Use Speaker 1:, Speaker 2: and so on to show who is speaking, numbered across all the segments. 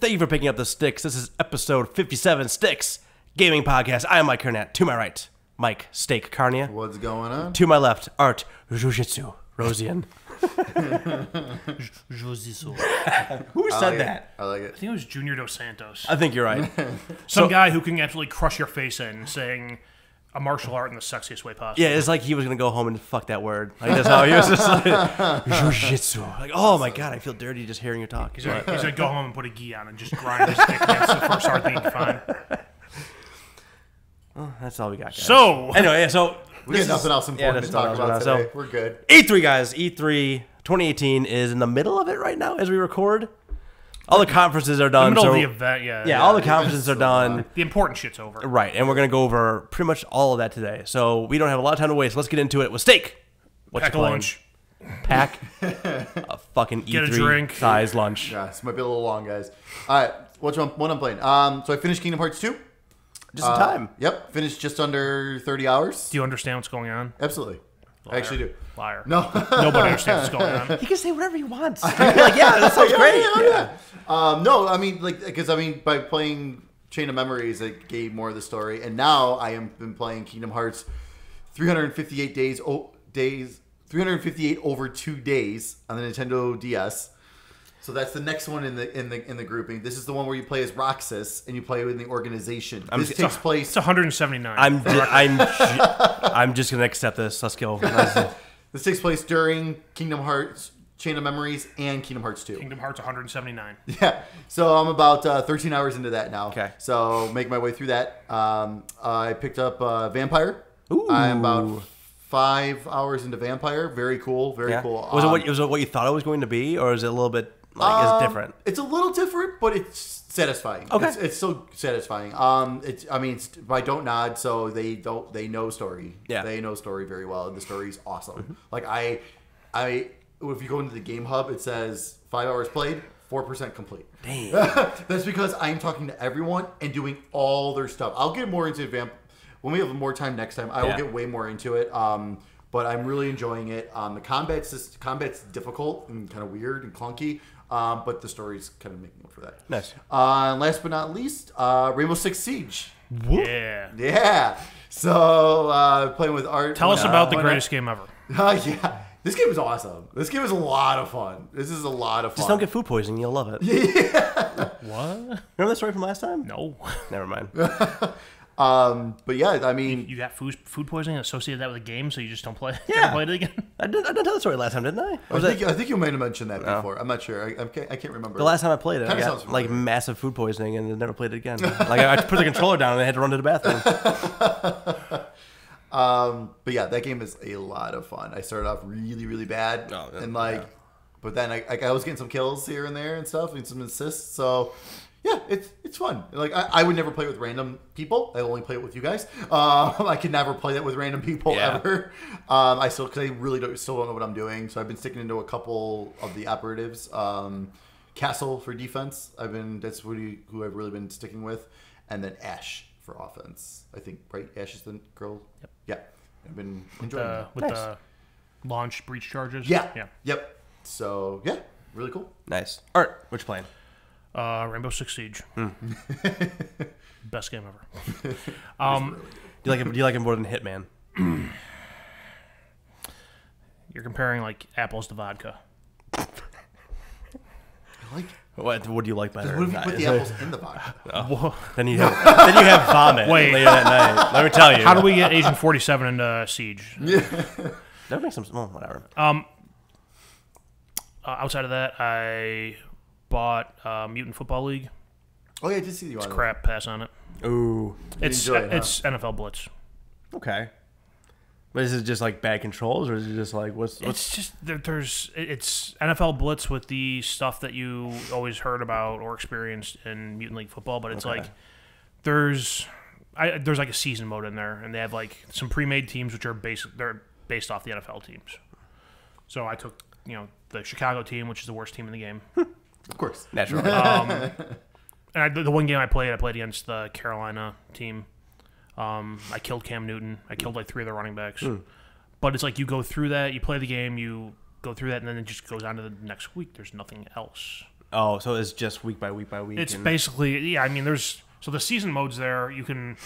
Speaker 1: Thank you for picking up the Sticks. This is episode 57, Sticks Gaming Podcast. I am Mike Carnett. To my right, Mike Steak Carnia.
Speaker 2: What's going on?
Speaker 1: To my left, Art Jujitsu Rosian.
Speaker 3: Jujitsu.
Speaker 1: Who said that?
Speaker 2: I like
Speaker 3: I
Speaker 2: it.
Speaker 3: think it was Junior Dos Santos.
Speaker 1: I think you're right.
Speaker 3: Some guy who can absolutely crush your face in, saying a martial art in the sexiest way possible.
Speaker 1: Yeah, it's like he was going to go home and fuck that word. Like, that's how he was just like, Jujitsu. Like, oh my God, I feel dirty just hearing you talk.
Speaker 3: He's gonna go home and put a gi on and just grind his dick. That's the first hard thing he can find.
Speaker 1: Well, that's all we got, guys.
Speaker 3: So,
Speaker 1: anyway, yeah, so
Speaker 2: We got nothing else important to talk about today.
Speaker 1: So,
Speaker 2: we're good.
Speaker 1: E3, guys. E3 2018 is in the middle of it right now as we record. All the conferences are done.
Speaker 3: the middle
Speaker 1: so,
Speaker 3: of the event, yeah.
Speaker 1: all the conferences are done.
Speaker 3: The important shit's over.
Speaker 1: Right, and we're going to go over pretty much all of that today. So we don't have a lot of time to waste. Let's get into it with Steak. What
Speaker 3: Pack
Speaker 1: you
Speaker 3: a
Speaker 1: playing?
Speaker 3: lunch.
Speaker 1: Pack a fucking
Speaker 3: Get a
Speaker 1: E3
Speaker 3: drink.
Speaker 1: size lunch.
Speaker 2: Yeah, this might be a little long, guys. All right, what I'm playing? So I finished Kingdom Hearts 2.
Speaker 1: Just in time.
Speaker 2: Yep, finished just under 30 hours.
Speaker 3: Do you understand what's going on?
Speaker 2: Absolutely. I actually do.
Speaker 3: Liar.
Speaker 2: No.
Speaker 3: Nobody understands what's going on.
Speaker 1: He can say whatever he wants. You're like, yeah, that sounds great.
Speaker 2: Yeah. No, I mean, by playing Chain of Memories, it gave more of the story, and now I have been playing Kingdom Hearts 358 358 over 2 days on the Nintendo DS. So that's the next one in the grouping. This is the one where you play as Roxas and you play in the organization. This takes place.
Speaker 3: It's 179.
Speaker 1: I'm just gonna accept this. Let's go.
Speaker 2: This takes place during Kingdom Hearts Chain of Memories and Kingdom Hearts 2.
Speaker 3: Kingdom Hearts 179.
Speaker 2: Yeah. So I'm about 13 hours into that now.
Speaker 1: Okay.
Speaker 2: So make my way through that. I picked up Vampire.
Speaker 1: Ooh.
Speaker 2: I'm about 5 hours into Vampire. Very cool. Very cool.
Speaker 1: Was it what you thought it was going to be, or is it a little bit like is it different?
Speaker 2: It's a little different, but it's satisfying.
Speaker 1: Okay.
Speaker 2: It's still satisfying. It's by Don't Nod, so they know story.
Speaker 1: Yeah.
Speaker 2: They know story very well, and the story's awesome. Mm-hmm. Like I if you go into the game hub, it says 5 hours played, 4% complete.
Speaker 1: Dang.
Speaker 2: That's because I'm talking to everyone and doing all their stuff. I'll get more into when we have more time next time. I will get way more into it. But I'm really enjoying it. The combat's difficult and kind of weird and clunky. But the story's kind of making up for that.
Speaker 1: Nice.
Speaker 2: Last but not least, Rainbow Six Siege.
Speaker 3: Yeah.
Speaker 2: Yeah. So playing with Art.
Speaker 3: Tell us about the greatest game ever.
Speaker 2: Yeah. This game is awesome. This game is a lot of fun. This is a lot of fun.
Speaker 1: Just don't get food poisoning. You'll love it.
Speaker 3: What?
Speaker 1: Remember that story from last time?
Speaker 3: No.
Speaker 1: Never mind.
Speaker 2: But yeah, I mean,
Speaker 3: You got food poisoning associated that with a game, so you just don't play.
Speaker 1: Yeah.
Speaker 3: Never played it again.
Speaker 1: I did tell the story last time, didn't I?
Speaker 2: I think you might have mentioned that before. I'm not sure. I can't remember.
Speaker 1: The last time I played it, I
Speaker 2: Kinda
Speaker 1: got
Speaker 2: sounds
Speaker 1: like
Speaker 2: familiar.
Speaker 1: massive food poisoning and never played it again. Like I put the controller down and I had to run to the bathroom.
Speaker 2: But yeah, that game is a lot of fun. I started off really, really bad, but then I was getting some kills here and there and stuff, and some assists. So yeah, it's fun. Like I would never play it with random people. I only play it with you guys. I could never play that with random people ever. Because I really still don't know what I'm doing. So I've been sticking into a couple of the operatives. Castle for defense. That's who I've really been sticking with, and then Ash for offense. I think Ash is the girl.
Speaker 3: Yep.
Speaker 2: Yeah, I've been enjoying that.
Speaker 3: With the launch breach charges.
Speaker 2: Yeah.
Speaker 3: Yeah.
Speaker 2: Yep. So yeah, really cool.
Speaker 1: Nice. Art, what you playing?
Speaker 3: Rainbow Six Siege. Best game ever.
Speaker 1: Do you like it more than Hitman?
Speaker 3: You're comparing like apples to vodka.
Speaker 2: I like.
Speaker 1: What do you like better?
Speaker 2: What if you put the apples in the vodka?
Speaker 1: Then you have vomit
Speaker 3: Wait.
Speaker 1: later that night. Let me tell you.
Speaker 3: How do we get Agent 47 into Siege?
Speaker 1: That makes some. Well, whatever.
Speaker 3: Outside of that, I bought Mutant Football League.
Speaker 2: Oh yeah, I did see you on
Speaker 3: Crap, pass on it.
Speaker 1: Ooh.
Speaker 3: It's
Speaker 2: enjoy it, huh?
Speaker 3: it's NFL Blitz.
Speaker 1: Okay. But is it just like bad controls, or is it just like what's?
Speaker 3: It's just it's NFL Blitz with the stuff that you always heard about or experienced in Mutant League football, but it's like there's like a season mode in there, and they have like some pre-made teams which are based off the NFL teams. So I took the Chicago team, which is the worst team in the game.
Speaker 2: Of course,
Speaker 1: natural.
Speaker 3: And the one game I played against the Carolina team. I killed Cam Newton. I killed like 3 of their running backs. But it's like you go through that, you play the game, you go through that, and then it just goes on to the next week. There's nothing else.
Speaker 1: Oh, so it's just week by week by week.
Speaker 3: It's basically, yeah, I mean, so the season mode's there. You can,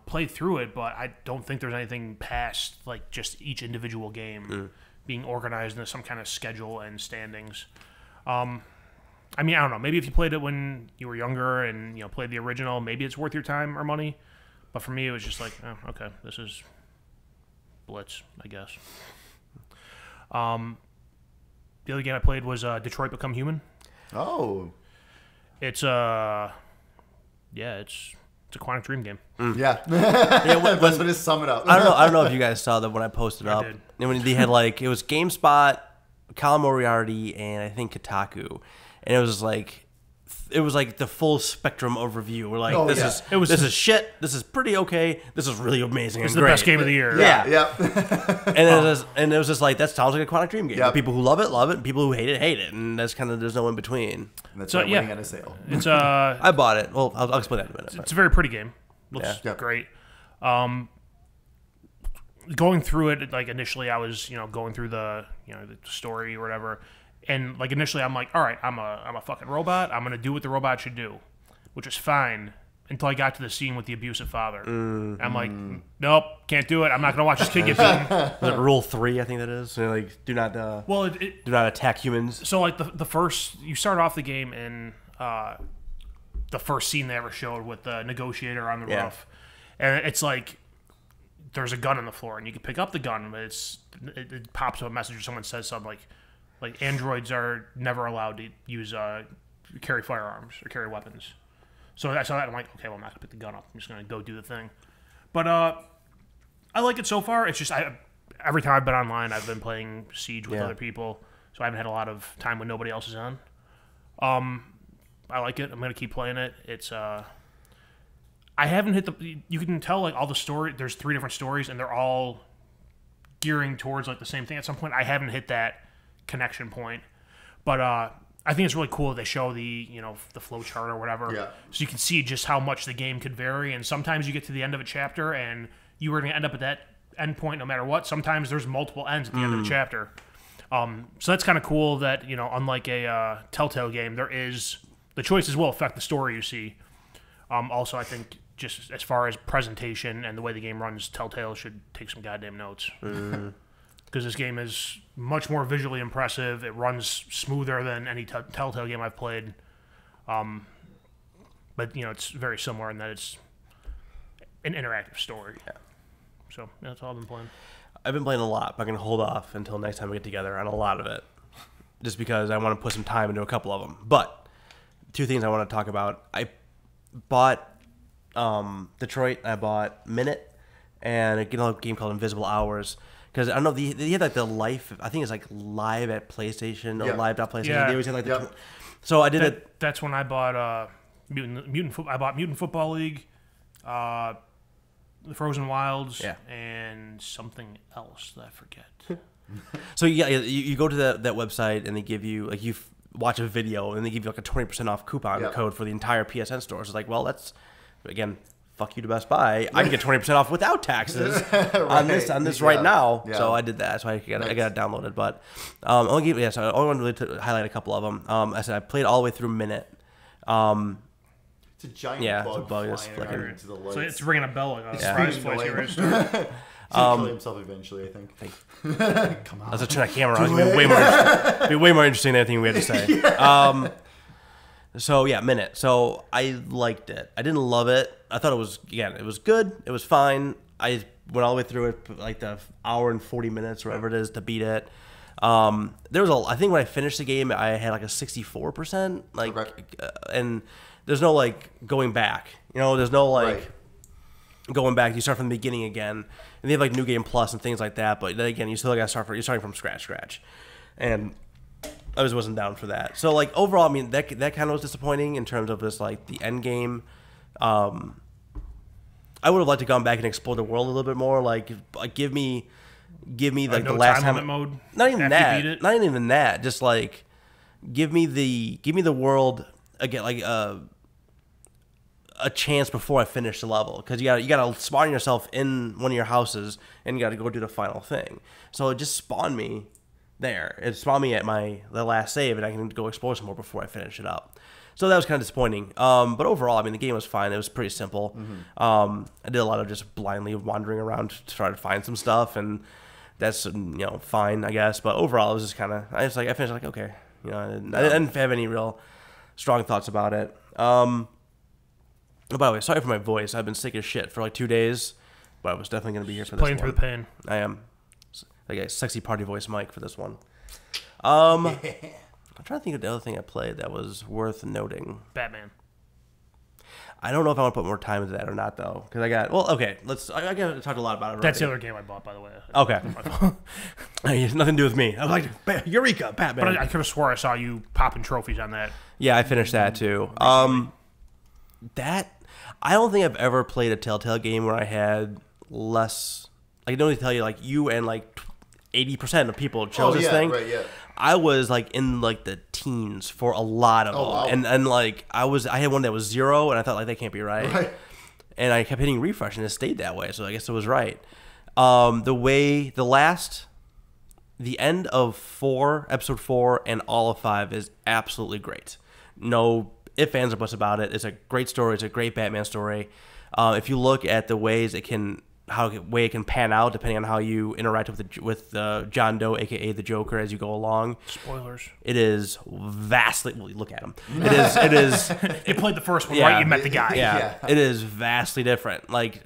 Speaker 3: play through it, but I don't think there's anything past, like, just each individual game being organized into some kind of schedule and standings. I mean, I don't know. Maybe if you played it when you were younger and, played the original, maybe it's worth your time or money. But for me, it was just like, oh, okay, this is Blitz, I guess. The other game I played was Detroit Become Human.
Speaker 2: Oh.
Speaker 3: It's a Quantic Dream game.
Speaker 2: Yeah. That's what it sum it up.
Speaker 1: I don't know if you guys saw that when I posted up.
Speaker 3: Did.
Speaker 1: And when they had it was GameSpot, Colin Moriarty, and I think Kotaku. And it was like the full spectrum overview. We're like, this is shit. This is pretty okay. This is really amazing.
Speaker 3: It's
Speaker 1: and
Speaker 3: the
Speaker 1: great.
Speaker 3: best game of the year.
Speaker 2: Yeah.
Speaker 1: And it was just like, that sounds like a Quantic Dream game.
Speaker 2: Yep.
Speaker 1: People who love it, and people who hate it. And that's kind of, there's no in between.
Speaker 2: And that's why winning on a sale.
Speaker 3: It's
Speaker 1: I bought it. Well, I'll explain that in a minute.
Speaker 3: It's a very pretty game. Looks great. Going through it, like initially, I was going through the the story or whatever, and like initially, I'm like, all right, I'm a fucking robot. I'm gonna do what the robot should do, which is fine until I got to the scene with the abusive father. I'm like, nope, can't do it. I'm not gonna watch this kid get beaten.
Speaker 1: Was it Rule 3? I think that is. So, like, do not do not attack humans.
Speaker 3: So like the first, you start off the game in the first scene they ever showed with the negotiator on the roof, and it's like there's a gun on the floor, and you can pick up the gun, but it pops up a message or someone says something like androids are never allowed to use carry firearms or carry weapons. So I saw that, and I'm like, okay, well, I'm not gonna pick the gun up. I'm just gonna go do the thing. But I like it so far. It's just every time I've been online, I've been playing Siege with other people, so I haven't had a lot of time when nobody else is on. I like it. I'm gonna keep playing it. It's I haven't hit the. You can tell like all the story. There's 3 different stories, and they're all gearing towards like the same thing. At some point, I haven't hit that connection point, but I think it's really cool that they show the the flow chart or whatever, so you can see just how much the game could vary. And sometimes you get to the end of a chapter, and you are going to end up at that end point no matter what. Sometimes there's multiple ends at the end of the chapter. So that's kind of cool that unlike a Telltale game, there is the choices will affect the story you see. Also, I think just as far as presentation and the way the game runs, Telltale should take some goddamn notes. Because this game is much more visually impressive. It runs smoother than any Telltale game I've played. But, it's very similar in that it's an interactive story. Yeah. So, that's all I've been playing.
Speaker 1: I've been playing a lot, but I'm going to hold off until next time we get together on a lot of it. Just because I want to put some time into a couple of them. But 2 things I want to talk about. I bought Detroit, I bought Minute, and a game called Invisible Hours. Because I don't know, they had like the life. I think it's like live at PlayStation or live.PlayStation.
Speaker 3: Yeah.
Speaker 1: They always had like so I did it.
Speaker 3: That's when I bought I bought Mutant Football League, the Frozen Wilds, and something else that I forget.
Speaker 1: So you go to that website and they give you like you watch a video and they give you like a 20% off coupon code for the entire PSN store. So it's like, well, that's again. Fuck you to Best Buy. I can get 20% off without taxes on this right now. Yeah. So I did that. So I got it downloaded. But so I only wanted really to highlight a couple of them. I said I played all the way through Minute.
Speaker 2: It's a giant bug flying into the lights.
Speaker 3: So it's ringing a bell like a surprise flash.
Speaker 2: He'll kill himself eventually, I think.
Speaker 1: Come on. I was turning that camera on. It'd be way more interesting than anything we had to say. So yeah, Minute. So I liked it. I didn't love it. I thought it was good. It was fine. I went all the way through it like the hour and 40 minutes or whatever it is to beat it. There was I think when I finished the game, I had like a 64%. And there's no like going back. There's no like going back. You start from the beginning again, and they have like New Game Plus and things like that. But then again, you still got to start. You're starting from scratch, and I just wasn't down for that. So like overall, I mean that kind of was disappointing in terms of just like the end game. I would have liked to gone back and explore the world a little bit more. Like give me like the last time
Speaker 3: mode.
Speaker 1: Not even that. Not even that. Just like give me the world again, like a chance before I finish the level, because you gotta spawn yourself in one of your houses and you gotta go do the final thing. So it just spawned me there. It spawned me at the last save, and I can go explore some more before I finish it up. So that was kind of disappointing. But overall, I mean, the game was fine. It was pretty simple. I did a lot of just blindly wandering around to try to find some stuff, and that's fine, I guess. But overall, it was just kind of I finished like okay, I didn't have any real strong thoughts about it. Oh, by the way, sorry for my voice. I've been sick as shit for like 2 days, but I was definitely going to be here for this one.
Speaker 3: Playing through the pain.
Speaker 1: I am. Like a sexy party voice mic for this one. I'm trying to think of the other thing I played that was worth noting.
Speaker 3: Batman.
Speaker 1: I don't know if I want to put more time into that or not, though. Because I got I got to talk a lot about it already.
Speaker 3: That's the other game I bought, by the way.
Speaker 1: Okay. It has nothing to do with me. I was like, Eureka, Batman.
Speaker 3: But I could have swore I saw you popping trophies on that.
Speaker 1: Yeah, I finished that, too. I don't think I've ever played a Telltale game where I had less... I can only tell you, like, you and, like, 80% of people chose this thing.
Speaker 2: Right, yeah.
Speaker 1: I was like in like the teens for a lot of them,
Speaker 2: wow.
Speaker 1: and like I had one that was 0, and I thought like that can't be right, and I kept hitting refresh, and it stayed that way. So I guess it was right. The end of episode 4, and all of 5 is absolutely great. No ifs, ands, or buts about it. It's a great story. It's a great Batman story. If you look at the ways it can pan out depending on how you interact with John Doe, aka the Joker, as you go along.
Speaker 3: Spoilers.
Speaker 1: It is vastly. Well, look at him. It is.
Speaker 3: You played the first one, right? You met the guy.
Speaker 1: Yeah. It is vastly different, like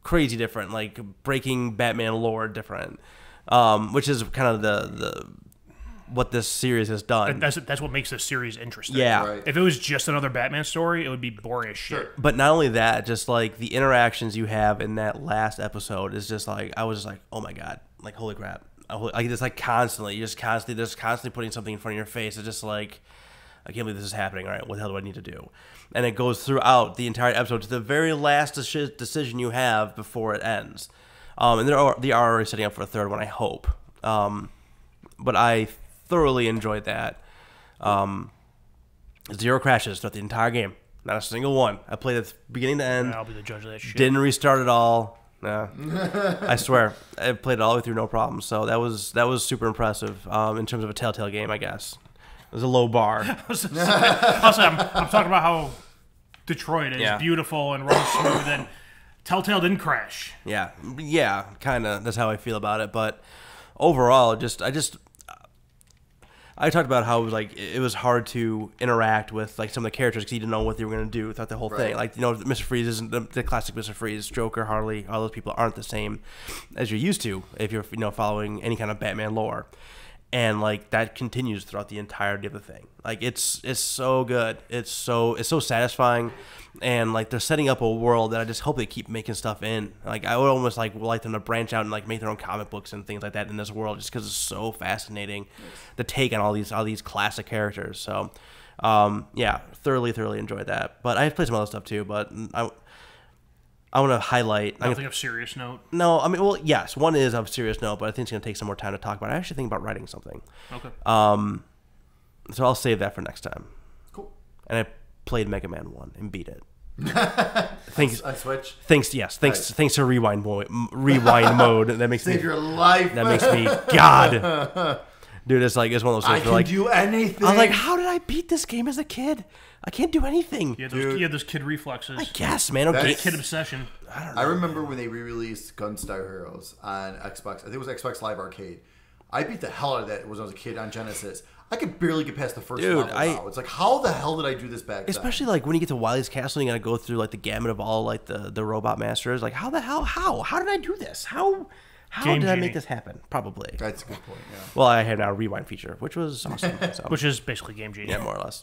Speaker 1: crazy different, like breaking Batman lore different, which is kind of the what this series has done.
Speaker 3: That's what makes this series interesting.
Speaker 1: Yeah.
Speaker 2: Right.
Speaker 3: If it was just another Batman story, it would be boring as shit.
Speaker 2: Sure.
Speaker 1: But not only that, just like the interactions you have in that last episode is just like, I was just like, oh my God, like holy crap. Like it's like constantly putting something in front of your face. It's just like, I can't believe this is happening. All right, what the hell do I need to do? And it goes throughout the entire episode to the very last decision you have before it ends. And they are already setting up for a third one, I hope. But I thoroughly enjoyed that. 0 crashes throughout the entire game. Not a single one. I played it beginning to end.
Speaker 3: I'll be the judge of that shit.
Speaker 1: Didn't restart at all. Nah. I swear. I played it all the way through, no problem. So that was super impressive in terms of a Telltale game, I guess. It was a low bar.
Speaker 3: Also, I'm talking about how Detroit is beautiful and runs smooth, and Telltale didn't crash.
Speaker 1: Yeah, kind of. That's how I feel about it. But overall, I talked about how it was hard to interact with like some of the characters because you didn't know what they were going to do throughout the whole thing. Like Mr. Freeze isn't the classic Mr. Freeze, Joker, Harley, all those people aren't the same as you're used to if you're following any kind of Batman lore, and like that continues throughout the entirety of the thing. Like it's so good, it's so satisfying. And like they're setting up a world that I just hope they keep making stuff in. Like I would almost like them to branch out and like make their own comic books and things like that in this world, just because it's so fascinating, the take on all these classic characters. So, thoroughly enjoyed that. But I played some other stuff too. But I want to highlight
Speaker 3: nothing of serious note.
Speaker 1: No, I mean, well, yes, one is of serious note, but I think it's going to take some more time to talk about. I actually think about writing something.
Speaker 3: Okay.
Speaker 1: So I'll save that for next time.
Speaker 2: Cool.
Speaker 1: And I played Mega Man 1 and beat it.
Speaker 2: Thanks. I switch.
Speaker 1: Thanks to rewind mode. That makes
Speaker 2: Save your life.
Speaker 1: That makes me God. Dude, it's one of those things
Speaker 2: I can do anything.
Speaker 1: I was like, how did I beat this game as a kid? I can't do anything.
Speaker 3: You had those kid reflexes.
Speaker 1: I guess, man. Okay.
Speaker 3: Kid obsession.
Speaker 1: I don't know.
Speaker 2: I remember when they re-released Gunstar Heroes on Xbox. I think it was Xbox Live Arcade. I beat the hell out of that when I was a kid on Genesis. I could barely get past the first level now. It's like, how the hell did I do this back then?
Speaker 1: Especially like when you get to Wily's Castle and you gotta go through like the gamut of all like the robot masters. Like, how the hell? How did I do this? How did I make this happen? Probably.
Speaker 2: That's a good point, yeah.
Speaker 1: Well, I have now a rewind feature, which was awesome. So.
Speaker 3: Which is basically Game Genie.
Speaker 1: Yeah, more or less.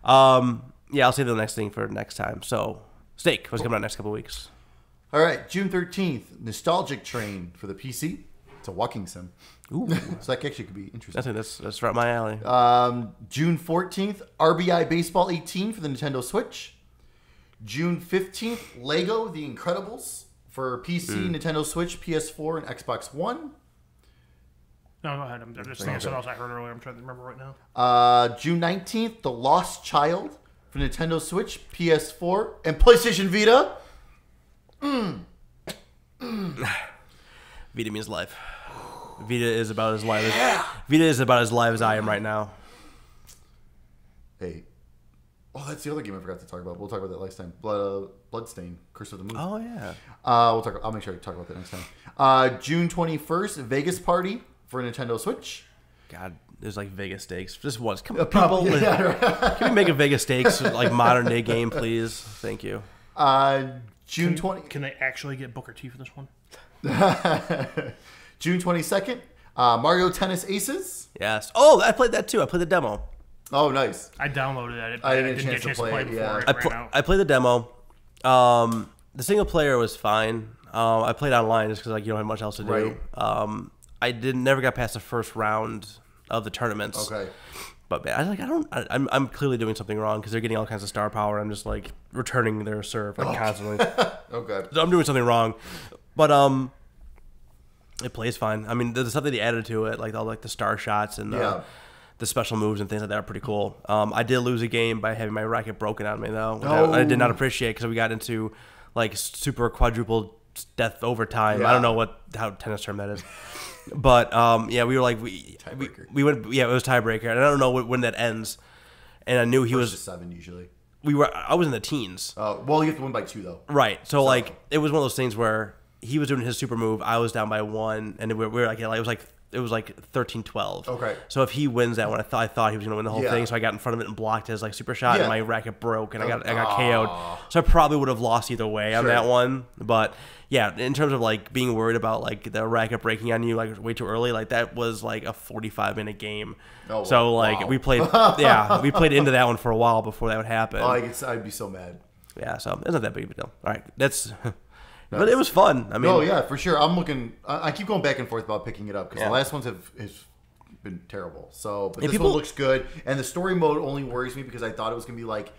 Speaker 1: I'll save the next thing for next time. So, Steak, what's coming out next couple of weeks?
Speaker 2: All right, June 13th, Nostalgic Train for the PC. It's a walking sim.
Speaker 1: Ooh.
Speaker 2: So that actually could be interesting.
Speaker 1: That's right up my alley.
Speaker 2: June 14th, RBI Baseball 18 for the Nintendo Switch. June 15th, Lego The Incredibles for PC, Nintendo Switch, PS4, and Xbox One.
Speaker 3: No, go ahead. I'm just thinking something else I heard earlier. I'm trying to remember right now.
Speaker 2: June 19th, The Lost Child for Nintendo Switch, PS4, and PlayStation Vita.
Speaker 1: Vita means life. Vita is about as live as Vita is about as live as I am right now.
Speaker 2: Hey. Oh, that's the other game I forgot to talk about. We'll talk about that next time. Bloodstain, Curse of the Moon.
Speaker 1: Oh yeah.
Speaker 2: I'll make sure to talk about that next time. June 21st, Vegas Party for Nintendo Switch.
Speaker 1: God, there's like Vegas Stakes. Just once. Come on, people. Can we make a Vegas Stakes like modern day game, please? Thank you.
Speaker 2: June 20.
Speaker 3: Can they actually get Booker T for this one?
Speaker 2: June 22nd, Mario Tennis Aces.
Speaker 1: Yes. Oh, I played that too. I played the demo.
Speaker 2: Oh, nice.
Speaker 3: I downloaded that.
Speaker 2: I didn't get a chance to play it
Speaker 3: before
Speaker 2: yet.
Speaker 3: it ran out.
Speaker 1: I played the demo. The single player was fine. I played online just because like you don't have much else to do.
Speaker 2: Right.
Speaker 1: I never got past the first round of the tournaments.
Speaker 2: Okay.
Speaker 1: But man, I'm clearly doing something wrong because they're getting all kinds of star power. I'm just like returning their serve like constantly.
Speaker 2: Okay.
Speaker 1: So I'm doing something wrong. But it plays fine. I mean, the stuff that they added to it, like all like the star shots and the special moves and things like that are pretty cool. I did lose a game by having my racket broken on me though, which I did not appreciate because we got into like super quadruple death overtime. I don't know how tennis term that is. But yeah, we were like we went it was tiebreaker, and I don't know when that ends. And I knew he was
Speaker 2: 7 usually.
Speaker 1: I was in the teens.
Speaker 2: Well, you have to win by 2 though.
Speaker 1: Right. So like it was one of those things where he was doing his super move, I was down by 1, and we were like it was like 13-12.
Speaker 2: Okay.
Speaker 1: So if he wins that one, I thought he was going to win the whole thing. So I got in front of it and blocked his like super shot, and my racket broke, and I got KO'd. So I probably would have lost either way on that one. But yeah, in terms of like being worried about like the racket breaking on you like way too early, like that was like a 45-minute game. Oh, so like we played, we played into that one for a while before that would happen.
Speaker 2: Oh, I'd be so mad.
Speaker 1: Yeah, so it's not that big of a deal. All right, that's. But it was fun. I mean,
Speaker 2: oh yeah, for sure. I'm looking. I keep going back and forth about picking it up because the last ones have been terrible. So, but this one looks good, and the story mode only worries me because I thought it was gonna be like,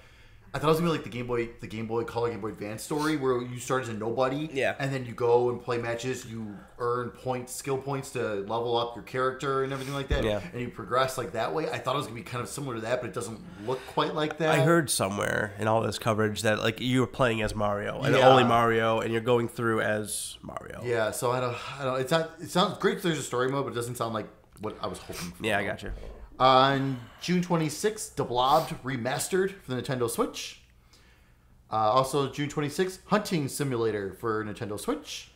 Speaker 2: the Game Boy Color, Game Boy Advance story where you start as a nobody, and then you go and play matches. You earn skill points to level up your character and everything like that, and you progress like that way. I thought it was gonna be kind of similar to that, but it doesn't look quite like that.
Speaker 1: I heard somewhere in all this coverage that like you were playing as Mario and only Mario, and you're going through as Mario.
Speaker 2: Yeah, so I don't. It sounds great if there's a story mode, but it doesn't sound like what I was hoping for.
Speaker 1: Yeah, I got you.
Speaker 2: On June 26th, Deblobbed Remastered for the Nintendo Switch. Also, June 26th, Hunting Simulator for Nintendo Switch.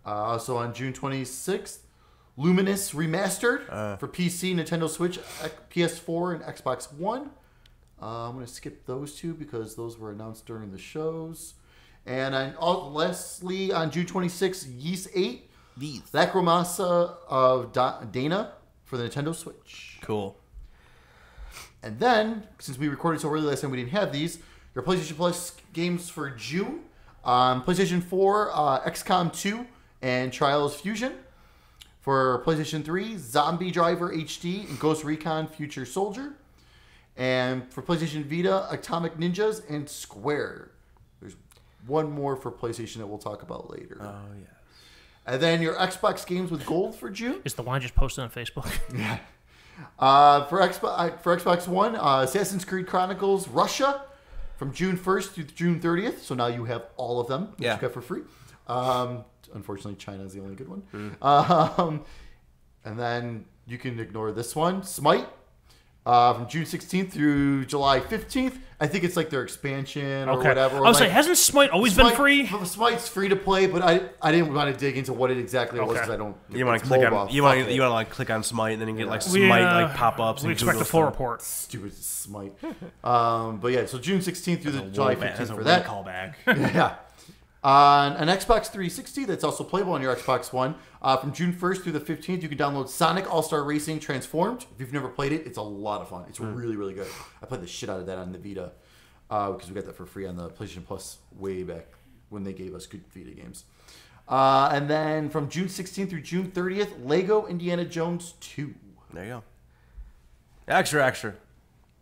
Speaker 2: Also on June 26th, Luminous Remastered for PC, Nintendo Switch, PS4, and Xbox One. I'm going to skip those two because those were announced during the shows. And lastly, on June 26th, Ys 8, Lacrimosa of Dana for the Nintendo Switch.
Speaker 1: Cool.
Speaker 2: And then, since we recorded so early last time, we didn't have these. Your PlayStation Plus games for June. PlayStation 4, XCOM 2 and Trials Fusion. For PlayStation 3, Zombie Driver HD and Ghost Recon Future Soldier. And for PlayStation Vita, Atomic Ninjas and Square. There's one more for PlayStation that we'll talk about later.
Speaker 1: Oh, yes.
Speaker 2: And then your Xbox games with gold for June.
Speaker 3: Is the one just posted on Facebook?
Speaker 2: Yeah. For Xbox One, Assassin's Creed Chronicles Russia from June 1st through June 30th. So now you have all of them that you got for free. Unfortunately, China is the only good one. And then you can ignore this one, Smite. From June 16th through July 15th. I think it's like their expansion or whatever.
Speaker 3: I was like, hasn't Smite always been free?
Speaker 2: Smite's free to play, but I didn't want to dig into what it exactly was because I don't.
Speaker 1: You want to click on you want to like click on Smite and then you get like Smite like pop ups.
Speaker 3: We expect a full report.
Speaker 2: Stupid Smite. But yeah, so June 16th through the July 15th for that
Speaker 1: callback.
Speaker 2: Yeah. On an Xbox 360 that's also playable on your Xbox One, from June 1st through the 15th, you can download Sonic All-Star Racing Transformed. If you've never played it, it's a lot of fun. It's really, really good. I played the shit out of that on the Vita because we got that for free on the PlayStation Plus way back when they gave us good Vita games. And then from June 16th through June 30th, Lego Indiana Jones 2.
Speaker 1: There you go. Extra.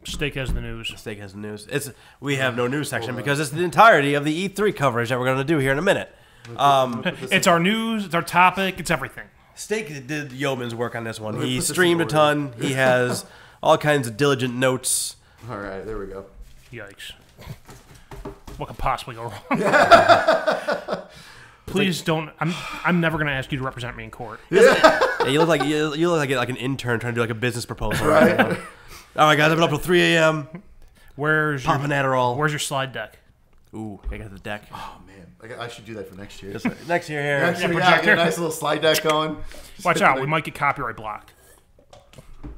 Speaker 3: Steak has the news.
Speaker 1: Steak has the news. We have no news section because it's the entirety of the E3 coverage that we're going to do here in a minute.
Speaker 3: It's our news. It's our topic. It's everything.
Speaker 1: Steak did yeoman's work on this one. He streamed a ton. He has all kinds of diligent notes.
Speaker 2: All right, there we go.
Speaker 3: Yikes. What could possibly go wrong? Please don't. I'm never gonna ask you to represent me in court.
Speaker 1: Yeah, you look like an intern trying to do like a business proposal. Right. All right, guys, I've been up till 3 a.m.
Speaker 3: Where's
Speaker 1: popping Adderall?
Speaker 3: Where's your slide deck?
Speaker 1: Ooh, I got the deck.
Speaker 2: Oh man, I should do that for next year.
Speaker 1: Next year here.
Speaker 2: Next year, get a nice little slide deck going.
Speaker 3: Watch out, we might get copyright blocked.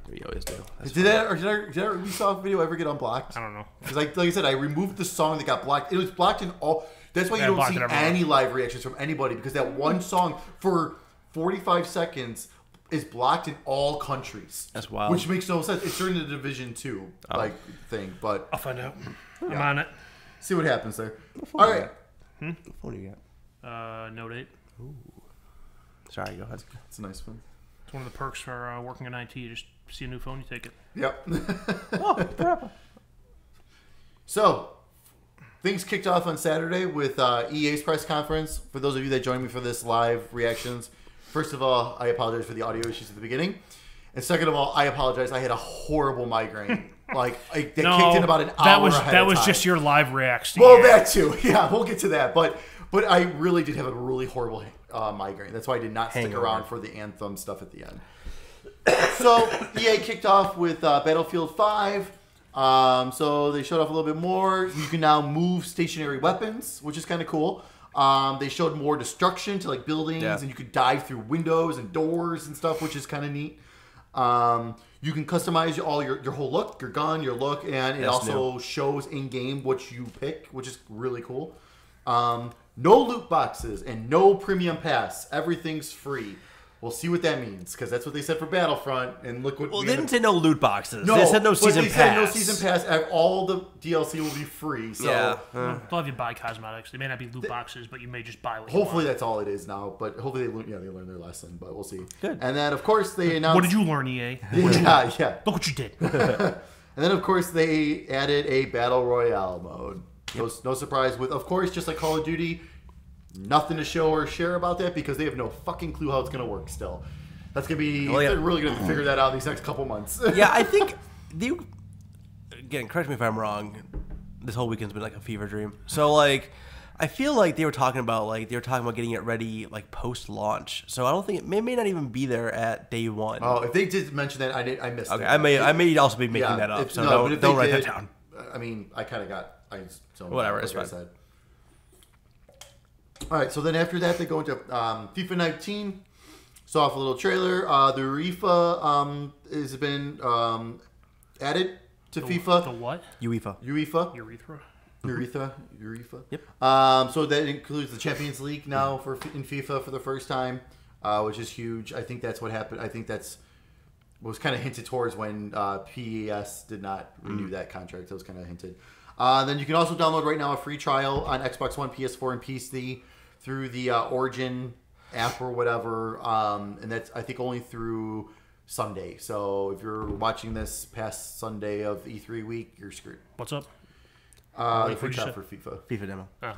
Speaker 1: We always do.
Speaker 2: Did our Ubisoft video ever get unblocked?
Speaker 3: I don't know.
Speaker 2: Because like I said, I removed the song that got blocked. It was blocked in all. That's why you don't see any live reactions from anybody, because that one song for 45 seconds is blocked in all countries.
Speaker 1: That's wild.
Speaker 2: Which makes no sense. It's during the Division 2 thing, but
Speaker 3: I'll find out. I'm on it.
Speaker 2: See what happens there. All right.
Speaker 1: What phone do you
Speaker 3: got? Note 8.
Speaker 1: Ooh. Sorry, go ahead.
Speaker 2: It's a nice one.
Speaker 3: It's one of the perks for working in IT. You just see a new phone, you take it.
Speaker 2: Yep. So, things kicked off on Saturday with EA's press conference. For those of you that joined me for this live reactions, first of all, I apologize for the audio issues at the beginning. And second of all, I apologize. I had a horrible migraine. Kicked in about an hour ahead
Speaker 3: That
Speaker 2: of
Speaker 3: was
Speaker 2: time.
Speaker 3: just your live reacts.
Speaker 2: Well, that too. Yeah, we'll get to that. But I really did have a really horrible migraine. That's why I did not stick around for the Anthem stuff at the end. So, EA kicked off with Battlefield 5. So they showed off a little bit more. You can now move stationary weapons, which is kind of cool. They showed more destruction to like buildings, and you could dive through windows and doors and stuff, which is kind of neat. You can customize all your whole look, your gun, your look, and it also shows in game what you pick, which is really cool. No loot boxes and no premium pass. Everything's free. We'll see what that means, because that's what they said for Battlefront. And look what.
Speaker 1: Well, they didn't say no loot boxes.
Speaker 2: No,
Speaker 1: they said no season
Speaker 2: pass.
Speaker 1: Said
Speaker 2: no season pass. All the DLC will be free. So
Speaker 3: they'll have you buy cosmetics. They may not be loot boxes, but you may just buy what
Speaker 2: hopefully that's all it is now. But hopefully they learned their lesson. But we'll see.
Speaker 1: Good.
Speaker 2: And then of course they announced.
Speaker 3: What did you learn, EA?
Speaker 2: Yeah.
Speaker 3: Look what you did.
Speaker 2: And then of course they added a battle royale mode. No surprise with, of course, just like Call of Duty, nothing to show or share about that because they have no fucking clue how it's gonna work still. That's going to be... They're really going to figure that out these next couple months.
Speaker 1: Yeah, I think... Again, correct me if I'm wrong. This whole weekend's been like a fever dream. So, I feel like they were talking about getting it ready, post-launch. So I don't think... It may not even be there at day one.
Speaker 2: Oh, if they did mention that, I missed it.
Speaker 1: Okay, I may also be making that up. So don't write that down.
Speaker 2: I mean, I kind of got...
Speaker 1: Whatever, it's fine.
Speaker 2: All right, so then after that, they go into FIFA 19... Saw off a little trailer. The UEFA has been added to FIFA.
Speaker 3: The what?
Speaker 1: UEFA.
Speaker 3: Urethra.
Speaker 1: Yep.
Speaker 2: So that includes the Champions League now in FIFA for the first time, which is huge. I think that's what happened. I think that's was kind of hinted towards when PES did not renew that contract. That was kind of hinted. Then you can also download right now a free trial on Xbox One, PS4, and PC through the Origin app or whatever, and that's I think only through Sunday. So if you're watching this past Sunday of E3 week, you're screwed.
Speaker 3: What's up?
Speaker 2: Free trial for FIFA.
Speaker 1: FIFA demo.
Speaker 3: Oh,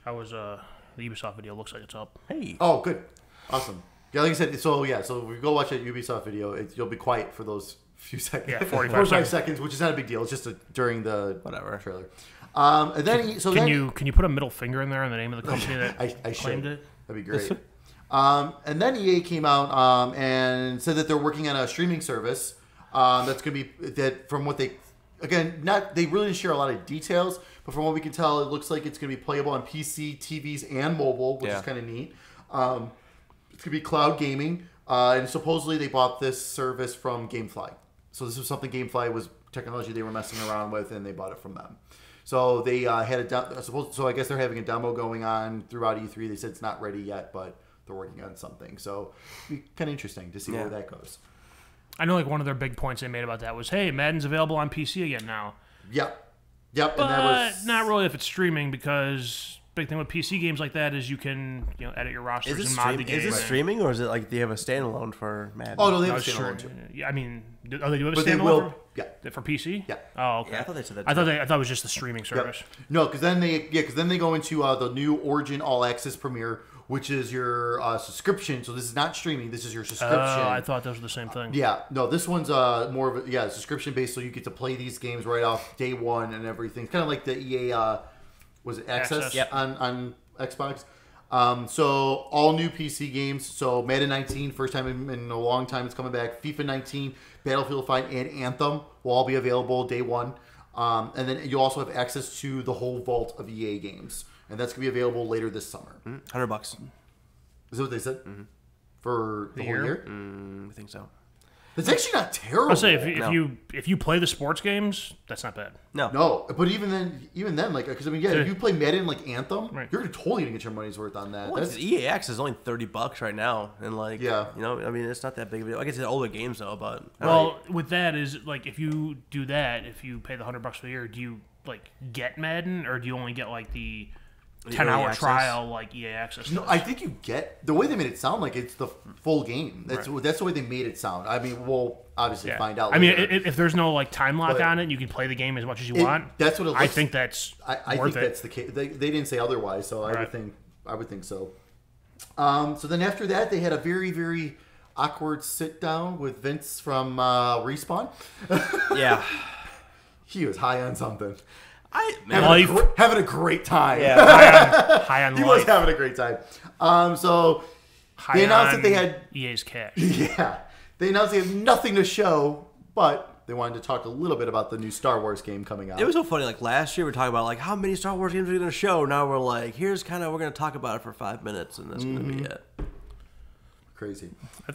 Speaker 3: I was the Ubisoft video looks like it's up.
Speaker 1: Hey.
Speaker 2: Oh, good, awesome. Yeah, like I said. So if you go watch that Ubisoft video, you'll be quiet for those few seconds.
Speaker 3: Yeah, 45
Speaker 2: seconds, which is not a big deal. It's just during the trailer. And then
Speaker 3: can you put a middle finger in there in the name of the company that
Speaker 2: I
Speaker 3: claimed it?
Speaker 2: That'd be great. And then EA came out and said that they're working on a streaming service that's going to be that from what they really didn't share a lot of details, but from what we can tell, it looks like it's going to be playable on PC, TVs, and mobile, which is kind of neat. It's going to be cloud gaming, and supposedly they bought this service from GameFly. So this was something GameFly was technology they were messing around with, and they bought it from them. So they had so I guess they're having a demo going on throughout E3. They said it's not ready yet, but they're working on something. So it'd be kind of interesting to see where that goes.
Speaker 3: I know one of their big points they made about that was, hey, Madden's available on PC again now.
Speaker 2: Yep.
Speaker 3: But and that was not really if it's streaming, because big thing with PC games like that is you can edit your rosters and mod the game.
Speaker 1: Is it streaming, or is it do you have a standalone for Madden?
Speaker 2: Oh, no, they have a standalone too.
Speaker 3: Yeah, I mean, they do have a standalone?
Speaker 2: They will,
Speaker 3: for PC?
Speaker 2: Yeah.
Speaker 3: Oh, okay.
Speaker 1: Yeah, I thought they said that.
Speaker 3: I thought it was just the streaming service.
Speaker 2: Yep. No, because then they go into the new Origin All Access Premiere, which is your subscription. So this is not streaming. This is your subscription.
Speaker 3: I thought those were the same thing.
Speaker 2: Yeah. No, this one's more of a subscription based. So you get to play these games right off day one and everything. It's kind of like the EA was it Access?
Speaker 1: Yep.
Speaker 2: on Xbox. So all new PC games. So Madden 19, first time in a long time it's coming back. FIFA 19, Battlefield 5, and Anthem will all be available day one. And then you also have access to the whole vault of EA games. And that's going to be available later this summer.
Speaker 1: $100.
Speaker 2: Is that what they said? For the whole year?
Speaker 1: I think so.
Speaker 2: It's actually not terrible.
Speaker 3: I'll say if you play the sports games, that's not bad.
Speaker 2: No, but even then, like, because I mean, if you play Madden like Anthem,
Speaker 3: Right.
Speaker 2: you're totally gonna get your money's worth on that.
Speaker 1: Well, EA Access is only $30 right now, and like,
Speaker 2: Yeah.
Speaker 1: you know, I mean, it's not that big of a deal. I guess it's older games though, but
Speaker 3: Well, with that is like if you do that, if you pay the $100 for the year, do you like get Madden or do you only get like the 10-hour
Speaker 1: access?
Speaker 3: trial like EA Access?
Speaker 2: No, I think you get the way they made it sound like it's the full game. That's the way they made it sound. I mean, we'll obviously find out.
Speaker 3: I mean,
Speaker 2: later.
Speaker 3: if there's no like time lock
Speaker 2: But
Speaker 3: on it, you can play the game as much as you want.
Speaker 2: That's what it looks.
Speaker 3: I think that's
Speaker 2: I
Speaker 3: worth
Speaker 2: think
Speaker 3: it.
Speaker 2: that's the case. They didn't say otherwise, so I
Speaker 3: Right.
Speaker 2: would think so. So then after that, they had a very, very awkward sit down with Vince from Respawn.
Speaker 1: yeah,
Speaker 2: He was high on something.
Speaker 3: Life.
Speaker 2: Having a great time.
Speaker 3: high on
Speaker 2: He was
Speaker 3: life.
Speaker 2: having a great time. So
Speaker 3: High
Speaker 2: they announced
Speaker 3: on
Speaker 2: that they had
Speaker 3: EA's cash.
Speaker 2: yeah, they announced they had nothing to show, but they wanted to talk a little bit about the new Star Wars game coming out.
Speaker 1: it was so funny. Like last year, we were talking about like how many Star Wars games are going to show. Now we're like, we're going to talk about it for 5 minutes, and that's going to be it.
Speaker 2: crazy.
Speaker 3: I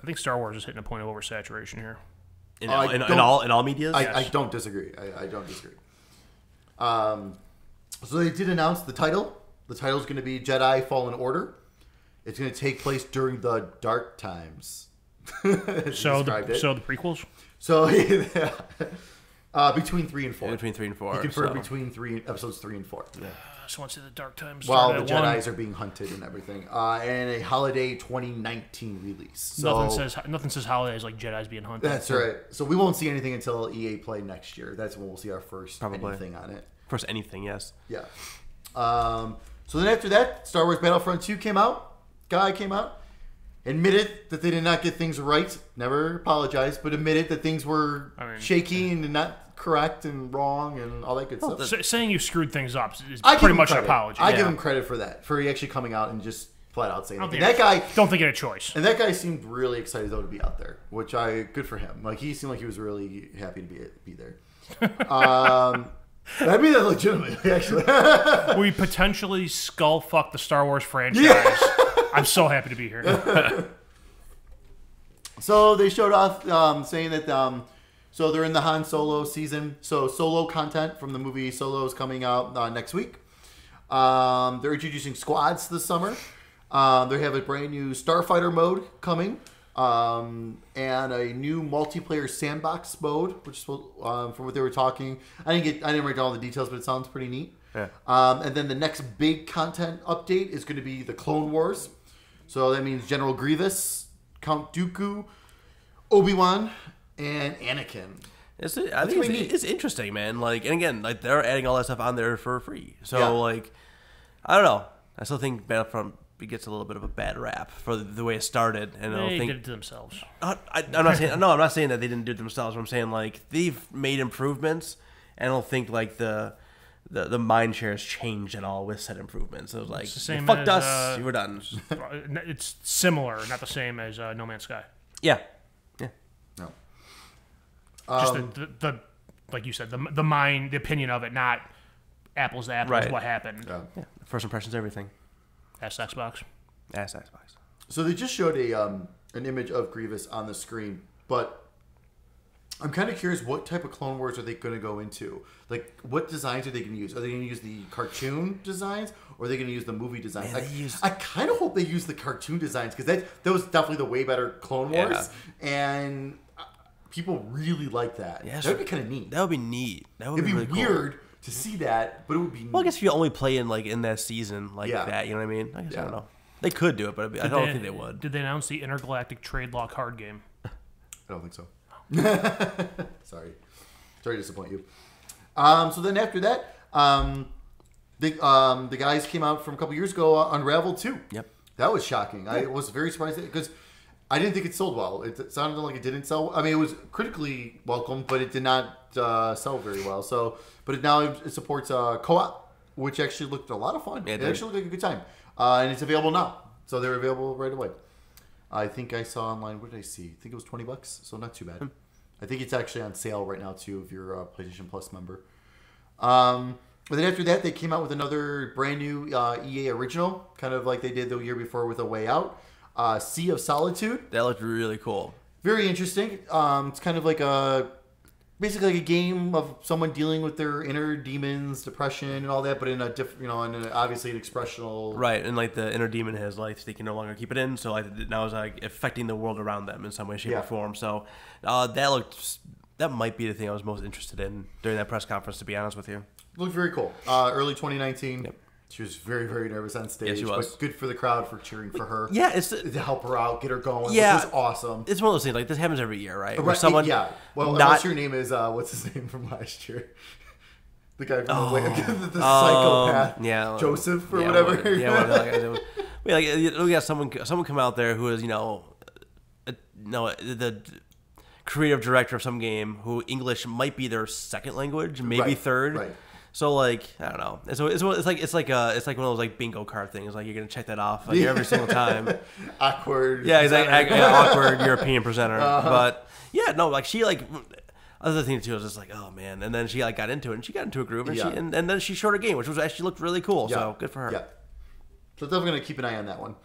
Speaker 3: think Star Wars is hitting a point of oversaturation here.
Speaker 1: In
Speaker 2: don't-
Speaker 1: all medias.
Speaker 2: I don't disagree. I don't disagree. So they did announce the title. The title is going to be Jedi Fallen Order. It's going to take place during the Dark Times.
Speaker 3: So the prequels.
Speaker 2: So between 3 and 4.
Speaker 1: Between 3 and 4.
Speaker 2: He confirmed between episodes 3 and 4.
Speaker 3: I just want to see the dark times.
Speaker 2: While
Speaker 3: start
Speaker 2: the
Speaker 3: at 1.
Speaker 2: Jedi's are being hunted and everything, and a holiday 2019 release. So
Speaker 3: Nothing says holidays like Jedi's being hunted.
Speaker 2: that's right. So we won't see anything until EA Play next year. That's when we'll see our first
Speaker 1: Probably.
Speaker 2: anything on it.
Speaker 1: First anything, yes.
Speaker 2: Yeah. So then after that, Star Wars Battlefront 2 came out. Guy came out, admitted that they did not get things right. Never apologized, but admitted that things were shaky and not correct and wrong and all that good stuff.
Speaker 3: Saying you screwed things up is
Speaker 2: I give
Speaker 3: pretty
Speaker 2: him
Speaker 3: much an
Speaker 2: credit.
Speaker 3: apology.
Speaker 2: I give him credit for that, for actually coming out and just flat out saying
Speaker 3: I don't
Speaker 2: it.
Speaker 3: think
Speaker 2: That guy,
Speaker 3: don't think he had a choice.
Speaker 2: and that guy seemed really excited though to be out there, which good for him. Like he seemed like he was really happy to be there. I mean that legitimately, actually.
Speaker 3: We potentially skull fuck the Star Wars franchise. I'm so happy to be here.
Speaker 2: So they showed off saying that so they're in the Han Solo season. So Solo content from the movie Solo is coming out next week. They're introducing squads this summer. They have a brand new Starfighter mode coming. And a new multiplayer sandbox mode, which is from what they were talking. I didn't write down all the details, but it sounds pretty neat.
Speaker 1: Yeah.
Speaker 2: And then the next big content update is going to be the Clone Wars. So that means General Grievous, Count Dooku, Obi-Wan, and Anakin.
Speaker 1: I think it's interesting, man. Like, and again, like they're adding all that stuff on there for free. So like, I don't know. I still think Battlefront gets a little bit of a bad rap for the way it started, and I don't think
Speaker 3: did it to themselves.
Speaker 1: I'm not saying no. I'm not saying that they didn't do it themselves. I'm saying like they've made improvements, and I don't think like the mind share has changed at all with said improvements. So it was like,
Speaker 3: It's the same
Speaker 1: you fucked
Speaker 3: as,
Speaker 1: us, you were done.
Speaker 3: It's similar, not the same as No Man's Sky.
Speaker 1: Yeah.
Speaker 2: No.
Speaker 3: Just the like you said, the mind, the opinion of it, not apples to apples.
Speaker 1: Right.
Speaker 3: What happened?
Speaker 1: Yeah. First impressions, everything.
Speaker 3: Ask Xbox.
Speaker 1: Ask Xbox.
Speaker 2: So they just showed an image of Grievous on the screen, but I'm kind of curious what type of Clone Wars are they going to go into? Like, what designs are they going to use? Are they going to use the cartoon designs, or are they going to use the movie designs? I kind of hope they use the cartoon designs, because that was definitely the way better Clone Wars, and people really like that.
Speaker 1: Yeah,
Speaker 2: that would be kind of neat.
Speaker 1: That would be neat. That would
Speaker 2: It'd be
Speaker 1: really
Speaker 2: weird
Speaker 1: cool
Speaker 2: to see that, but it would be neat.
Speaker 1: Well, I guess if you only play in like in that season like
Speaker 2: Yeah.
Speaker 1: that, you know what I mean? I guess I don't know. They could do it, but I don't think they would.
Speaker 3: Did they announce the intergalactic trade law card game?
Speaker 2: I don't think so. Sorry to disappoint you. So then after that, the guys came out from a couple years ago, Unravel 2.
Speaker 1: Yep.
Speaker 2: That was shocking. I was very surprised because I didn't think it sold well. It sounded like it didn't sell. I mean, it was critically welcome, but it did not sell very well. So, but now it supports co-op which actually looked a lot of fun.
Speaker 1: Yeah,
Speaker 2: it actually looked like a good time. And it's available now. So they're available right away. I think I saw online, what did I see? I think it was $20, so not too bad. I think it's actually on sale right now, too, if you're a PlayStation Plus member. But then after that, they came out with another brand new EA original, kind of like they did the year before with A Way Out. Sea of Solitude.
Speaker 1: That looked really cool.
Speaker 2: Very interesting. It's kind of like basically like a game of someone dealing with their inner demons, depression, and all that, but in a different, obviously an expressional.
Speaker 1: Right, and like the inner demon has life, they can no longer keep it in, so now it's like affecting the world around them in some way, shape, or form. So that might be the thing I was most interested in during that press conference, to be honest with you.
Speaker 2: Looked very cool. Early 2019.
Speaker 1: Yep.
Speaker 2: She was very, very nervous on stage.
Speaker 1: Yeah, she was.
Speaker 2: But good for the crowd for cheering for her.
Speaker 1: Yeah, it's
Speaker 2: to help her out, get her going.
Speaker 1: Yeah,
Speaker 2: which was awesome.
Speaker 1: It's one of those things like this happens every year, right?
Speaker 2: Where
Speaker 1: someone,
Speaker 2: Well, unless your name is what's his name from last year? The guy from the psychopath, Joseph or whatever.
Speaker 1: We got someone come out there who is the creative director of some game who English might be their second language, maybe third. Right. So like I don't know. So it's like one of those like bingo card things. Like you're gonna check that off like every single time.
Speaker 2: Awkward.
Speaker 1: Yeah, exactly. Awkward European presenter. But yeah, no, like she like. Other thing too was just like, oh man, and then she like got into it, and she got into a groove, and and then she showed her game, which was actually looked really cool. So good for her.
Speaker 2: Yeah. So definitely gonna keep an eye on that one.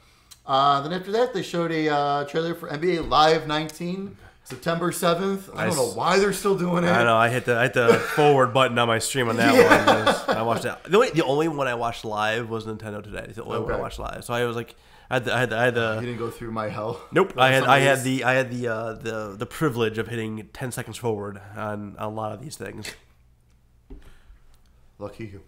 Speaker 2: Then after that, they showed a trailer for NBA Live 19. September 7th. I don't know why they're still doing it. I
Speaker 1: know. I hit the forward button on my stream on that one. I watched that. The only one I watched live was Nintendo Today. It's the only one I watched live. So I was like, I had the.
Speaker 2: You didn't go through my hell.
Speaker 1: Nope. I had the privilege of hitting 10 seconds forward on a lot of these things.
Speaker 2: Lucky you.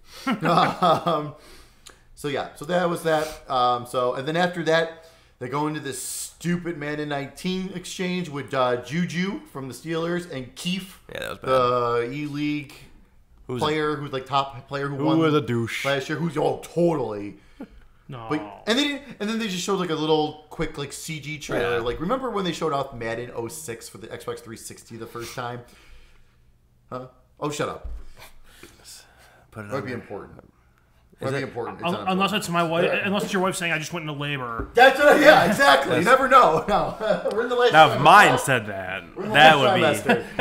Speaker 2: So that was that. And then after that, they go into this stupid Madden 19 exchange with Juju from the Steelers and Keith, the E-League player who's like top player who won
Speaker 1: was a douche
Speaker 2: last year. Who's totally.
Speaker 3: No.
Speaker 2: And then they just showed like a little quick like CG trailer. Yeah. Like remember when they showed off Madden 06 for the Xbox 360 the first time? Huh? Oh, shut up. Put it might be important. Might be important.
Speaker 3: Unless it's my wife. Unless it's your wife saying I just went into labor.
Speaker 2: That's what. Yeah, exactly. You never know. No, we're in the last.
Speaker 1: Now, if mine said that, that would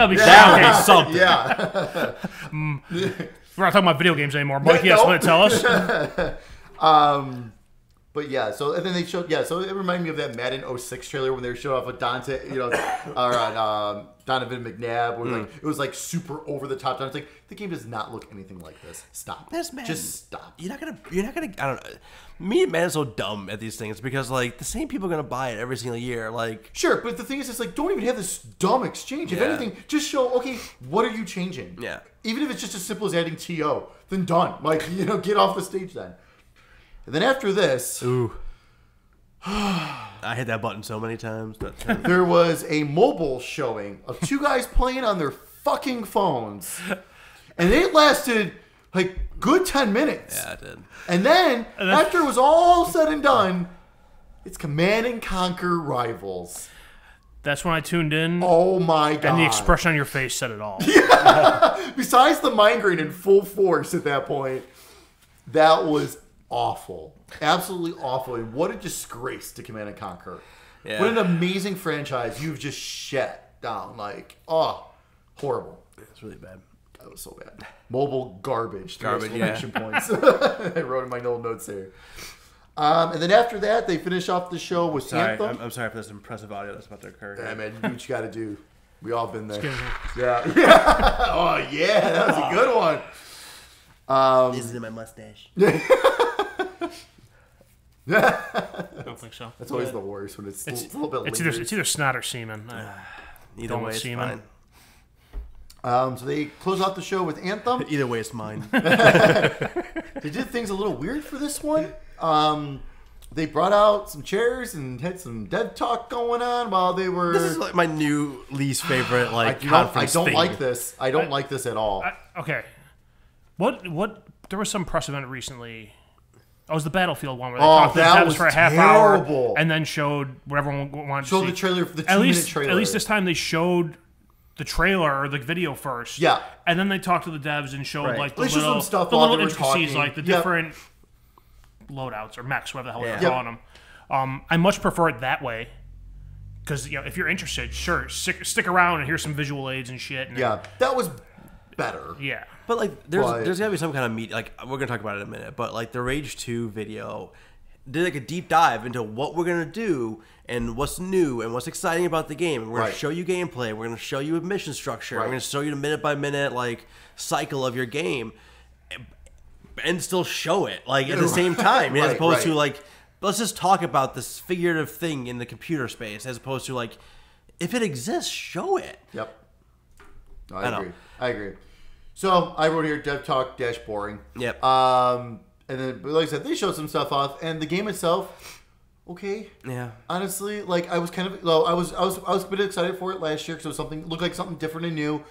Speaker 1: be something.
Speaker 2: Yeah.
Speaker 3: We're not talking about video games anymore. Mikey has something to tell us.
Speaker 2: But yeah, so and then they showed so it reminded me of that Madden 06 trailer when they showed off with Donovan McNabb, where like it was like super over the top. It's like the game does not look anything like this. Stop. Just stop.
Speaker 1: You're not gonna. I don't know. Me and Madden's so dumb at these things because like the same people are gonna buy it every single year. Like
Speaker 2: sure, but the thing is, it's like don't even have this dumb exchange. If anything, just show what are you changing?
Speaker 1: Yeah.
Speaker 2: Even if it's just as simple as adding TO, then done. Like get off the stage then. And then after this...
Speaker 1: Ooh. I hit that button so many times.
Speaker 2: There was a mobile showing of two guys playing on their fucking phones. And it lasted like good 10 minutes.
Speaker 1: Yeah, it did.
Speaker 2: And then, after it was all said and done, it's Command and Conquer Rivals.
Speaker 3: That's when I tuned in.
Speaker 2: Oh my God.
Speaker 3: And the expression on your face said it all.
Speaker 2: Yeah. Besides the migraine in full force at that point, that was... awful. Absolutely awful. And what a disgrace to Command and Conquer. Yeah. What an amazing franchise you've just shut down. Like, horrible.
Speaker 1: It's really bad.
Speaker 2: That was so bad. Mobile garbage.
Speaker 1: Points.
Speaker 2: I wrote in my old notes there. And then after that, they finish off the show with Anthem.
Speaker 1: I'm sorry for this impressive audio that's about to occur.
Speaker 2: Yeah, man, do what you got to do. We all been there. Yeah. Oh, yeah. That was a good one.
Speaker 1: Is it in my mustache?
Speaker 3: I don't think so.
Speaker 2: That's always the worst when it's a little bit later.
Speaker 3: It's either snot or semen.
Speaker 1: Either way, it's semen.
Speaker 2: Fine. So they close out the show with Anthem.
Speaker 1: Either way, it's mine.
Speaker 2: They did things a little weird for this one. They brought out some chairs and had some dev talk going on while they were...
Speaker 1: This is like my new least favorite conference
Speaker 2: I don't
Speaker 1: thing.
Speaker 2: like this. I don't like this at all.
Speaker 3: Okay. What? There was some press event recently. It was the Battlefield one where they talked about for a half hour and then showed what everyone wanted to see.
Speaker 2: Showed the trailer for the 2-minute trailer.
Speaker 3: At least this time they showed the trailer or the video first.
Speaker 2: Yeah.
Speaker 3: And then they talked to the devs and showed like the
Speaker 2: They showed
Speaker 3: little,
Speaker 2: some stuff
Speaker 3: the
Speaker 2: while
Speaker 3: little
Speaker 2: they were
Speaker 3: intricacies,
Speaker 2: talking.
Speaker 3: like the
Speaker 2: Yep.
Speaker 3: different loadouts or mechs, whatever the hell they're
Speaker 1: Yeah.
Speaker 3: calling them. I much prefer it that way. Because, you know, if you're interested, sure, stick around and here's some visual aids and shit. And
Speaker 2: Yeah, that was better.
Speaker 3: Yeah.
Speaker 1: But like, there's
Speaker 2: But-
Speaker 1: gotta be some kind of meat. Like, we're gonna talk about it in a minute. But like, the Rage 2 video did like a deep dive into what we're gonna do and what's new and what's exciting about the game. And we're gonna
Speaker 2: Right.
Speaker 1: show you gameplay. We're gonna show you a mission structure.
Speaker 2: Right.
Speaker 1: We're gonna show you the minute by minute like cycle of your game, and still show it like at the same time, as
Speaker 2: Right,
Speaker 1: opposed to
Speaker 2: right.
Speaker 1: like, let's just talk about this figurative thing in the computer space, as opposed to like, if it exists, show it.
Speaker 2: Yep. No,
Speaker 1: I know.
Speaker 2: I agree. So I wrote here dev talk dash boring.
Speaker 1: Yep.
Speaker 2: And then, but like I said, they showed some stuff off, and the game itself, okay.
Speaker 1: Yeah.
Speaker 2: Honestly, like I was kind of, well, I was a bit excited for it last year because it was something looked like something different and new.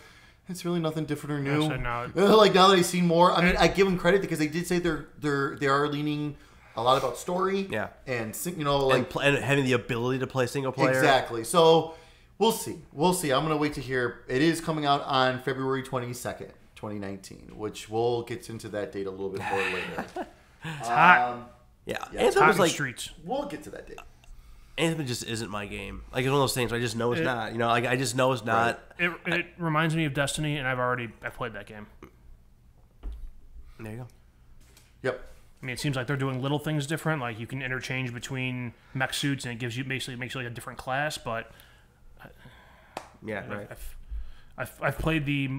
Speaker 2: It's really nothing different or new.
Speaker 3: So now-
Speaker 2: Like now that I've seen more, I mean, I give them credit because they did say they are leaning a lot about story.
Speaker 1: Yeah.
Speaker 2: And you know, like
Speaker 1: And having the ability to play single player.
Speaker 2: exactly. So we'll see. I'm gonna wait to hear. It is coming out on February 22nd, 2019, which we'll get into that date a little bit more later.
Speaker 3: It's hot.
Speaker 1: Yeah.
Speaker 2: Yeah,
Speaker 3: It's
Speaker 1: Anthem
Speaker 3: hot
Speaker 1: was
Speaker 3: in the
Speaker 1: like,
Speaker 3: streets.
Speaker 2: We'll get to that date.
Speaker 1: Anthem just isn't my game. Like, it's one of those things where I just know it's not. You know, like I just know it's not.
Speaker 3: It reminds me of Destiny, and I've played that game.
Speaker 1: There you go.
Speaker 2: Yep.
Speaker 3: I mean, it seems like they're doing little things different. Like you can interchange between mech suits, and it gives you makes you like a different class. But
Speaker 1: Yeah, right.
Speaker 3: I've played the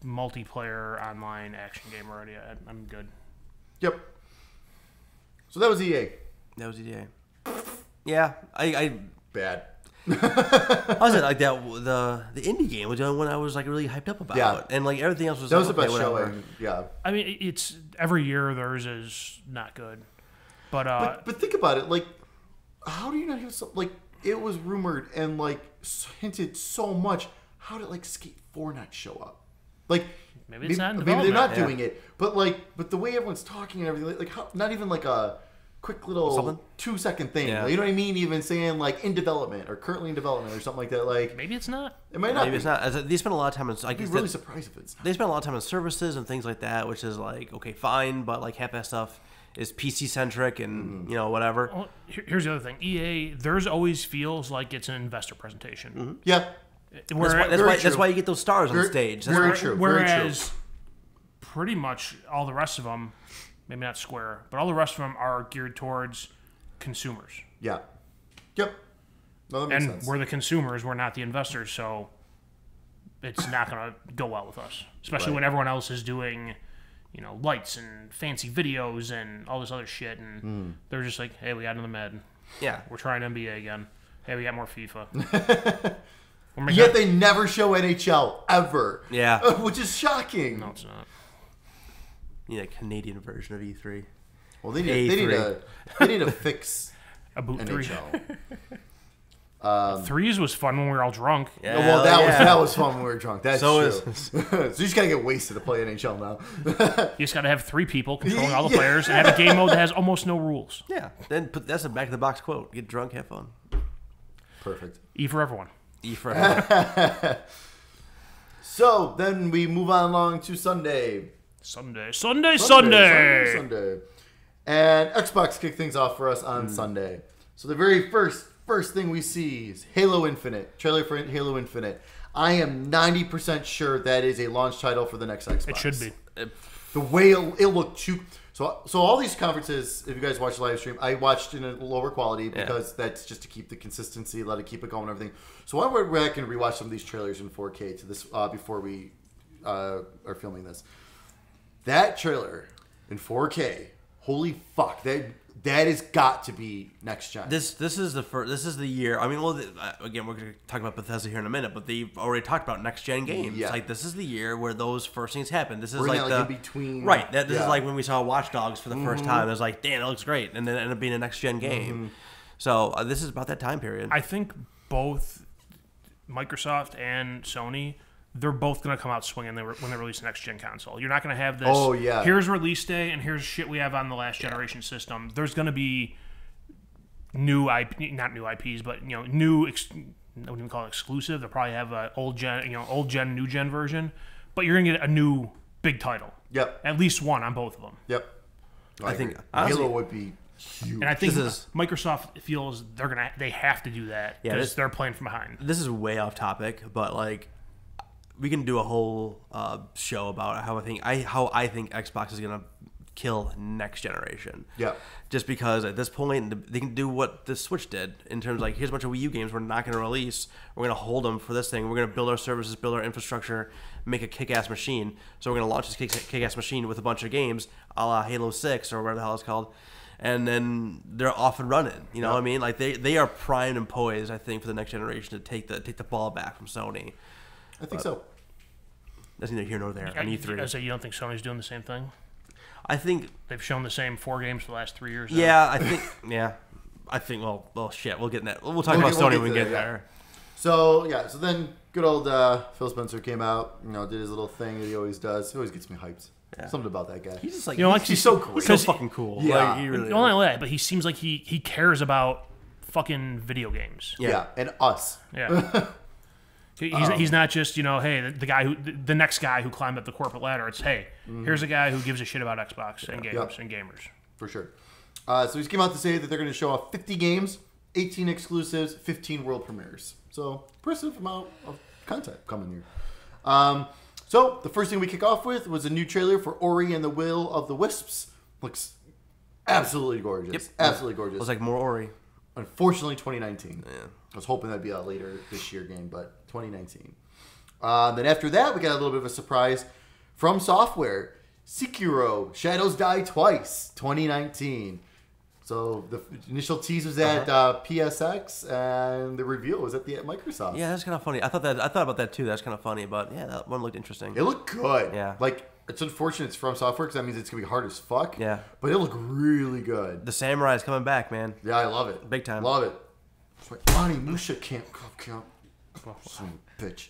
Speaker 3: multiplayer online action game already. I'm good.
Speaker 2: Yep. So that was EA.
Speaker 1: That was EDA. Yeah, I
Speaker 2: Bad.
Speaker 1: was it like that. The indie game was the only one I was like really hyped up about.
Speaker 2: Yeah.
Speaker 1: And like everything else was.
Speaker 2: That was
Speaker 1: like,
Speaker 2: the best
Speaker 1: okay, whatever.
Speaker 2: showing. Yeah.
Speaker 3: I mean, it's every year theirs is not good. But
Speaker 2: But think about it. Like, how do you not have some? Like, it was rumored and like hinted so much. How did like Skate 4 not show up? Like,
Speaker 3: Maybe it's not in
Speaker 2: maybe they're not
Speaker 3: development.
Speaker 2: doing it. But the way everyone's talking and everything, like how, not even like a quick little
Speaker 1: Something?
Speaker 2: 2-second thing.
Speaker 1: Yeah.
Speaker 2: You know what I mean? Even saying like in development or currently in development or something like that. Like,
Speaker 3: maybe it's not.
Speaker 2: it might not.
Speaker 1: Maybe
Speaker 2: be.
Speaker 1: it's not. They spend a lot of time on. Like,
Speaker 2: I'd be really surprised if it's not.
Speaker 1: they spend a lot of time on services and things like that, which is like okay, fine, but like half that stuff is PC centric and you know whatever.
Speaker 3: Well, here's the other thing. EA, theirs always feels like it's an investor presentation.
Speaker 2: Yeah.
Speaker 1: That's why you get those stars on stage. That's
Speaker 2: very
Speaker 1: why-
Speaker 2: true. Very true.
Speaker 3: Whereas pretty much all the rest of them, maybe not Square, but all the rest of them are geared towards consumers.
Speaker 2: Yeah. Yep. No, that makes
Speaker 3: And
Speaker 2: sense.
Speaker 3: we're the consumers, we're not the investors, so it's not going to go well with us. Especially
Speaker 2: Right.
Speaker 3: when everyone else is doing, you know, lights and fancy videos and all this other shit. And they're just like, hey, we got another med.
Speaker 1: Yeah.
Speaker 3: We're trying NBA again. Hey, we got more FIFA. We're making
Speaker 2: Yet they never show NHL ever.
Speaker 1: Yeah.
Speaker 2: Which is shocking.
Speaker 3: No, it's not.
Speaker 1: You need a Canadian version of E3.
Speaker 2: Well, they need to fix
Speaker 3: A boot 3.
Speaker 2: NHL.
Speaker 3: Threes was fun when we were all drunk.
Speaker 1: Yeah,
Speaker 2: Well,
Speaker 1: yeah.
Speaker 2: that was fun when we were drunk. That's
Speaker 1: So
Speaker 2: true. So you just gotta get wasted to play NHL now.
Speaker 3: You just got to have 3 people controlling all the players and have a game mode that has almost no rules.
Speaker 1: Yeah. Then that's a back of the box quote. Get drunk, have fun.
Speaker 2: Perfect.
Speaker 3: E for everyone.
Speaker 1: E for everyone.
Speaker 2: So then we move on along to Sunday.
Speaker 3: Sunday.
Speaker 2: Sunday. And Xbox kicked things off for us on Sunday. So the very first thing we see is Halo Infinite. Trailer for Halo Infinite. I am 90% sure that is a launch title for the next Xbox.
Speaker 3: It should be.
Speaker 2: The way it looked too. So all these conferences, if you guys watch the live stream, I watched in a lower quality because that's just to keep the consistency, let it keep it going and everything. So I went back and rewatched some of these trailers in 4K to this before we are filming this. That trailer in 4K, holy fuck, that has got to be next gen.
Speaker 1: This is the year. I mean, well, again, we're going to talk about Bethesda here in a minute, but they've already talked about next gen games.
Speaker 2: Yeah.
Speaker 1: Like this is the year where those first things happen. This is
Speaker 2: We're
Speaker 1: like
Speaker 2: in
Speaker 1: the
Speaker 2: in between.
Speaker 1: right. This
Speaker 2: Yeah.
Speaker 1: is like when we saw Watch Dogs for the first time. It was like, damn, it looks great, and then it ended up being a next gen game. So this is about that time period.
Speaker 3: I think both Microsoft and Sony, they're both going to come out swinging when they release the next gen console. You're not going to have this.
Speaker 2: Oh, yeah.
Speaker 3: Here's release day and here's shit we have on the last generation system. There's going to be new IP, not new IPs, but you know, new I wouldn't even call it exclusive. They'll probably have an old gen, new gen version, but you're gonna get a new big title.
Speaker 2: Yep.
Speaker 3: At least one on both of them.
Speaker 2: Yep.
Speaker 1: I think
Speaker 2: Halo would be huge.
Speaker 3: And I think Microsoft feels they have to do that because they're playing from behind.
Speaker 1: This is way off topic, but like we can do a whole show about how I think Xbox is gonna kill next generation.
Speaker 2: Yeah.
Speaker 1: Just because at this point they can do what the Switch did in terms of like, here's a bunch of Wii U games we're not going to release. We're going to hold them for this thing. We're going to build our services, build our infrastructure, make a kick-ass machine. So we're going to launch this kick-ass machine with a bunch of games, a la Halo 6 or whatever the hell it's called. And then they're off and running. You know what I mean? Like they are primed and poised, I think, for the next generation to take the ball back from Sony.
Speaker 2: I think so.
Speaker 1: That's neither here nor there on E3.
Speaker 3: I say you don't think Sony's doing the same thing?
Speaker 1: I think
Speaker 3: they've shown the same 4 games for the last 3 years.
Speaker 1: Yeah, I think. Well, shit. We'll get in that. We'll talk about Sony when we get there.
Speaker 2: So then good old Phil Spencer came out. Did his little thing that he always does. He always gets me hyped. Yeah. Something about that guy.
Speaker 1: He's just like
Speaker 2: he's so cool.
Speaker 1: He's so fucking cool.
Speaker 3: Yeah,
Speaker 1: like, he really
Speaker 3: not only that, but he seems like he cares about fucking video games.
Speaker 2: Yeah, and us.
Speaker 3: Yeah. He's not just, hey, the next guy who climbed up the corporate ladder. It's, hey, here's a guy who gives a shit about Xbox and games and gamers.
Speaker 2: For sure. So he's came out to say that they're going to show off 50 games, 18 exclusives, 15 world premieres. So impressive amount of content coming here. So the first thing we kick off with was a new trailer for Ori and the Will of the Wisps. Looks absolutely gorgeous.
Speaker 1: Yep.
Speaker 2: Absolutely gorgeous.
Speaker 1: Looks like more Ori.
Speaker 2: Unfortunately, 2019.
Speaker 1: Yeah.
Speaker 2: I was hoping that'd be a later this year game, but 2019. Then after that, we got a little bit of a surprise from Software. Sekiro: Shadows Die Twice, 2019. So the initial tease was at PSX, and the reveal was at Microsoft.
Speaker 1: Yeah, that's kind of funny. I thought about that too. That's kind of funny, but yeah, that one looked interesting.
Speaker 2: It looked good.
Speaker 1: Yeah.
Speaker 2: Like, it's unfortunate it's from Software because that means it's gonna be hard as fuck.
Speaker 1: Yeah.
Speaker 2: But it looked really good.
Speaker 1: The Samurai's coming back, man.
Speaker 2: Yeah, I love it.
Speaker 1: Big time.
Speaker 2: Love it. It's like Bonnie Musha can't come. Son of a bitch.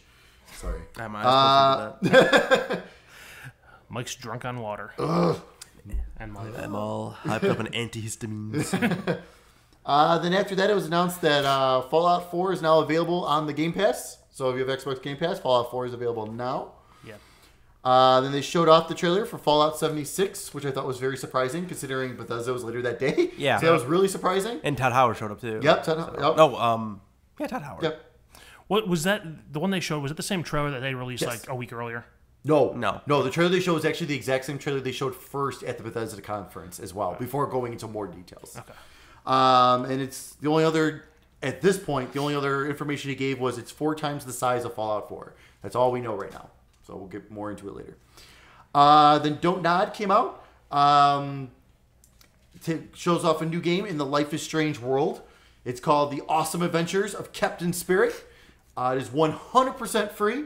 Speaker 2: Sorry.
Speaker 3: Mike's drunk on water.
Speaker 2: Ugh.
Speaker 3: And
Speaker 1: I'm all hyped up on antihistamines.
Speaker 2: Then after that, it was announced that Fallout 4 is now available on the Game Pass. So if you have Xbox Game Pass, Fallout 4 is available now.
Speaker 3: Yeah.
Speaker 2: Then they showed off the trailer for Fallout 76, which I thought was very surprising, considering Bethesda was later that day.
Speaker 1: Yeah.
Speaker 2: So that was really surprising.
Speaker 1: And Todd Howard showed up too.
Speaker 2: Yep.
Speaker 1: Todd Howard.
Speaker 2: Yep.
Speaker 3: What was that? The one they showed, was it the same trailer that they released like a week earlier?
Speaker 2: No.
Speaker 1: No.
Speaker 2: The trailer they showed was actually the exact same trailer they showed first at the Bethesda conference as well, before going into more details.
Speaker 3: Okay.
Speaker 2: And it's the only other, at this point, the only other information he gave was it's 4 times the size of Fallout 4. That's all we know right now. So we'll get more into it later. Then Don't Nod came out. Shows off a new game in the Life is Strange world. It's called The Awesome Adventures of Captain Spirit. It is 100% free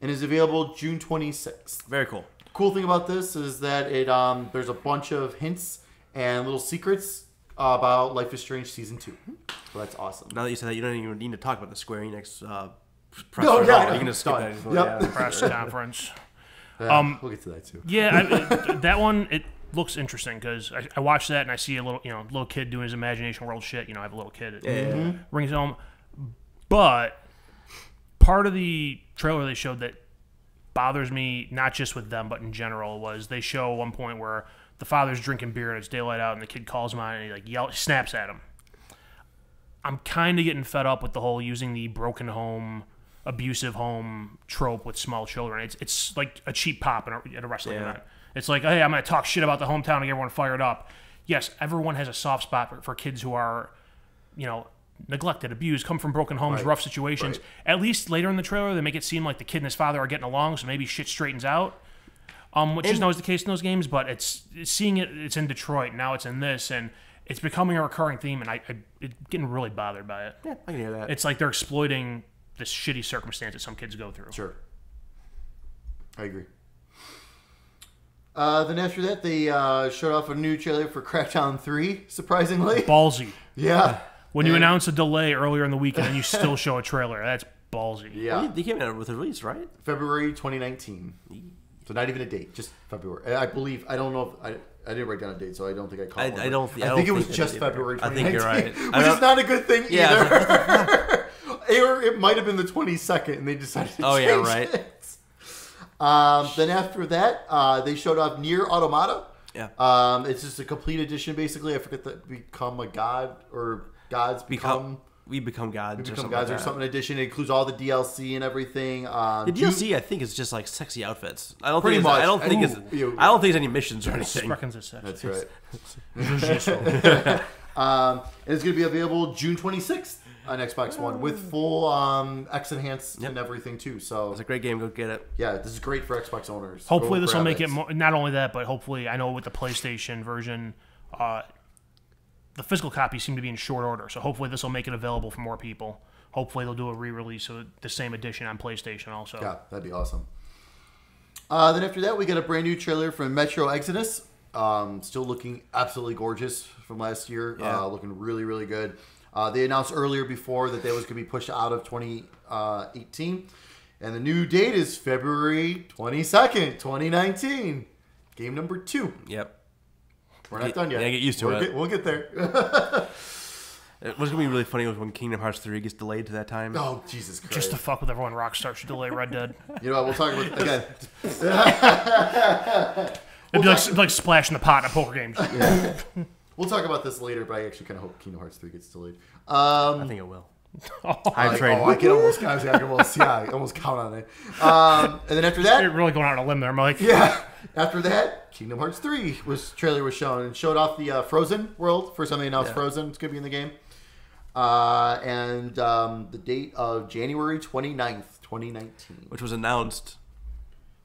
Speaker 2: and is available June 26th.
Speaker 1: Very cool.
Speaker 2: Cool thing about this is that it there's a bunch of hints and little secrets about Life is Strange Season 2. So that's awesome.
Speaker 1: Now that you said that, you don't even need to talk about the Square-Enix press.
Speaker 2: No, yeah,
Speaker 1: you can just skip that.
Speaker 2: Yep.
Speaker 1: Yeah.
Speaker 3: Press conference.
Speaker 2: Yeah, we'll get to that too.
Speaker 3: Yeah, that one, it looks interesting because I watched that and I see a little kid doing his imagination world shit. I have a little kid. It rings home. But part of the trailer they showed that bothers me, not just with them, but in general, was they show one point where the father's drinking beer and it's daylight out and the kid calls him on and he snaps at him. I'm kind of getting fed up with the whole using the broken home, abusive home trope with small children. It's like a cheap pop at a wrestling event. It's like, hey, I'm going to talk shit about the hometown and get everyone fired up. Yes, everyone has a soft spot for kids who are, neglected, abused, come from broken homes, rough situations. Right. At least later in the trailer, they make it seem like the kid and his father are getting along, so maybe shit straightens out. Which isn't always the case in those games, but it's seeing it's in Detroit, now it's in this, and it's becoming a recurring theme, and I'm getting really bothered by it.
Speaker 1: Yeah, I can hear that.
Speaker 3: It's like they're exploiting this shitty circumstance that some kids go through.
Speaker 2: Sure. I agree. Then after that, they showed off a new trailer for Crackdown 3, surprisingly.
Speaker 3: Ballsy.
Speaker 2: Yeah.
Speaker 3: When you announce a delay earlier in the week and then you still show a trailer, that's ballsy.
Speaker 2: Yeah.
Speaker 1: They came out with a release, right?
Speaker 2: February 2019. So not even a date, just February. I believe, I don't know if, I didn't write down a date, so I don't think I called it. I think it was just February 2019.
Speaker 1: I think you're right.
Speaker 2: Which is not a good thing either. or it might have been the 22nd, and they decided to change it. Then after that, they showed off Nier Automata.
Speaker 1: Yeah.
Speaker 2: It's just a complete edition, basically. I forget that Become a God or Gods Become.
Speaker 1: We Become Gods.
Speaker 2: We Become Gods or something edition. It includes all the DLC and everything.
Speaker 1: The DLC, I think, is just like sexy outfits. I don't
Speaker 2: Pretty
Speaker 1: think.
Speaker 2: much.
Speaker 1: I don't think it's any missions or anything.
Speaker 2: That's right. And it's going to be available June 26th on Xbox One with full X enhanced and everything too. So
Speaker 1: it's a great game. Go get it.
Speaker 2: Yeah, this is great for Xbox owners.
Speaker 3: Hopefully, this will make it more. Not only that, but hopefully, I know with the PlayStation version. The physical copies seem to be in short order, so hopefully this will make it available for more people. Hopefully they'll do a re-release of the same edition on PlayStation also.
Speaker 2: Yeah, that'd be awesome. Then after that, we got a brand new trailer from Metro Exodus. Still looking absolutely gorgeous from last year. Looking really, really good. They announced earlier before that was going to be pushed out of 2018. And the new date is February 22nd, 2019. Game number 2.
Speaker 1: Yep.
Speaker 2: We're not done yet.
Speaker 1: Yeah, get used to it.
Speaker 2: We'll get there.
Speaker 1: What's going to be really funny was when Kingdom Hearts 3 gets delayed to that time.
Speaker 2: Oh, Jesus Christ.
Speaker 3: Just to fuck with everyone, Rockstar should delay Red Dead.
Speaker 2: You know what? We'll talk about it again.
Speaker 3: It'd be like splashing the pot in a poker game.
Speaker 2: Yeah. We'll talk about this later, but I actually kind of hope Kingdom Hearts 3 gets delayed.
Speaker 1: I think it will.
Speaker 2: I can almost count on it. And then after that,
Speaker 3: you're really going out on a limb there, Mike.
Speaker 2: Yeah. After that, Kingdom Hearts 3 trailer was shown and showed off the Frozen world. First time they announced Frozen. It's going to be in the game. And the date of January 29th, 2019.
Speaker 1: Which was announced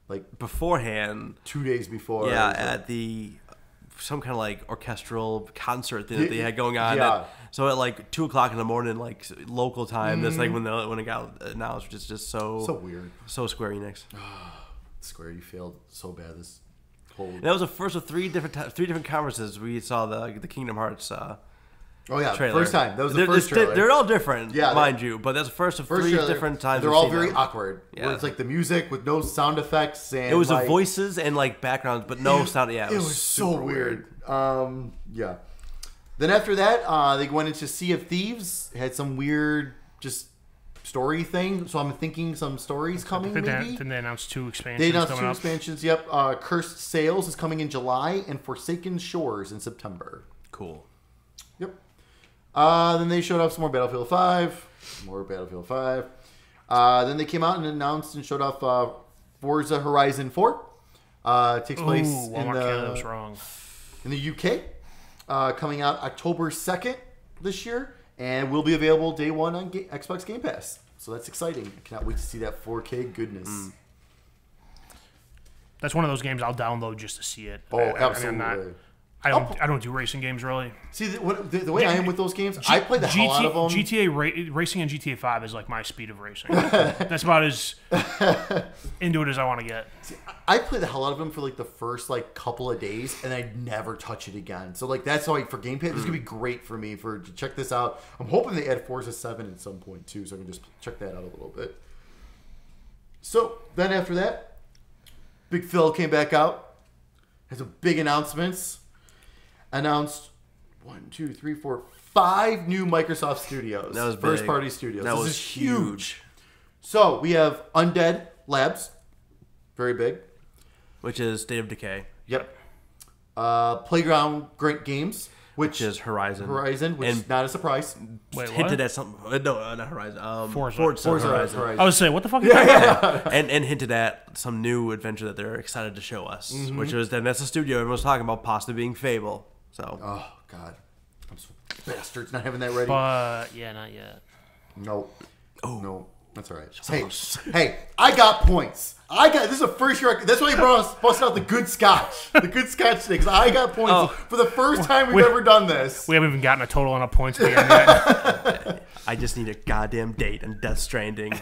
Speaker 1: like beforehand.
Speaker 2: 2 days before.
Speaker 1: Yeah, at some kind of like orchestral concert thing that they had going on.
Speaker 2: Yeah.
Speaker 1: So at like 2 o'clock in the morning, like local time, that's like when it got announced, which is just so
Speaker 2: weird.
Speaker 1: So Square-Enix.
Speaker 2: Square, you failed so bad this whole.
Speaker 1: And that was the first of three different conferences we saw the Kingdom Hearts. Trailer.
Speaker 2: First time. That was the first trailer.
Speaker 1: They're all different, mind you, but that's the first of three different times.
Speaker 2: They're all very awkward. Yeah. Where it's like the music with no sound effects and
Speaker 1: it was the voices and like backgrounds, but no sound. Yeah,
Speaker 2: it was so weird. Yeah. Then after that, they went into Sea of Thieves. It had some weird just story thing. So I'm thinking some stories coming.
Speaker 3: Didn't they announce 2 expansions?
Speaker 2: They announced 2 expansions. Yep. Cursed Sails is coming in July, and Forsaken Shores in September.
Speaker 1: Cool.
Speaker 2: Yep. Then they showed off some more Battlefield 5. Then they came out and announced and showed off Forza Horizon 4. Takes place in the UK. Coming out October 2nd this year. And will be available day 1 on Xbox Game Pass. So that's exciting. I cannot wait to see that 4K goodness.
Speaker 3: That's one of those games I'll download just to see it.
Speaker 2: Oh, absolutely.
Speaker 3: I don't do racing games really.
Speaker 2: See, the way I am with those games, I play the hell out of them.
Speaker 3: GTA racing and GTA 5 is like my speed of racing. That's about as into it as I want to get.
Speaker 2: See, I play the hell out of them for like the first like couple of days, and I never touch it again. So like that's why for Game Pass, this is gonna be great for me to check this out. I'm hoping they add Forza 7 at some point too, so I can just check that out a little bit. So then after that, Big Phil came back out, has some big announcements. Announced 5 new Microsoft studios.
Speaker 1: That was big.
Speaker 2: First party studios.
Speaker 1: That
Speaker 2: this
Speaker 1: was
Speaker 2: is huge. So we have Undead Labs, very big,
Speaker 1: which is State of Decay.
Speaker 2: Yep. Playground Great Games, which
Speaker 1: is Horizon,
Speaker 2: which is not a surprise.
Speaker 3: Wait,
Speaker 1: hinted at something. No, not Horizon.
Speaker 3: Forza
Speaker 1: Horizon.
Speaker 3: I was saying, what the fuck?
Speaker 1: and hinted at some new adventure that they're excited to show us, which was that's a studio everyone's talking about, possibly being Fable. So,
Speaker 2: oh god, I'm so bastards not having that ready.
Speaker 3: But yeah, not yet.
Speaker 2: No. Oh no, that's all right. Hey, I got points. This is the first year. That's why he busted out the good scotch. The good scotch sticks. I got points for the first time we've ever done this.
Speaker 3: We haven't even gotten a total on points yet.
Speaker 1: I just need a goddamn date on Death Stranding.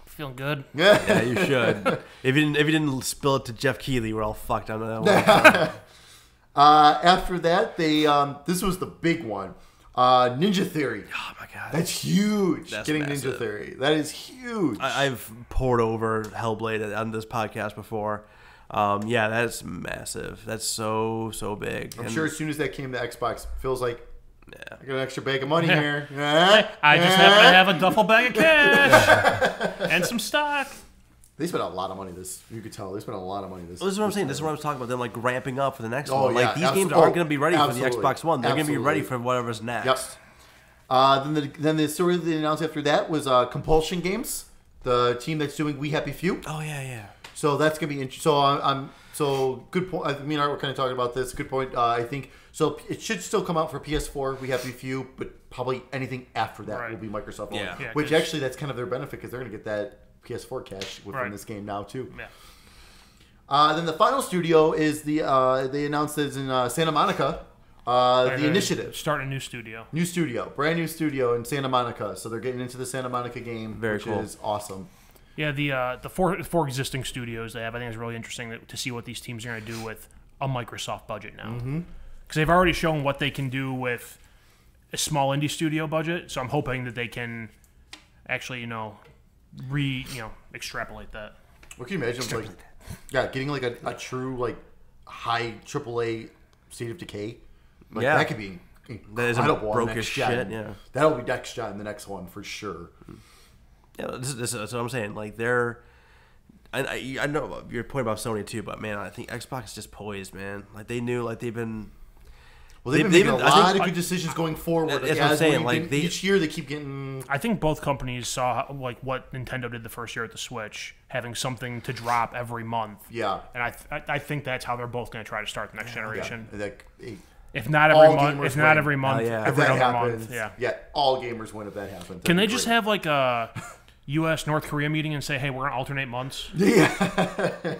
Speaker 3: Feeling good.
Speaker 1: Yeah, you should. If you didn't spill it to Jeff Keighley, we're all fucked on that one.
Speaker 2: After that, this was the big one. Ninja Theory.
Speaker 1: Oh my god,
Speaker 2: that's huge.
Speaker 1: That's
Speaker 2: getting
Speaker 1: massive.
Speaker 2: Ninja Theory. That is huge.
Speaker 1: I've poured over Hellblade on this podcast before. Yeah, that's massive. That's so big.
Speaker 2: I'm sure as soon as that came to Xbox, feels like I got an extra bag of money here.
Speaker 3: I just happen to have a duffel bag of cash and some stock.
Speaker 2: They spent a lot of money you could tell. They spent a lot of money this.
Speaker 1: Well, this is what I'm saying. This is what I was talking about. Them like ramping up for the next
Speaker 2: Oh,
Speaker 1: one. Like
Speaker 2: yeah,
Speaker 1: these games aren't going to be ready for the Xbox One. They're going to be ready for whatever's next.
Speaker 2: Yep. Then the story they announced after that was Compulsion Games, the team that's doing We Happy Few.
Speaker 1: Oh yeah.
Speaker 2: So that's going to be interesting. So good point. Me and Art were kind of talking about this. Good point. I think so. It should still come out for PS4. We Happy Few, but probably anything after that will be Microsoft.
Speaker 1: Yeah.
Speaker 2: Which actually that's kind of their benefit because they're going to get that PS4 cash within this game now too.
Speaker 3: Yeah.
Speaker 2: Then the final studio is they announced it's in Santa Monica. The Initiative.
Speaker 3: Starting a new studio.
Speaker 2: Brand new studio in Santa Monica. So they're getting into the Santa Monica game, which is awesome.
Speaker 3: Yeah, the four existing studios they have, I think is really interesting to see what these teams are going to do with a Microsoft budget now. Because they've already shown what they can do with a small indie studio budget. So I'm hoping that they can actually, extrapolate that.
Speaker 2: What can you imagine? Getting like a true like high AAA State of Decay. That could be incredible.
Speaker 1: That is shit. Yeah,
Speaker 2: that'll be next gen. The next one for sure.
Speaker 1: Yeah, this is what I'm saying. Like I know your point about Sony too, but man, I think Xbox is just poised, man. Like they knew, like they've been.
Speaker 2: Well, they've been making a lot of good decisions going forward.
Speaker 1: That's what I'm saying. Like
Speaker 2: each year they keep getting.
Speaker 3: I think both companies saw like what Nintendo did the first year at the Switch, having something to drop every month.
Speaker 2: Yeah,
Speaker 3: and I think that's how they're both going to try to start the next generation.
Speaker 2: Yeah.
Speaker 3: If not every month, every other
Speaker 2: happens,
Speaker 3: month.
Speaker 2: Yeah, all gamers win if that happens.
Speaker 3: Can they just have like a U.S. North Korea meeting and say, "Hey, we're going to alternate months"?
Speaker 2: Yeah.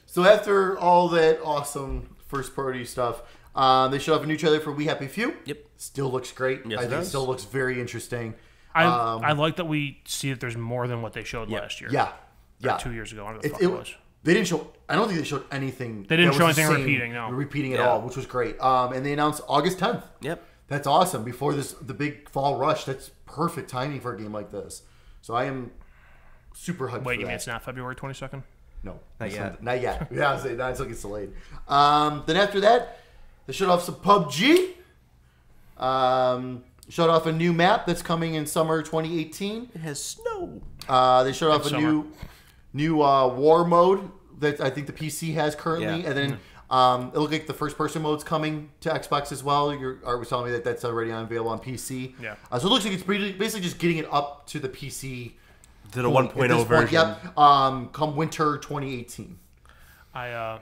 Speaker 2: So after all that awesome first-party stuff, they showed off a new trailer for We Happy Few.
Speaker 1: Yep.
Speaker 2: Still looks great.
Speaker 1: Yes,
Speaker 2: I think it still looks very interesting.
Speaker 3: I like that we see that there's more than what they showed last year.
Speaker 2: Yeah.
Speaker 3: Or 2 years ago. Whatever the fuck it was.
Speaker 2: They didn't show. I don't think they showed anything.
Speaker 3: They didn't show anything repeating.
Speaker 2: At all, which was great. And they announced August 10th.
Speaker 1: Yep.
Speaker 2: That's awesome. Before the big fall rush, that's perfect timing for a game like this. So I am super hyped.
Speaker 3: Wait, you mean it's not February 22nd?
Speaker 2: No,
Speaker 1: not yet.
Speaker 2: Not yet. Yeah, I was saying that until it gets delayed. Then after that, they showed off some PUBG. Showed off a new map that's coming in summer 2018.
Speaker 1: It has snow.
Speaker 2: They showed off a new war mode that I think the PC has currently, and then it looked like the first-person mode's coming to Xbox as well. Art was telling me that that's already available on PC.
Speaker 3: Yeah.
Speaker 2: So it looks like it's basically just getting it up to the PC.
Speaker 1: To the 1.0 version.
Speaker 2: Yep. Come winter 2018.
Speaker 3: I'm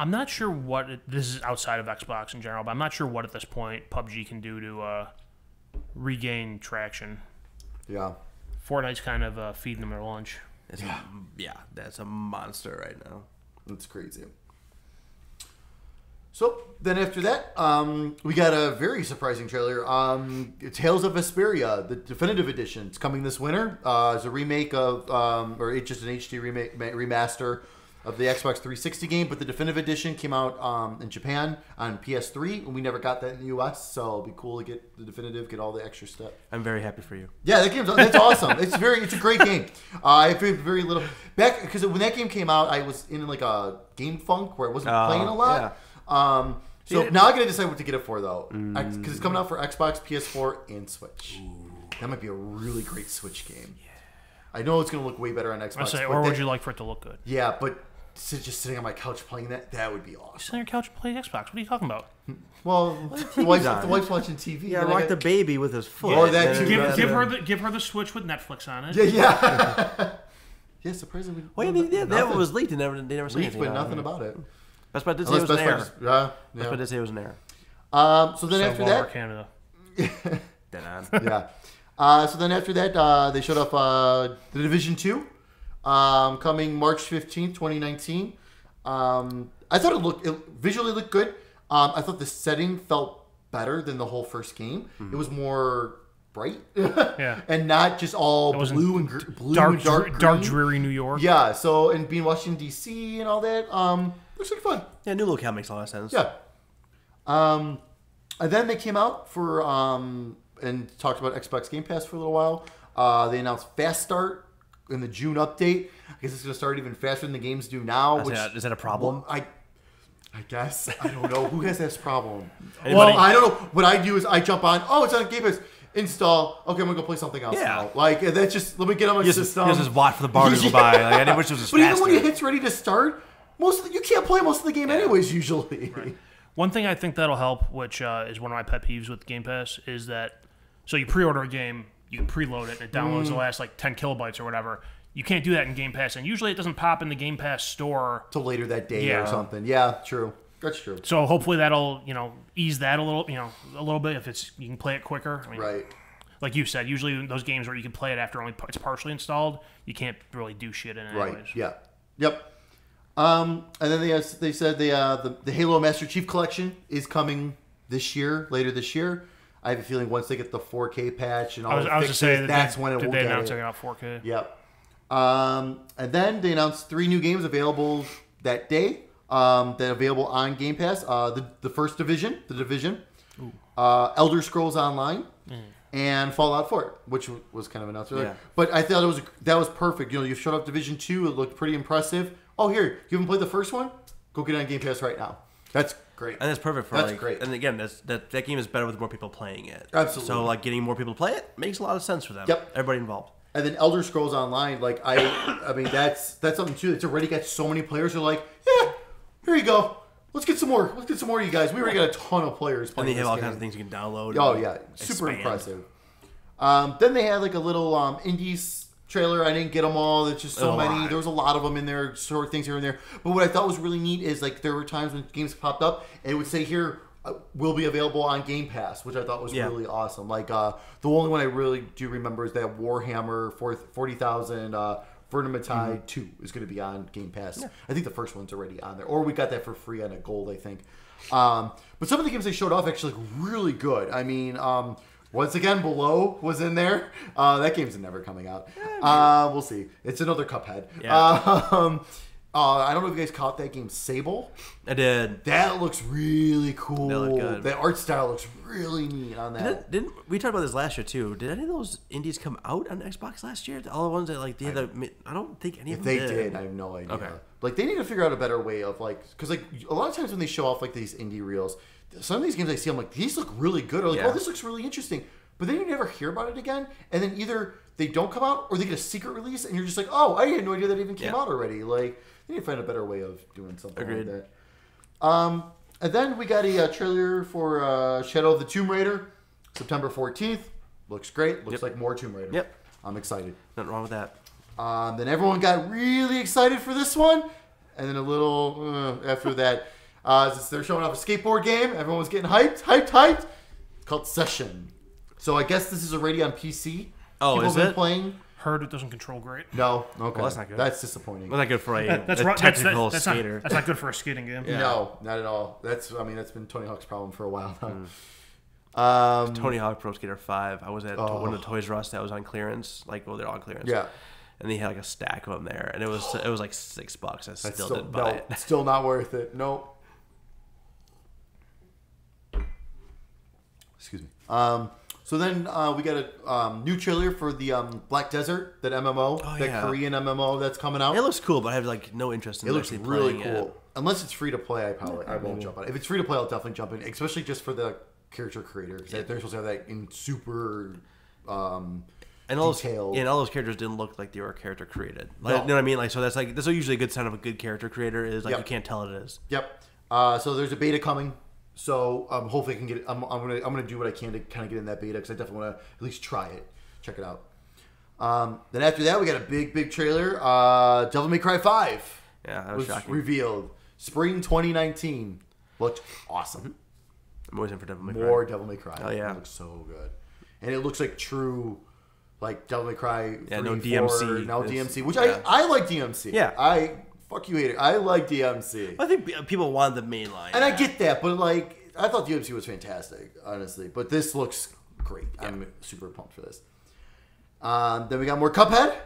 Speaker 3: not sure this is outside of Xbox in general, but I'm not sure what at this point PUBG can do to regain traction.
Speaker 2: Yeah.
Speaker 3: Fortnite's kind of feeding them their lunch.
Speaker 1: That's a monster right now.
Speaker 2: That's crazy. So then after that, we got a very surprising trailer. Tales of Vesperia, the definitive edition. It's coming this winter. It's a remake of, or it's just an HD remaster of the Xbox 360 game, but the definitive edition came out in Japan on PS3, and we never got that in the US, so it'll be cool to get the definitive, get all the extra stuff.
Speaker 1: I'm very happy for you.
Speaker 2: Yeah, that's awesome. It's a great game. I feel very little back because when that game came out, I was in like a game funk where I wasn't playing a lot. Yeah. Now I gotta decide what to get it for though, because it's coming out for Xbox, PS4, and Switch. That might be a really great Switch game. Yeah. I know it's gonna look way better on Xbox.
Speaker 3: Or would you like for it to look good?
Speaker 2: Yeah, but just sitting on my couch playing that would be awesome.
Speaker 3: Sit on your couch and play Xbox. What are you talking about?
Speaker 2: Well, the wife's watching TV.
Speaker 1: Yeah, rock the baby with his foot.
Speaker 2: Or that too.
Speaker 3: Give her the Switch with Netflix on it.
Speaker 2: Yeah. Yeah, surprisingly.
Speaker 1: Well, that was leaked. They never said anything.
Speaker 2: But nothing about it.
Speaker 1: Best Buy did say it was an error. Best Buy did say it was an error.
Speaker 2: So then after that,
Speaker 3: Canada.
Speaker 2: Yeah. So then after that, they showed off The Division 2. Coming March 15th, 2019. I thought it visually looked good. I thought the setting felt better than the whole first game. It was more bright, and not just all blue and dark
Speaker 3: dreary New York.
Speaker 2: Yeah. So and being Washington D.C. and all that, looks like fun.
Speaker 1: Yeah, new locale makes a lot of sense.
Speaker 2: Yeah. And then they came out for and talked about Xbox Game Pass for a little while. They announced Fast Start in the June update. I guess it's going to start even faster than the games do now.
Speaker 1: Is that a problem?
Speaker 2: I I guess. I don't know. Who has this problem?
Speaker 1: Anybody?
Speaker 2: Well, I don't know. What I do is I jump on. Oh, it's on Game Pass. Install. Okay, I'm going to go play something else now. Like, that's just, let me get on my system.
Speaker 1: You just watch for the bar to go by. Like, I wish it was just
Speaker 2: But
Speaker 1: faster.
Speaker 2: even when it hits ready to start, you can't play most of the game anyways, usually.
Speaker 3: Right. One thing I think that'll help, which is one of my pet peeves with Game Pass, is that so you pre-order a game, you preload it, and it downloads the last like 10 kilobytes or whatever. You can't do that in Game Pass, and usually it doesn't pop in the Game Pass store
Speaker 2: Till later that day or something. Yeah, true. That's true.
Speaker 3: So hopefully that'll ease that a little bit if you can play it quicker. I mean,
Speaker 2: Right.
Speaker 3: Like you said, usually those games where you can play it after it's partially installed, you can't really do shit in it.
Speaker 2: Right.
Speaker 3: Anyways.
Speaker 2: Yeah. Yep. And then they said the Halo Master Chief Collection is coming later this year. I have a feeling once they get the 4K patch and all the fixes, that's when it will get it.
Speaker 3: Did they announce it out 4K?
Speaker 2: Yep. And then they announced 3 new games available that day. That are available on Game Pass. The first Division, Elder Scrolls Online, and Fallout 4, which was kind of announced earlier.
Speaker 1: Yeah.
Speaker 2: But I thought that was perfect. You showed up Division 2. It looked pretty impressive. Oh, here, you haven't played the first one? Go get it on Game Pass right now. That's great.
Speaker 1: And that's perfect for
Speaker 2: That's great.
Speaker 1: And again, that game is better with more people playing it.
Speaker 2: Absolutely.
Speaker 1: So like getting more people to play it makes a lot of sense for them.
Speaker 2: Yep.
Speaker 1: Everybody involved.
Speaker 2: And then Elder Scrolls Online, like I mean that's something too. It's already got so many players who are like, yeah, here you go. Let's get some more. Let's get some more of you guys. We already got a ton of players
Speaker 1: And
Speaker 2: playing
Speaker 1: they have all
Speaker 2: this
Speaker 1: kinds of
Speaker 2: game.
Speaker 1: things you can download.
Speaker 2: Oh
Speaker 1: and
Speaker 2: yeah, super
Speaker 1: expand.
Speaker 2: impressive. Then they had like a little indies trailer. I didn't get them all. There's just so many. There was a lot of them in there, short things here and there. But what I thought was really neat is like there were times when games popped up and it would say here will be available on Game Pass, which I thought was really awesome. Like the only one I really do remember is that Warhammer 40,000 Vermintide 2 is going to be on Game Pass. Yeah. I think the first one's already on there, or we got that for free on a gold, I think. But some of the games they showed off actually look really good. I mean, once again, Below was in there. That game's never coming out. We'll see. It's another Cuphead. Yeah. I don't know if you guys caught that game, Sable.
Speaker 1: I did.
Speaker 2: That looks really cool.
Speaker 1: That looked good.
Speaker 2: The art style looks really neat on that.
Speaker 1: Didn't we talked about this last year too? Did any of those indies come out on Xbox last year? All the ones that like I don't think any of them
Speaker 2: did. If they did, I have no idea.
Speaker 1: Okay.
Speaker 2: Like they need to figure out a better way of like, because like a lot of times when they show off like these indie reels, some of these games I see, I'm like, these look really good. Or like, oh, this looks really interesting. But then you never hear about it again, and then either they don't come out or they get a secret release, and you're just like, oh, I had no idea that even came out already. Like, they need to find a better way of doing something like that. And then we got a trailer for Shadow of the Tomb Raider, September 14th. Looks great. Looks like more Tomb Raider.
Speaker 1: Yep.
Speaker 2: I'm excited.
Speaker 1: Nothing wrong with that.
Speaker 2: Then everyone got really excited for this one, and then a little after that, since they're showing off a skateboard game, everyone was getting hyped. It's called Session. So I guess this is already on PC.
Speaker 1: Oh,
Speaker 2: People
Speaker 1: is
Speaker 2: have been
Speaker 1: it?
Speaker 2: playing.
Speaker 3: Heard it doesn't control great.
Speaker 2: No, okay.
Speaker 1: Well, that's not good.
Speaker 2: That's disappointing.
Speaker 1: Well, not good for a
Speaker 3: That's
Speaker 1: technical
Speaker 3: that's
Speaker 1: skater.
Speaker 3: That's not good for a skating game.
Speaker 1: Yeah.
Speaker 2: No, not at all. That's been Tony Hawk's problem for a while now.
Speaker 1: Tony Hawk Pro Skater 5. I was at one of the Toys R Us that was on clearance. Like, well, they're on clearance.
Speaker 2: Yeah.
Speaker 1: And they had like a stack of them there, and it was like $6. I still didn't
Speaker 2: no,
Speaker 1: buy it.
Speaker 2: Still not worth it. Nope. Excuse me. So then we got a new trailer for the Black Desert, that MMO, Korean MMO that's coming out.
Speaker 1: It looks cool, but I have like no interest in
Speaker 2: looks
Speaker 1: actually
Speaker 2: really
Speaker 1: playing
Speaker 2: cool.
Speaker 1: it.
Speaker 2: Unless it's free to play, I won't jump on it. If it's free to play, I'll definitely jump in, especially just for the character creator. They're supposed to have that in super
Speaker 1: And all
Speaker 2: detailed.
Speaker 1: those, all those characters didn't look like they were character created. Like, you know what I mean? Like, so that's usually a good sign of a good character creator is like you can't tell it is.
Speaker 2: Yep. So there's a beta coming. So hopefully I can get it. I'm gonna do what I can to kind of get in that beta because I definitely want to at least try it, check it out. Then after that we got a big trailer. Devil May Cry 5.
Speaker 1: Yeah, that was shocking.
Speaker 2: Revealed spring 2019. Looked awesome.
Speaker 1: I'm always in for Devil May Cry.
Speaker 2: More Devil May Cry.
Speaker 1: Oh yeah,
Speaker 2: it looks so good, and it looks like true. Like Devil May Cry 3,
Speaker 1: no
Speaker 2: 4,
Speaker 1: DMC.
Speaker 2: now DMC, which I like DMC.
Speaker 1: Yeah.
Speaker 2: Fuck you, hater. I like DMC.
Speaker 1: I think people wanted the main line.
Speaker 2: And I get that, but like, I thought DMC was fantastic, honestly. But this looks great. Yeah. I'm super pumped for this. Then we got more Cuphead.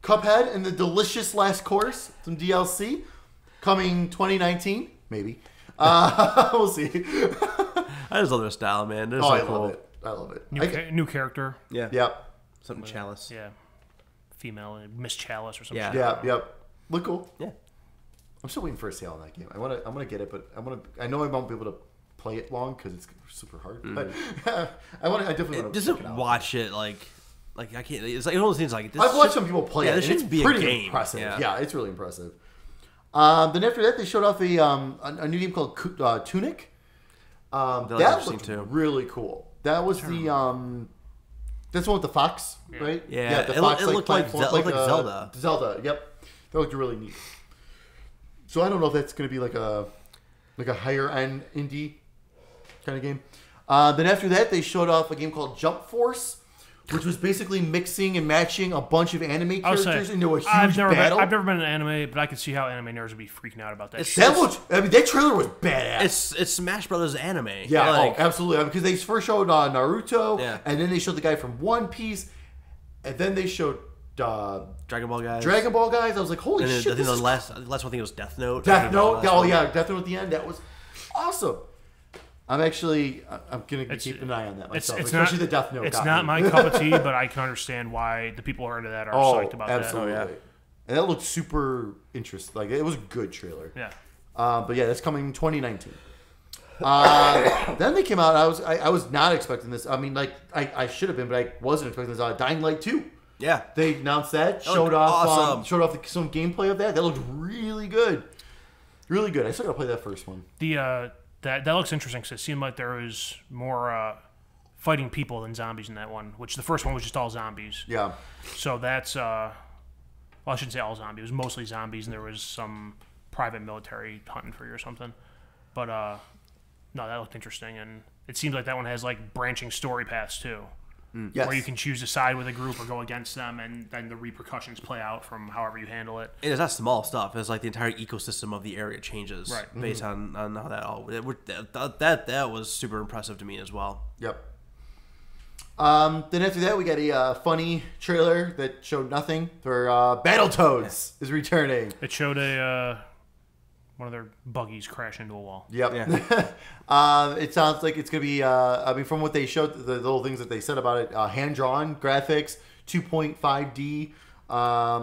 Speaker 2: Cuphead and the Delicious Last Course, some DLC, coming 2019, maybe. We'll see.
Speaker 1: I just love their style, man. They're so
Speaker 2: I
Speaker 1: cool.
Speaker 2: love it. I love it.
Speaker 3: New character.
Speaker 1: Yeah.
Speaker 2: Yep.
Speaker 1: Something Chalice.
Speaker 3: Yeah. Female, Miss Chalice or something.
Speaker 1: Yeah.
Speaker 2: Yeah. Yep. Look cool.
Speaker 1: Yeah.
Speaker 2: I'm still waiting for a sale on that game. I'm gonna get it, but I know I won't be able to play it long because it's super hard. But I definitely want to
Speaker 1: just watch it like I can't. It's like one of those things like this.
Speaker 2: I've watched some people play it.
Speaker 1: This
Speaker 2: And it's
Speaker 1: be
Speaker 2: pretty
Speaker 1: a game.
Speaker 2: impressive.
Speaker 1: Yeah.
Speaker 2: Yeah, it's really impressive. Then after that, they showed off a new game called Tunic. That looked really cool. That was that's the one with the fox, right?
Speaker 1: Yeah,
Speaker 2: the
Speaker 1: it
Speaker 2: fox
Speaker 1: looked like Zelda.
Speaker 2: Zelda, yep. That looked really neat. So I don't know if that's going to be like a higher end indie kind of game. Then after that, they showed off a game called Jump Force, which was basically mixing and matching a bunch of anime characters into a huge battle.
Speaker 3: I've never been in anime, but I could see how anime nerds would be freaking out about that.
Speaker 2: That trailer was badass.
Speaker 1: It's Smash Brothers anime.
Speaker 2: Yeah, absolutely. Because they first showed Naruto, and then they showed the guy from One Piece, and then they showed
Speaker 1: Dragon Ball guys.
Speaker 2: I was like, holy shit!
Speaker 1: I think the last one thing was Death Note.
Speaker 2: Death Note. Oh yeah, Death Note at the end. That was awesome. I'm gonna keep an eye on that myself, especially the Death Note.
Speaker 3: It's not my cup of tea, but I can understand why the people who are into that are psyched about
Speaker 2: absolutely.
Speaker 3: that.
Speaker 2: And that looked super interesting. Like it was a good trailer.
Speaker 3: Yeah.
Speaker 2: But yeah, that's coming in 2019. Then they came out. I was not expecting this. I mean, like I should have been, but I wasn't expecting this. Dying Light 2.
Speaker 1: Yeah.
Speaker 2: They announced that. Showed off some gameplay of that. That looked really good. Really good. I still gotta play that first one.
Speaker 3: That looks interesting because it seemed like there was more fighting people than zombies in that one, which the first one was just all zombies.
Speaker 2: Yeah.
Speaker 3: So that's well, I shouldn't say all zombies. It was mostly zombies, and there was some private military hunting for you or something. But no, that looked interesting, and it seems like that one has like branching story paths too.
Speaker 2: Yes.
Speaker 3: Where you can choose to side with a group or go against them, and then the repercussions play out from however you handle it.
Speaker 1: It's not small stuff. It's like the entire ecosystem of the area changes based
Speaker 2: Mm-hmm.
Speaker 1: on how that all. That was super impressive to me as well.
Speaker 2: Yep. Then after that, we got a funny trailer that showed nothing for Battletoads is returning.
Speaker 3: It showed one of their buggies crash into a wall.
Speaker 2: Yep.
Speaker 1: Yeah.
Speaker 2: It sounds like it's going to be, I mean, from what they showed, the little things that they said about it, hand-drawn graphics, 2.5D.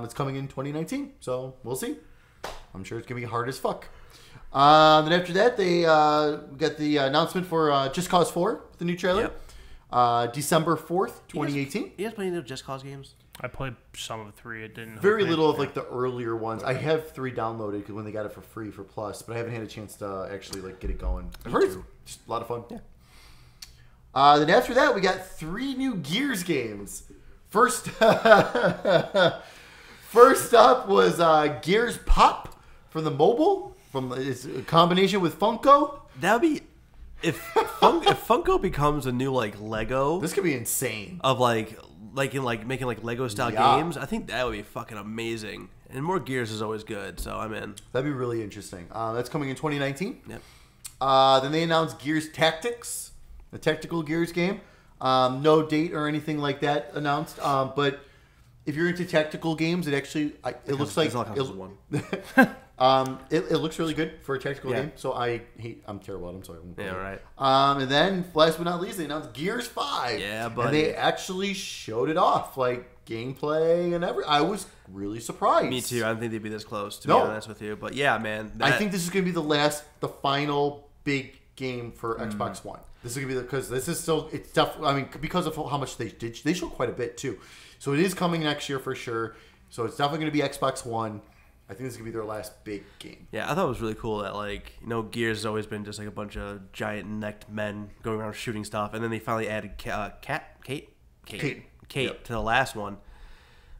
Speaker 2: It's coming in 2019, so we'll see. I'm sure it's going to be hard as fuck. Then after that, they got the announcement for Just Cause 4, the new trailer. Yep. December 4th, 2018.
Speaker 1: You guys play any of Just Cause games?
Speaker 3: I played some of 3. It didn't.
Speaker 2: Very little of like the earlier ones. I have 3 downloaded because when they got it for free for Plus, but I haven't had a chance to actually like get it going. I've heard it's just a lot of fun. Yeah. Then after that, we got 3 new Gears games. First up was Gears Pop from the mobile. It's a combination with Funko.
Speaker 1: That'd be if Funko becomes a new like Lego.
Speaker 2: This could be insane.
Speaker 1: Of making Lego style games. I think that would be fucking amazing. And more Gears is always good, so I'm in.
Speaker 2: That'd be really interesting. That's coming in 2019.
Speaker 1: Yep.
Speaker 2: Then they announced Gears Tactics, the tactical Gears game. No date or anything like that announced. But if you're into tactical games, it looks like it looks really good for a tactical game. So I'm terrible at it. I'm sorry.
Speaker 1: Yeah, right.
Speaker 2: And then last but not least, they announced Gears 5.
Speaker 1: Yeah, buddy.
Speaker 2: And they actually showed it off, like gameplay and everything. I was really surprised.
Speaker 1: Me too. I didn't think they'd be this close, to be honest with you. But yeah, man.
Speaker 2: I think this is going to be the final big game for Xbox One. This is going to be because this is still, it's tough. I mean, because of how much they did, they showed quite a bit too. So it is coming next year for sure. So it's definitely going to be Xbox One. I think this is going to be their last big game.
Speaker 1: Yeah, I thought it was really cool that, Gears has always been just like a bunch of giant necked men going around shooting stuff. And then they finally added Kate
Speaker 2: Yep.
Speaker 1: to the last one.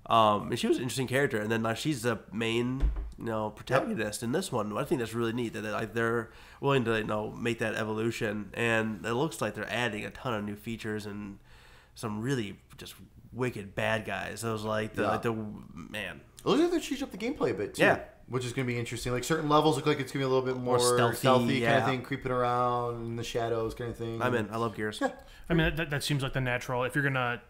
Speaker 1: And she was an interesting character. And then now she's the main, protagonist in this one. I think that's really neat that they're willing to, make that evolution. And it looks like they're adding a ton of new features and some really just wicked bad guys. I was like, man.
Speaker 2: It looks like they're changing up the gameplay a bit too.
Speaker 1: Yeah.
Speaker 2: Which is going to be interesting. Like certain levels look like it's going to be a little bit more stealthy kind of thing, creeping around in the shadows kind of thing.
Speaker 1: I'm in. I love Gears.
Speaker 2: Yeah.
Speaker 3: I mean, that seems like the natural. If you're going to,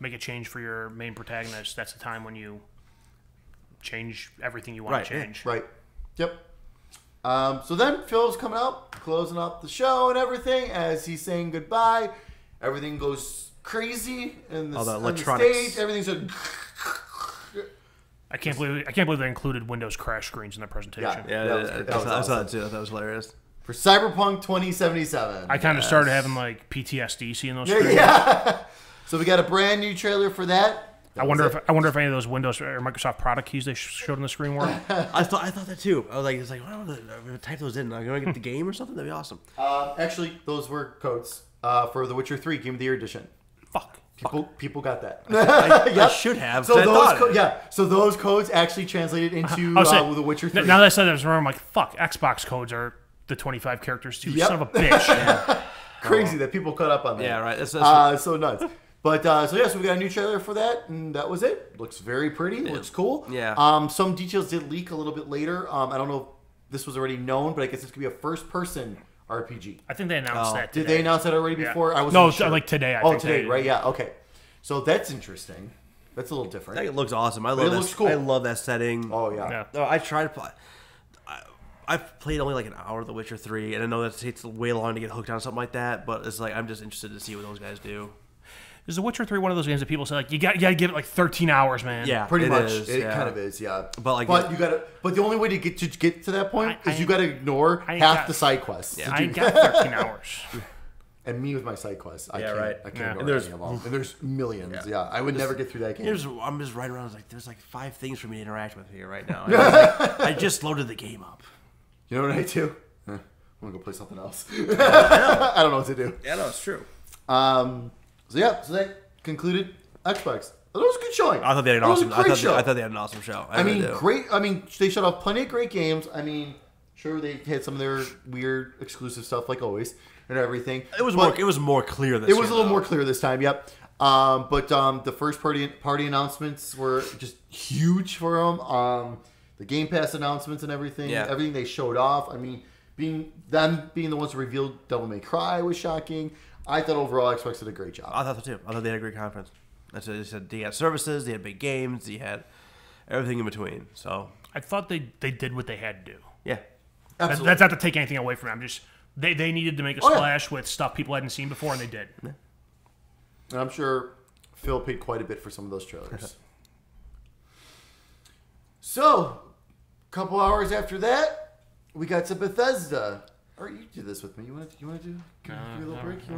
Speaker 3: make a change for your main protagonist, that's the time when you change everything you want to change.
Speaker 2: Right. Yep. So then Phil's coming out, closing up the show and everything. As he's saying goodbye, everything goes crazy in the,
Speaker 1: All the
Speaker 2: on
Speaker 1: electronics.
Speaker 2: the stage. Everything's
Speaker 3: I can't believe they included Windows crash screens in their presentation.
Speaker 1: Yeah, I saw that too. That was hilarious.
Speaker 2: For Cyberpunk 2077.
Speaker 3: I kind of started having like PTSD seeing those screens.
Speaker 2: Yeah. So we got a brand new trailer for that.
Speaker 3: I wonder if any of those Windows or Microsoft product keys they showed on the screen were.
Speaker 1: I thought that too. I was like, I'm gonna type those in. I'm gonna get the game or something. That'd be awesome.
Speaker 2: Actually, those were codes for The Witcher 3 Game of the Year edition.
Speaker 3: Fuck.
Speaker 2: People got that.
Speaker 1: I should have.
Speaker 2: So those codes actually translated into The Witcher 3.
Speaker 3: Now that I said that, I'm like, fuck. Xbox codes are the 25 characters too. Son of a bitch.
Speaker 2: Crazy that people caught up on that.
Speaker 1: Yeah, right. That's
Speaker 2: so nuts. But so we got a new trailer for that, and that was it. Looks very pretty. Looks cool.
Speaker 1: Yeah.
Speaker 2: Some details did leak a little bit later. I don't know if this was already known, but I guess this could be a first-person RPG.
Speaker 3: I think they announced that today.
Speaker 2: Did they announce that already before? I
Speaker 3: wasn't sure. Like today. I think
Speaker 2: today, right? Yeah. Okay. So that's interesting. That's a little different.
Speaker 1: I think it looks awesome. I love that.
Speaker 2: Looks cool.
Speaker 1: I love that setting.
Speaker 2: Oh yeah.
Speaker 1: No, I tried to play. I've played only like an hour of The Witcher 3, and I know that it takes way long to get hooked on something like that. But it's like I'm just interested to see what those guys do.
Speaker 3: Is The Witcher 3 one of those games that people say like you got to give it like 13 hours, man?
Speaker 1: Yeah,
Speaker 2: pretty much. It kind of is, yeah.
Speaker 1: But
Speaker 2: you gotta. But the only way to get to that point is you gotta ignore half the side quests.
Speaker 3: Yeah, I ain't got 13 hours.
Speaker 2: And me with my side quests, I can't.
Speaker 1: Right.
Speaker 2: I can't ignore any of them. And there's millions. Yeah, I would never get through that game.
Speaker 1: I'm just riding around. There's like 5 things for me to interact with here right now. I just loaded the game up.
Speaker 2: You know what I do? I'm gonna go play something else. I don't know what to do.
Speaker 1: Yeah, no, it's true.
Speaker 2: So that concluded Xbox. That was a good showing.
Speaker 1: I thought they had an awesome. I thought they had an awesome show.
Speaker 2: Great. I mean, they showed off plenty of great games. I mean, sure they had some of their weird exclusive stuff like always and everything.
Speaker 1: It was more clear this.
Speaker 2: It was a little more clear this time. Yep. But the first party announcements were just huge for them. The Game Pass announcements and everything.
Speaker 1: Yeah.
Speaker 2: Everything they showed off. I mean, being the ones who revealed Devil May Cry was shocking. I thought overall Xbox did a great job.
Speaker 1: I thought so too. I thought they had a great conference. That's what they said. They had services, they had big games, they had everything in between. So
Speaker 3: I thought they did what they had to do.
Speaker 1: Yeah,
Speaker 2: absolutely.
Speaker 3: That's not to take anything away from them. Just they needed to make a splash with stuff people hadn't seen before, and they did.
Speaker 2: Yeah. And I'm sure Phil paid quite a bit for some of those trailers. So, a couple hours after that, we got to Bethesda. Or you do this with me. You want to do a little break? You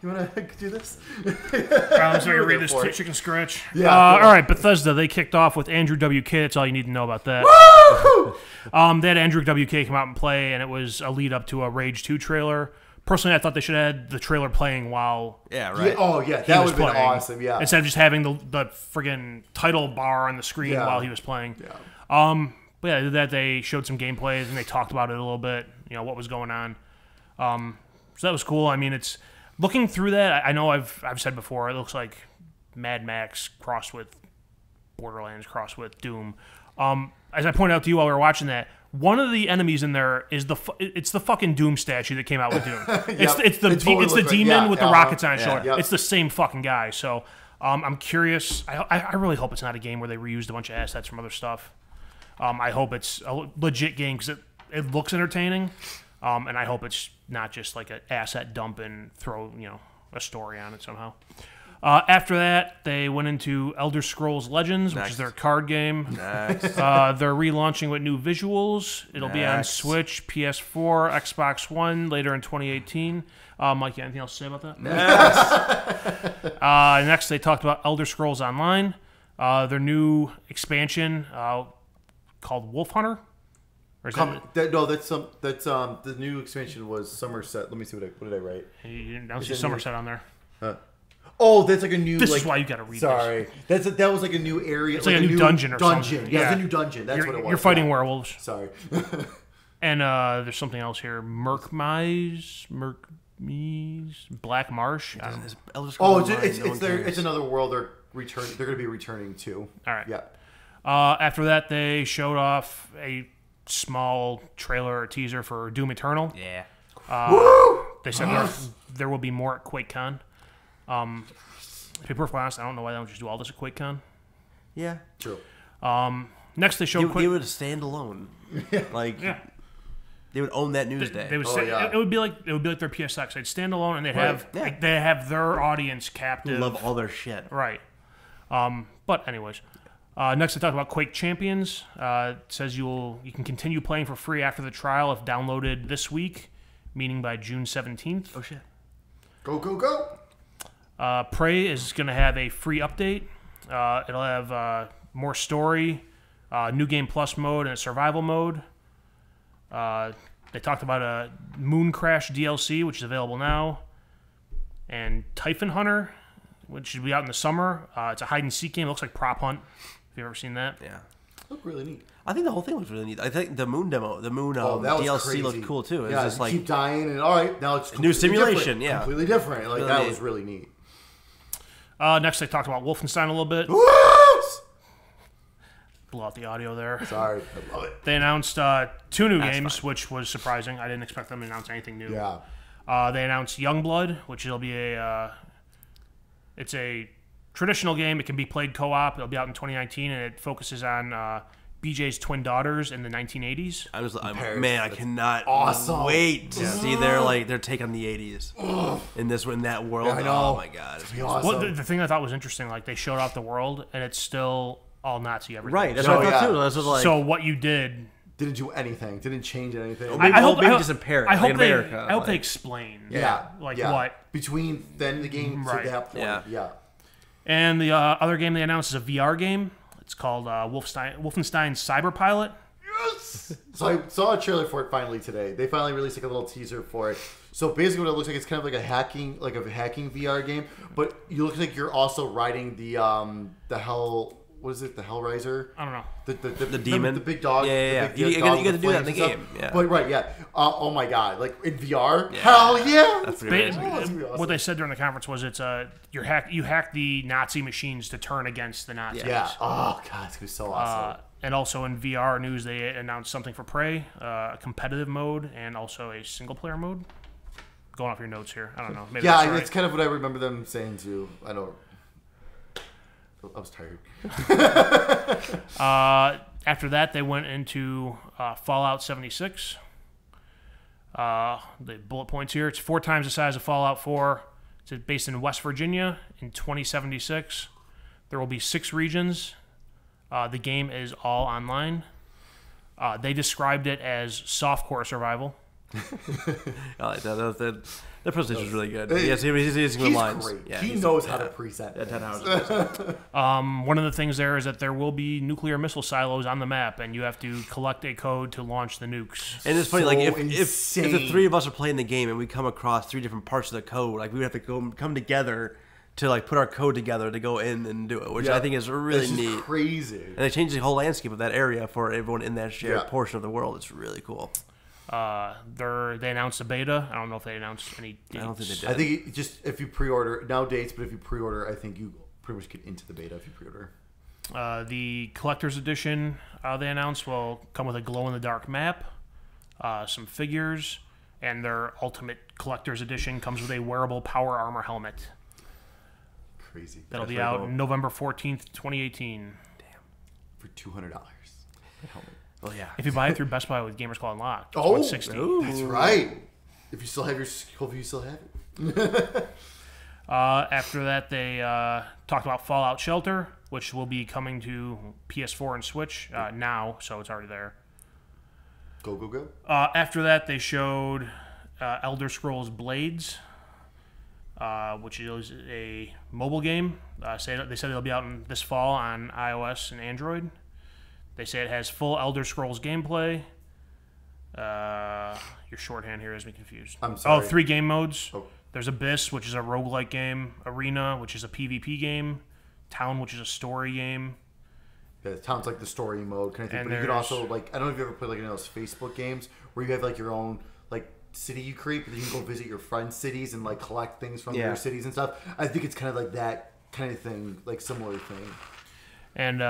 Speaker 2: want to do this?
Speaker 3: I'm just going to read this chicken scratch.
Speaker 2: Yeah.
Speaker 3: All right, Bethesda. They kicked off with Andrew WK. That's all you need to know about that. They had Andrew WK come out and play, and it was a lead up to a Rage 2 trailer. Personally, I thought they should have had the trailer playing while.
Speaker 1: Yeah, right.
Speaker 2: Yeah, oh, yeah, that would have been awesome. Yeah.
Speaker 3: Instead of just having the friggin' title bar on the screen while he was playing.
Speaker 2: Yeah.
Speaker 3: But yeah, that they showed some gameplays and they talked about it a little bit. You know what was going on. So that was cool. I mean, it's looking through that. I know I've said before. It looks like Mad Max crossed with Borderlands crossed with Doom. As I pointed out to you while we were watching that, one of the enemies in there is it's the fucking Doom statue that came out with Doom. It's the demon with the rockets on his shoulder. Yep. It's the same fucking guy. So I'm curious. I really hope it's not a game where they reused a bunch of assets from other stuff. I hope it's a legit game because it looks entertaining, and I hope it's not just like an asset dump and throw a story on it somehow. After that, they went into Elder Scrolls Legends, which is their card game. They're relaunching with new visuals. It'll be on Switch, PS4, Xbox One later in 2018. Mike, you anything else to say about that? Next, they talked about Elder Scrolls Online, their new expansion called Wolf Hunter. Or is
Speaker 2: that's the new expansion was Somerset. Let me see what did I write?
Speaker 3: You don't see Somerset on there.
Speaker 2: Oh, that's like a new.
Speaker 3: This is why you got to read.
Speaker 2: Sorry,
Speaker 3: this.
Speaker 2: That was like a new area.
Speaker 3: It's like a new dungeon or something.
Speaker 2: Yeah, it's a new dungeon. That's what it was.
Speaker 3: You're fighting werewolves.
Speaker 2: Sorry.
Speaker 3: And there's something else here. Black Marsh.
Speaker 2: It's another world they're going to be returning to.
Speaker 3: All right.
Speaker 2: Yeah.
Speaker 3: After that, they showed off a small trailer or teaser for Doom Eternal.
Speaker 1: Yeah.
Speaker 3: They said there will be more at QuakeCon. To be perfectly honest, I don't know why they don't just do all this at QuakeCon.
Speaker 1: Yeah.
Speaker 2: True.
Speaker 3: Next, they showed.
Speaker 1: They would stand alone. They would own that news day.
Speaker 3: They would it would be like their PSX. They'd stand alone and they'd have their audience captive.
Speaker 1: Love all their shit.
Speaker 3: Right. But anyways, Next, I talked about Quake Champions. It says you can continue playing for free after the trial if downloaded this week, meaning by June 17th.
Speaker 1: Oh, shit.
Speaker 2: Go, go, go!
Speaker 3: Prey is going to have a free update. It'll have more story, New Game Plus mode, and a survival mode. They talked about a Moon Crash DLC, which is available now, and Typhon Hunter, which should be out in the summer. It's a hide-and-seek game. It looks like Prop Hunt. Have you ever seen that?
Speaker 1: Yeah.
Speaker 2: Look really neat.
Speaker 1: I think the whole thing was really neat. I think the Moon demo, the Moon
Speaker 2: that was
Speaker 1: DLC
Speaker 2: crazy.
Speaker 1: looked cool too. It
Speaker 2: Yeah,
Speaker 1: was just like
Speaker 2: keep dying, and all right, now it's
Speaker 1: new simulation.
Speaker 2: different.
Speaker 1: Yeah,
Speaker 2: Completely different. Like
Speaker 1: Really
Speaker 2: that
Speaker 1: neat.
Speaker 2: was really neat.
Speaker 3: Next, they talked about Wolfenstein a little bit.
Speaker 2: What?
Speaker 3: Blew out the audio there.
Speaker 2: Sorry, I love it.
Speaker 3: They announced 2 new
Speaker 1: That's
Speaker 3: games,
Speaker 1: fine.
Speaker 3: which was surprising. I didn't expect them to announce anything new.
Speaker 2: Yeah.
Speaker 3: They announced Youngblood, which will be it's a traditional game. It can be played co-op. It'll be out in 2019, and it focuses on BJ's twin daughters in the 1980s.
Speaker 1: Man, I cannot wait to see their take on the 80s in that world.
Speaker 2: Yeah, I know.
Speaker 1: Oh my god,
Speaker 2: It'd be awesome.
Speaker 3: Well, the thing I thought was interesting, like they showed off the world, and it's still all Nazi everything.
Speaker 1: right? That's
Speaker 2: So,
Speaker 1: what I thought
Speaker 2: yeah.
Speaker 1: too. That's what, like,
Speaker 3: So what you did,
Speaker 2: Didn't do anything. Didn't change anything.
Speaker 1: Maybe- maybe just in Paris,
Speaker 3: I
Speaker 1: like
Speaker 3: hope
Speaker 1: in
Speaker 3: they.
Speaker 1: America,
Speaker 3: I hope they
Speaker 1: like-
Speaker 3: explain.
Speaker 2: Yeah.
Speaker 3: Like
Speaker 2: yeah.
Speaker 3: what?
Speaker 2: Between then the game
Speaker 3: Right.
Speaker 2: to that point.
Speaker 1: Yeah.
Speaker 2: Yeah.
Speaker 3: And the other game they announced is a VR game. It's called Wolfenstein Cyberpilot.
Speaker 2: Yes! So I saw a trailer for it finally today. They finally released like a little teaser for it. So basically what it looks like, it's kind of like a hacking VR game, but you look like you're also riding the hell, what is it? The Hellraiser?
Speaker 3: I don't know.
Speaker 2: The
Speaker 1: demon?
Speaker 2: the big dog.
Speaker 1: Yeah.
Speaker 2: The big
Speaker 1: You
Speaker 2: dog
Speaker 1: get to
Speaker 2: with
Speaker 1: do that in the
Speaker 2: flames and
Speaker 1: game,
Speaker 2: stuff.
Speaker 1: yeah.
Speaker 2: But right, yeah. Oh my god, like in VR?
Speaker 1: Yeah.
Speaker 2: Hell yeah!
Speaker 1: That's pretty amazing.
Speaker 2: Oh, it's gonna be awesome.
Speaker 3: What they said during the conference was it's you hack the Nazi machines to turn against the Nazis.
Speaker 2: Yeah. Oh god, it's gonna be so awesome.
Speaker 3: And also in VR news, they announced something for Prey, a competitive mode, and also a single-player mode. Going off your notes here, I don't know. Maybe
Speaker 2: Yeah,
Speaker 3: that's right.
Speaker 2: it's kind of what I remember them saying too. I don't. I was tired.
Speaker 3: After that, they went into Fallout 76. The bullet points here. It's 4 times the size of Fallout 4. It's based in West Virginia in 2076. There will be 6 regions. The game is all online. They described it as softcore survival.
Speaker 1: I like that. That presentation was really good.
Speaker 2: Hey,
Speaker 1: Yes, he's using good
Speaker 2: He's
Speaker 1: lines.
Speaker 2: great.
Speaker 1: Yeah,
Speaker 2: he knows how to present.
Speaker 1: Yeah, 10
Speaker 2: things.
Speaker 1: hours.
Speaker 3: One of the things there is that there will be nuclear missile silos on the map, and you have to collect a code to launch the nukes.
Speaker 1: And it's funny,
Speaker 2: So
Speaker 1: like if the
Speaker 2: insane.
Speaker 1: 3 of us are playing the game and we come across 3 different parts of the code, like we would have to come together to like put our code together to go in and do it, which
Speaker 2: Yeah.
Speaker 1: I think is really
Speaker 2: It's just
Speaker 1: neat.
Speaker 2: crazy.
Speaker 1: And they changed the whole landscape of that area for everyone in that shared
Speaker 2: Yeah.
Speaker 1: portion of the world. It's really cool.
Speaker 3: They announced a beta. I don't know if they announced any dates.
Speaker 1: I don't think they did.
Speaker 2: I think if you pre-order now dates, but if you pre-order, I think you pretty much get into the beta if you pre-order.
Speaker 3: The collector's edition they announced will come with a glow-in-the-dark map, some figures, and their ultimate collector's edition comes with a wearable power armor helmet.
Speaker 2: Crazy.
Speaker 3: That'll
Speaker 2: That's
Speaker 3: be out
Speaker 2: cool.
Speaker 3: November 14th, 2018.
Speaker 2: For $200. That helmet.
Speaker 1: Well, yeah.
Speaker 3: If you buy it through Best Buy with Gamers Club Unlocked, it's
Speaker 2: Oh,
Speaker 3: $160.
Speaker 2: that's right. If you still have your, hopefully you still have it.
Speaker 3: After that, they talked about Fallout Shelter, which will be coming to PS4 and Switch now, so it's already there.
Speaker 2: Go, go, go.
Speaker 3: After that, they showed Elder Scrolls Blades, which is a mobile game. They said it'll be out this fall on iOS and Android. They say it has full Elder Scrolls gameplay. Your shorthand here has me confused.
Speaker 2: I'm sorry.
Speaker 3: 3 game modes.
Speaker 2: Oh.
Speaker 3: There's Abyss, which is a roguelike game. Arena, which is a PvP game. Town, which is a story game.
Speaker 2: Yeah, it sounds like the story mode kind of thing.
Speaker 3: And
Speaker 2: But you can
Speaker 3: there's-
Speaker 2: also, like, I don't know if you ever played like one of those Facebook games where you have like your own like city you create, but then you can go visit your friends' cities and like collect things from
Speaker 1: Yeah.
Speaker 2: their cities and stuff. I think it's kind of like that kind of thing, like similar thing.
Speaker 3: And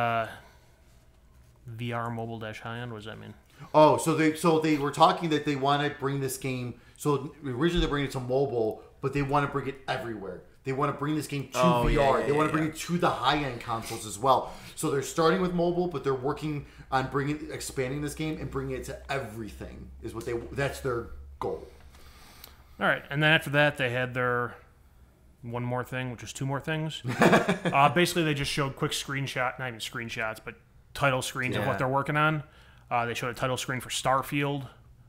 Speaker 3: VR mobile dash high-end, what does that mean?
Speaker 2: Oh, so they were talking that they want to bring this game. So originally they bring it to mobile, but they want to bring it everywhere. They want to bring this game to
Speaker 1: Oh,
Speaker 2: VR.
Speaker 1: yeah,
Speaker 2: they want to
Speaker 1: yeah.
Speaker 2: bring it to the high-end consoles as well. So they're starting with mobile, but they're working on expanding this game and bringing it to everything. That's their goal.
Speaker 3: All right, and then after that, they had their one more thing, which was two more things. Basically, they just showed quick screenshot, not even screenshots, but title screens of what they're working on. They showed a title screen for Starfield,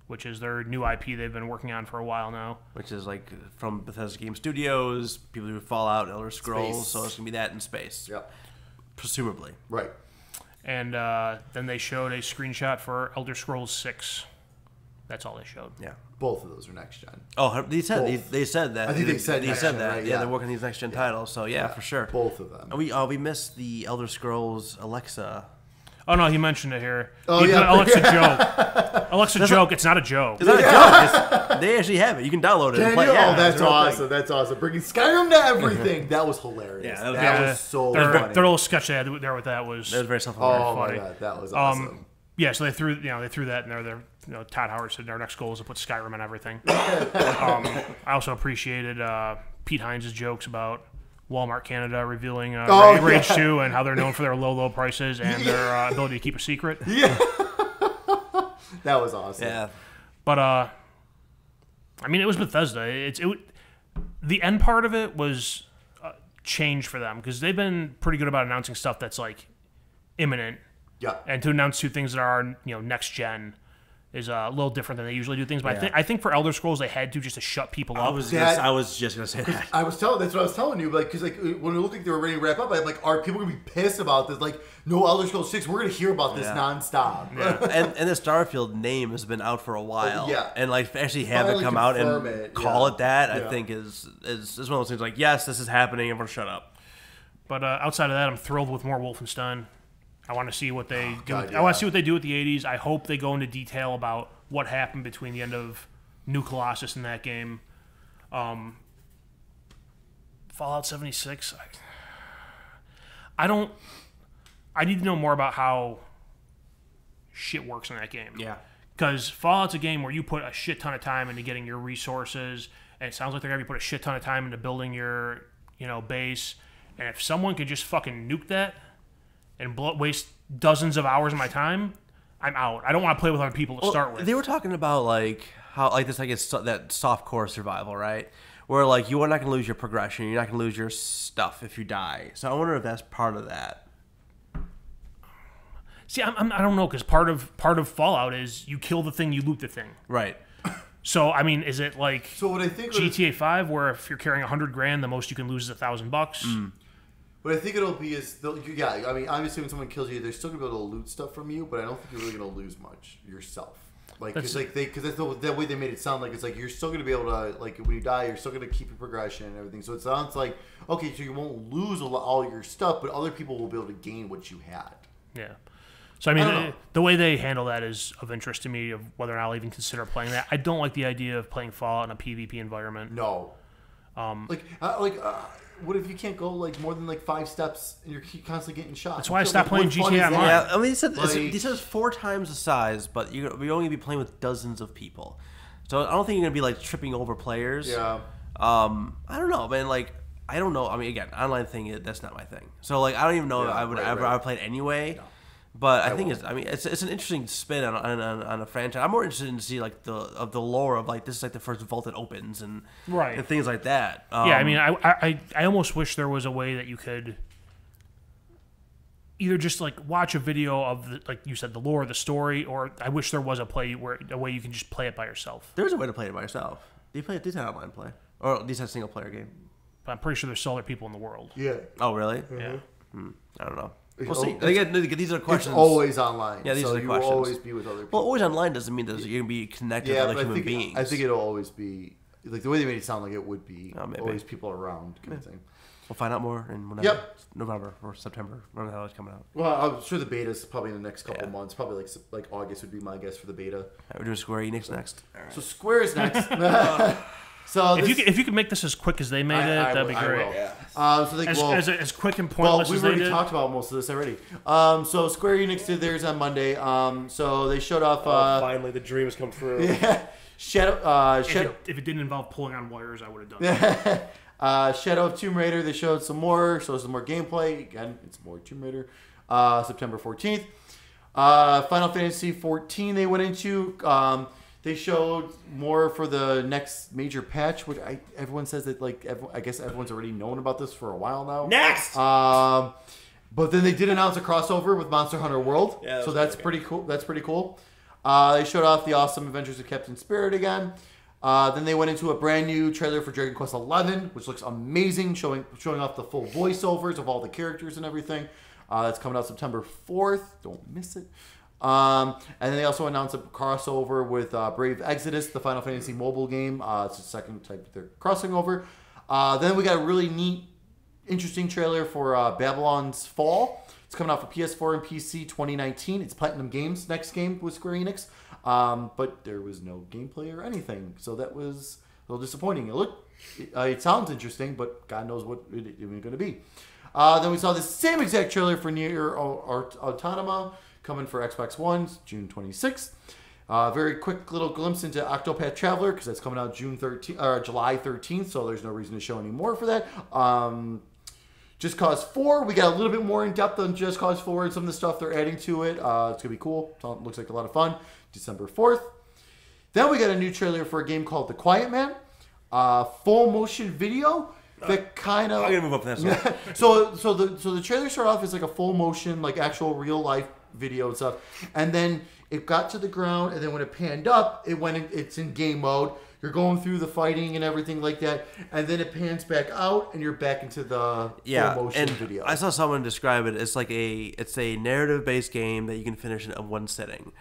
Speaker 3: which is their new IP they've been working on for a while now.
Speaker 1: Which is like from Bethesda Game Studios, people who Fallout, Elder Scrolls,
Speaker 2: Space.
Speaker 1: so it's going to be that in space.
Speaker 2: Yep.
Speaker 1: Presumably.
Speaker 2: Right.
Speaker 3: And then they showed a screenshot for Elder Scrolls 6. That's all they showed.
Speaker 1: Yeah.
Speaker 2: Both of those are next gen.
Speaker 1: Oh, they said that.
Speaker 2: I think they said
Speaker 1: that.
Speaker 2: right?
Speaker 1: Yeah, they're working on these next gen titles. So yeah, for sure.
Speaker 2: Both of them.
Speaker 1: We missed the Elder Scrolls Alexa.
Speaker 3: Oh no, he mentioned it here.
Speaker 2: Oh, yeah.
Speaker 3: Alexa joke. Alexa joke. It's not a joke.
Speaker 1: It's not a joke. They actually have it. You can download it and play it.
Speaker 2: Oh, that's awesome. That's awesome. Bringing Skyrim to everything. That was hilarious.
Speaker 1: Yeah,
Speaker 2: that was so
Speaker 3: their
Speaker 2: funny.
Speaker 3: Their little sketch they had there with that was
Speaker 1: very self-aware.
Speaker 2: Oh
Speaker 3: funny.
Speaker 2: my god, that was awesome.
Speaker 3: Yeah, so they threw that in there. Todd Howard said their next goal is to put Skyrim and everything. I also appreciated Pete Hines' jokes about Walmart Canada revealing Rage 2 and how they're known for their low prices and their ability to keep a secret.
Speaker 2: Yeah. That was awesome.
Speaker 1: Yeah.
Speaker 3: But I mean, it was Bethesda. The end part of it was changed for them because they've been pretty good about announcing stuff that's like imminent.
Speaker 2: Yeah.
Speaker 3: And to announce two things that are next gen is a little different than they usually do things. But I think for Elder Scrolls they had to just to shut people up.
Speaker 1: I was just gonna say that.
Speaker 2: That's what I was telling you. Like, because like when it looked like they were ready to wrap up, I'm like, are people gonna be pissed about this? Like, no Elder Scrolls 6. We're gonna hear about this nonstop.
Speaker 3: Yeah.
Speaker 1: and the Starfield name has been out for a while.
Speaker 2: Yeah.
Speaker 1: And like actually have it come out and call it that, I think is one of those things. Like, yes, this is happening. Everyone, shut up.
Speaker 3: But outside of that, I'm thrilled with more Wolfenstein. I want to see what they do.
Speaker 2: God,
Speaker 3: I want to see what they do with the 80s. I hope they go into detail about what happened between the end of New Colossus and that game. Fallout 76. I need to know more about how shit works in that game.
Speaker 1: Yeah.
Speaker 3: Because Fallout's a game where you put a shit ton of time into getting your resources, and it sounds like they're going to put a shit ton of time into building your, base. And if someone could just fucking nuke that and waste dozens of hours of my time, I'm out. I don't want to play with other people to start with.
Speaker 1: They were talking about like how like this that softcore survival, right? Where like you are not going to lose your progression, you're not going to lose your stuff if you die. So I wonder if that's part of that.
Speaker 3: See, I don't know because part of Fallout is you kill the thing, you loot the thing.
Speaker 1: Right.
Speaker 3: So I mean, is it like
Speaker 2: what I think
Speaker 3: GTA 5 where if you're carrying $100,000, the most you can lose is $1,000?
Speaker 2: What I think it'll be is, I mean, obviously when someone kills you, they're still gonna be able to loot stuff from you, but I don't think you're really gonna lose much yourself. Like, because that's that way they made it sound like it's like you're still gonna be able to, like, when you die, you're still gonna keep your progression and everything. So it sounds like, okay, so you won't lose all your stuff, but other people will be able to gain what you had.
Speaker 3: Yeah. So I mean, the way they handle that is of interest to me. Of whether or not I'll even consider playing that. I don't like the idea of playing Fallout in a PvP environment.
Speaker 2: No. What if you can't go like more than like 5 steps and you're constantly getting shot?
Speaker 3: That's why I stopped playing GTA Online.
Speaker 1: Yeah, I mean, he said it's 4 times the size, but you're only gonna be playing with dozens of people. So I don't think you're gonna be like tripping over players.
Speaker 2: Yeah.
Speaker 1: I don't know, man. Like, I don't know. I mean, again, online thing that's not my thing. So like, I don't even know if I would ever play it anyway. No. But I think it's an interesting spin on a franchise. I'm more interested in see like the lore of like this is like the first vault that opens and things like that.
Speaker 3: Yeah, I mean, I almost wish there was a way that you could either just like watch a video of like you said the lore, the story, or I wish there was a way you can just play it by yourself.
Speaker 1: There's a way to play it by yourself. Do you play these had online play or these had single player game?
Speaker 3: But I'm pretty sure there's still other people in the world.
Speaker 2: Yeah.
Speaker 1: Oh really?
Speaker 3: Yeah.
Speaker 1: I don't know. We'll see. These are questions.
Speaker 2: It's always online.
Speaker 1: Yeah, these are the
Speaker 2: you
Speaker 1: questions.
Speaker 2: will always be with other people.
Speaker 1: Well, always online doesn't mean that you're going to be connected with other human beings.
Speaker 2: I think it'll always be, like the way they made it sound like it would be always people around kind of thing.
Speaker 1: We'll find out more in November or September, whenever the hell it's coming out.
Speaker 2: Well, I'm sure the beta's probably in the next couple months. Probably like August would be my guess for the beta.
Speaker 1: Right, we're doing Square-Enix next.
Speaker 2: Right. So Square is next. So
Speaker 3: if you could make this as quick as they made that'd be great. As quick and pointless as they did.
Speaker 2: We've already talked about most of this already. So Square Enix did theirs on Monday. So they showed off.
Speaker 1: Finally, the dreams come true.
Speaker 2: Yeah, Shadow.
Speaker 3: If it didn't involve pulling on wires, I would have done it.
Speaker 2: Shadow of Tomb Raider. They showed some more. So some more gameplay. Again, it's more Tomb Raider. September 14th. Final Fantasy 14. They went into. They showed more for the next major patch, which everyone says that I guess everyone's already known about this for a while now.
Speaker 1: Next.
Speaker 2: But then they did announce a crossover with Monster Hunter World, so that's pretty cool. That's pretty cool. They showed off the awesome Adventures of Captain Spirit again. Then they went into a brand new trailer for Dragon Quest XI, which looks amazing, showing off the full voiceovers of all the characters and everything. That's coming out September 4th. Don't miss it. And then they also announced a crossover with Brave Exodus, the Final Fantasy mobile game. It's the second type they're crossing over. Then we got a really neat, interesting trailer for Babylon's Fall. It's coming out for PS4 and PC 2019. It's Platinum Games' next game with Square-Enix. But there was no gameplay or anything, so that was a little disappointing. It sounds interesting, but God knows what it's going to be. Then we saw the same exact trailer for Nier Automata coming for Xbox One, June 26th. Very quick little glimpse into Octopath Traveler, because that's coming out July 13th, so there's no reason to show any more for that. Just Cause 4, we got a little bit more in depth on Just Cause 4 and some of the stuff they're adding to it. It's going to be cool. It looks like a lot of fun. December 4th. Then we got a new trailer for a game called The Quiet Man. Full motion video. That kind of...
Speaker 1: I'm going to move up to that.
Speaker 2: So the trailer started off as like a full motion, like actual real life video and stuff. And then it got to the ground, and then when it panned up, it's in game mode. You're going through the fighting and everything like that, and then it pans back out, and you're back into the full motion video.
Speaker 1: I saw someone describe it. It's a narrative-based game that you can finish in one sitting,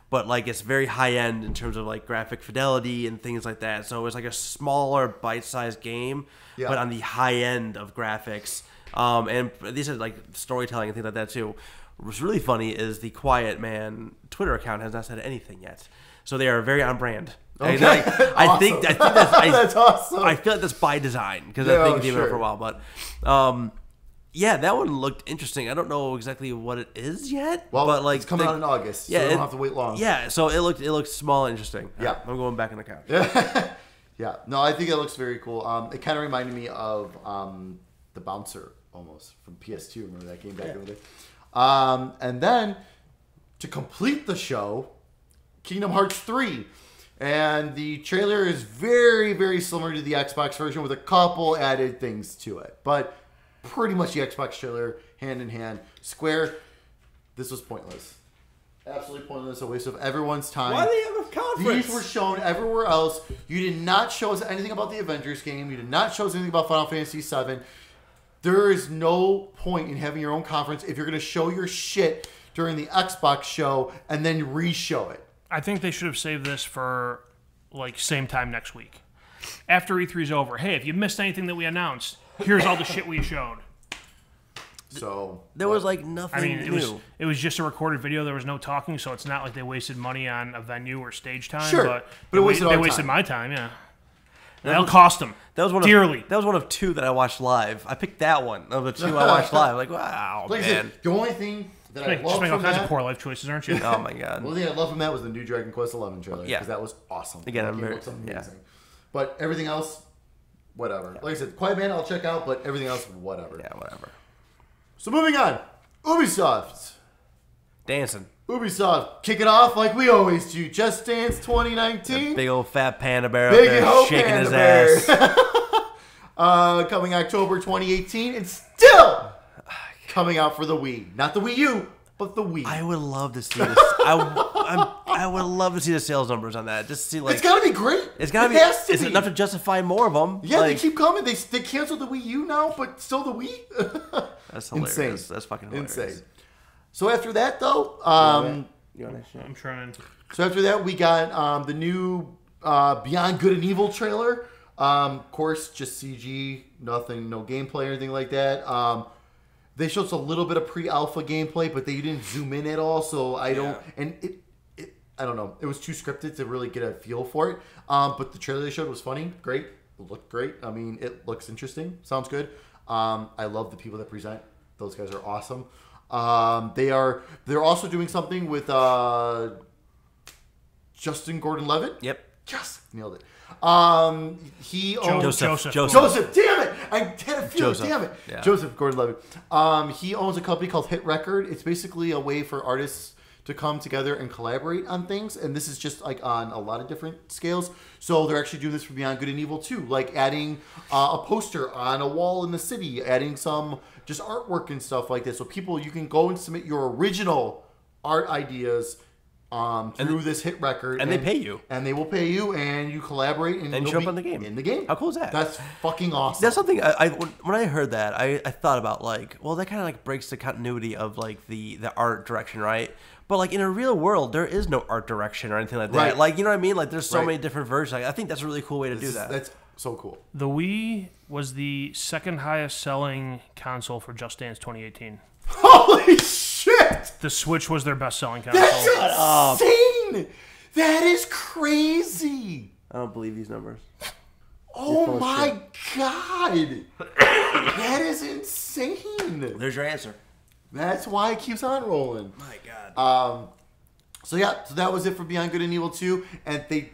Speaker 1: but like it's very high end in terms of like graphic fidelity and things like that. So it's like a smaller, bite-sized game, but on the high end of graphics. And these are like storytelling and things like that too. What's really funny is the Quiet Man Twitter account has not said anything yet, so they are very on brand.
Speaker 2: Okay.
Speaker 1: I think that's
Speaker 2: that's awesome.
Speaker 1: I feel like that's by design, because I think they've been out for a while. But yeah, that one looked interesting. I don't know exactly what it is yet.
Speaker 2: Well,
Speaker 1: but like
Speaker 2: it's coming out in August, so you don't have to wait long.
Speaker 1: Yeah, so it looked small and interesting.
Speaker 2: Yeah,
Speaker 1: I'm going back on the couch.
Speaker 2: Yeah, no, I think it looks very cool. It kind of reminded me of the Bouncer almost from PS2. Remember that game back in the day? And then to complete the show, Kingdom Hearts 3. And the trailer is very, very similar to the Xbox version with a couple added things to it. But pretty much the Xbox trailer, hand in hand. Square, this was pointless. Absolutely pointless. A waste of everyone's time.
Speaker 1: Why do they have a conference?
Speaker 2: These were shown everywhere else. You did not show us anything about the Avengers game. You did not show us anything about Final Fantasy VII. There is no point in having your own conference if you're going to show your shit during the Xbox show and then re-show it.
Speaker 3: I think they should have saved this for, like, same time next week. After E3's over, hey, if you missed anything that we announced, here's all the shit we showed.
Speaker 2: So
Speaker 1: there was, like, nothing new.
Speaker 3: It was just a recorded video. There was no talking, so it's not like they wasted money on a venue or stage time.
Speaker 2: Sure,
Speaker 3: but
Speaker 2: it wasted
Speaker 3: they
Speaker 2: our
Speaker 3: wasted
Speaker 2: time.
Speaker 3: my time, yeah. That'll cost them dearly.
Speaker 1: That was one of two that I watched live. I picked that one of the two I watched live. Like, wow,
Speaker 2: like
Speaker 1: man.
Speaker 2: I said, the only thing that I
Speaker 3: Just
Speaker 2: loved
Speaker 3: make all
Speaker 2: from
Speaker 3: kinds
Speaker 2: that...
Speaker 3: of poor life choices, aren't you?
Speaker 1: Oh, my God.
Speaker 2: The only thing I loved from that was the new Dragon Quest XI trailer.
Speaker 1: Yeah.
Speaker 2: Because that was awesome.
Speaker 1: Again,
Speaker 2: That
Speaker 1: I'm
Speaker 2: game
Speaker 1: very...
Speaker 2: looks amazing.
Speaker 1: Yeah.
Speaker 2: But everything else, whatever. Like I said, Quiet Man I'll check out, but everything else, whatever.
Speaker 1: Yeah, whatever.
Speaker 2: So moving on. Ubisoft.
Speaker 1: Dancing.
Speaker 2: Ubisoft, kick it off like we always do. Just Dance 2019.
Speaker 1: That big old fat panda bear up
Speaker 2: Big
Speaker 1: there
Speaker 2: old
Speaker 1: shaking
Speaker 2: panda
Speaker 1: his
Speaker 2: bear.
Speaker 1: ass.
Speaker 2: Coming October 2018. And still coming out for the Wii. Not the Wii U, but the Wii.
Speaker 1: I would love to see this. I would love to see the sales numbers on that. Just to see, like,
Speaker 2: it's gotta be great.
Speaker 1: It's gotta be.
Speaker 2: Has to
Speaker 1: It's
Speaker 2: be.
Speaker 1: enough to justify more of them.
Speaker 2: Yeah,
Speaker 1: like,
Speaker 2: they keep coming. They canceled the Wii U now, but still the Wii.
Speaker 1: That's hilarious.
Speaker 2: Insane.
Speaker 1: That's fucking hilarious.
Speaker 2: Insane. So after that, though,
Speaker 1: You want that shit?
Speaker 3: I'm trying.
Speaker 2: so after that, we got the new Beyond Good and Evil trailer. Of course, just CG, nothing, no gameplay or anything like that. They showed us a little bit of pre-alpha gameplay, but they didn't zoom in at all. So I don't, and I don't know. It was too scripted to really get a feel for it. But the trailer they showed was funny, great, it looked great. I mean, it looks interesting, sounds good. I love the people that present; those guys are awesome. They're also doing something with Justin Gordon-Levitt.
Speaker 1: Yep.
Speaker 2: Yes, nailed it. He owns
Speaker 1: Joseph.
Speaker 2: Damn it! I had a feeling.
Speaker 1: Joseph.
Speaker 2: Damn it.
Speaker 1: Yeah.
Speaker 2: Joseph Gordon-Levitt. He owns a company called Hit Record. It's basically a way for artists to come together and collaborate on things, and this is just like on a lot of different scales. So they're actually doing this for Beyond Good and Evil too, like adding a poster on a wall in the city, adding some just artwork and stuff like this. So you can go and submit your original art ideas through this hit record,
Speaker 1: and they pay you,
Speaker 2: and they will pay you, and you collaborate and
Speaker 1: show up in the game. How cool is that?
Speaker 2: That's fucking awesome.
Speaker 1: That's something when I heard that I thought about, like, well, that kind of like breaks the continuity of like the art direction, right? But like in a real world, there is no art direction or anything like that.
Speaker 2: Right.
Speaker 1: Like, you know what I mean? Like, there's so many different versions. Like, I think that's a really cool way to do that.
Speaker 2: That's so cool.
Speaker 3: The Wii was the second highest selling console for Just Dance 2018.
Speaker 2: Holy shit!
Speaker 3: The Switch was their best selling console.
Speaker 2: That's insane! That is crazy!
Speaker 1: I don't believe these numbers.
Speaker 2: Oh my god! That is insane!
Speaker 1: There's your answer.
Speaker 2: That's why it keeps on rolling.
Speaker 1: My god.
Speaker 2: So that was it for Beyond Good and Evil 2, and they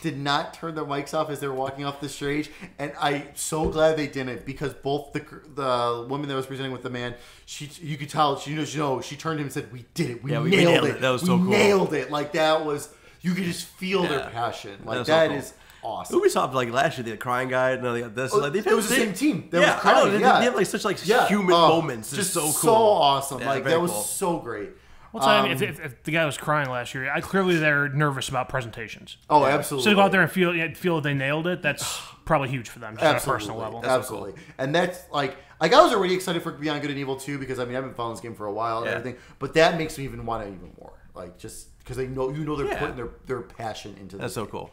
Speaker 2: did not turn their mics off as they were walking off the stage, and I'm so glad they didn't, because both the woman that was presenting with the man, you could tell she turned to him and said, "We did it, we nailed it,
Speaker 1: that was so cool,
Speaker 2: nailed it." Like, that was, you could just feel their passion. Like, that is awesome.
Speaker 1: Ubisoft, like last year, they had Crying Guy, and they got this. Like,
Speaker 2: it was the same team. That was
Speaker 1: I know.
Speaker 2: crying.
Speaker 1: They have like such like human moments. It's so cool,
Speaker 2: so awesome.
Speaker 1: Yeah,
Speaker 2: like, that was
Speaker 1: cool.
Speaker 2: so great.
Speaker 3: Well, if the guy was crying last year, clearly they're nervous about presentations.
Speaker 2: Oh, absolutely.
Speaker 3: So to go out there and feel that they nailed it, that's probably huge for them, just on a personal level.
Speaker 2: Absolutely. So cool. And that's like I was already excited for Beyond Good and Evil 2, because I've been following this game for a while and everything. But that makes me even want it even more. Like, just because they're putting their passion into this.
Speaker 1: That's so cool.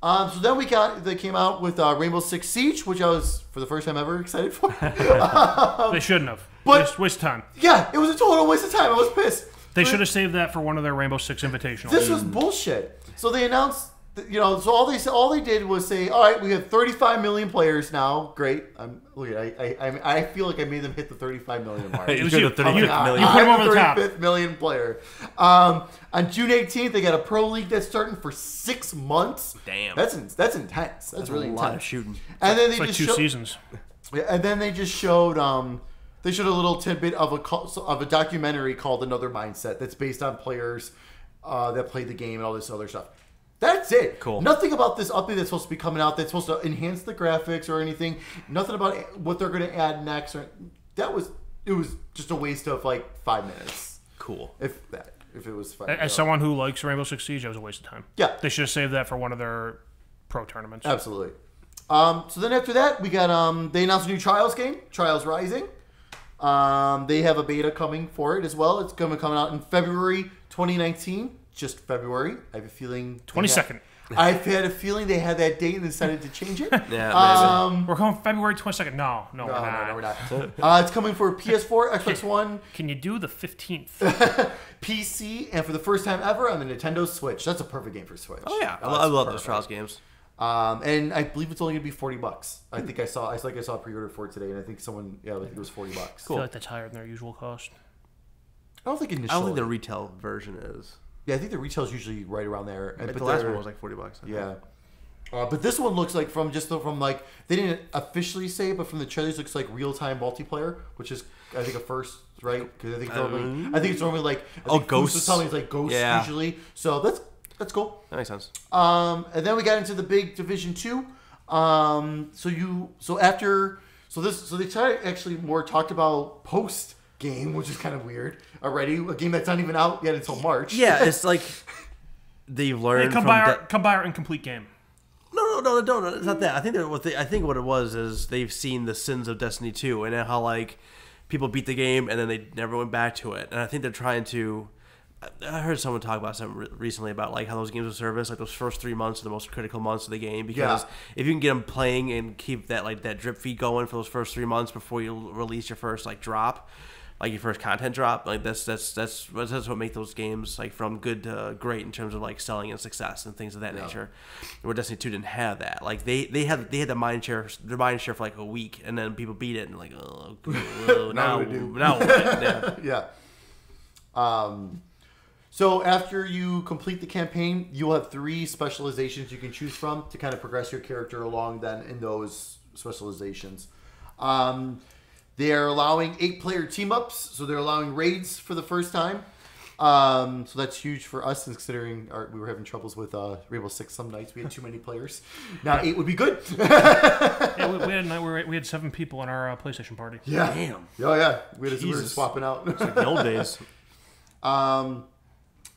Speaker 2: So then they came out with Rainbow Six Siege, which I was, for the first time ever, excited for.
Speaker 3: They shouldn't have.
Speaker 2: But
Speaker 3: waste of time.
Speaker 2: Yeah, it was a total waste of time. I was pissed.
Speaker 3: They should have saved that for one of their Rainbow Six Invitationals.
Speaker 2: This was bullshit. So they announced, so all they did was say, all right, we have 35 million players now. Great. I feel like I made them hit the 35 million mark.
Speaker 1: It was you. 35 million.
Speaker 3: You put them over the top.
Speaker 2: 35th million player. On June 18th, they got a pro league that's starting for 6 months.
Speaker 1: Damn.
Speaker 2: That's intense. That's really intense.
Speaker 1: A lot of shooting.
Speaker 2: And then
Speaker 3: It's like 2 seasons.
Speaker 2: Yeah, and then they just showed a little tidbit of a documentary called Another Mindset that's based on players that played the game and all this other stuff. That's it.
Speaker 1: Cool.
Speaker 2: Nothing about this update that's supposed to be coming out that's supposed to enhance the graphics or anything. Nothing about what they're going to add next. It was just a waste of like 5 minutes.
Speaker 1: Cool.
Speaker 2: If it was 5
Speaker 3: As someone who likes Rainbow Six Siege, it was a waste of time.
Speaker 2: Yeah.
Speaker 3: They should have saved that for one of their pro tournaments.
Speaker 2: Absolutely. So then after that, we got they announced a new Trials game, Trials Rising. They have a beta coming for it as well. It's going to be coming out in February 2019. Just February. I have a feeling
Speaker 3: 22nd.
Speaker 2: I've had a feeling they had that date and decided to change it.
Speaker 1: Yeah,
Speaker 3: we're coming February 22nd. No, we're not.
Speaker 2: No, we're not. It's coming for PS4, Xbox One.
Speaker 3: Can you do the 15th?
Speaker 2: PC, and for the first time ever on the Nintendo Switch. That's a perfect game for Switch.
Speaker 1: Oh yeah, I love those Trials games.
Speaker 2: And I believe it's only going to be $40. I think I saw a pre-order for it today, and I think I think it was $40.
Speaker 3: Cool. I feel like that's higher than their usual cost.
Speaker 2: I don't think
Speaker 1: the retail version is.
Speaker 2: Yeah, I think the retail is usually right around there.
Speaker 1: But the last one was like $40.
Speaker 2: Yeah. But this one looks like from like they didn't officially say it, but from the trailers looks like real-time multiplayer, which is I think a first, right? Because I think it's normally like
Speaker 1: Ghosts.
Speaker 2: Was telling me it's like Ghosts usually. So that's cool.
Speaker 1: That makes sense.
Speaker 2: And then we got into the big Division 2. So they actually more talked about post game, which is kind of weird already. A game that's not even out yet until March.
Speaker 1: Yeah, it's like they've learned
Speaker 3: come buy our incomplete game.
Speaker 1: No, it's not that. I think what it was is they've seen the sins of Destiny 2 and how like people beat the game and then they never went back to it. And I think they're trying to. I heard someone talk about something recently about like how those games of service, like those first 3 months are the most critical months of the game, because if you can get them playing and keep that drip feed going for those first 3 months before you release your first drop, like your first content drop, like that's what makes those games like from good to great in terms of like selling and success and things of that nature. Where Destiny 2 didn't have that. Like they had the mind share for like a week, and then people beat it and like now what?
Speaker 2: Yeah. So after you complete the campaign, you'll have 3 specializations you can choose from to kind of progress your character along then in those specializations. They are allowing 8-player team-ups, so they're allowing raids for the first time. So that's huge for us, considering we were having troubles with Rainbow Six some nights. We had too many players. Now 8 would be good.
Speaker 3: Yeah, we had a night where we had 7 people in our PlayStation party.
Speaker 2: Yeah.
Speaker 1: Damn.
Speaker 2: Oh yeah. We were swapping out.
Speaker 1: It's like the old days.
Speaker 2: And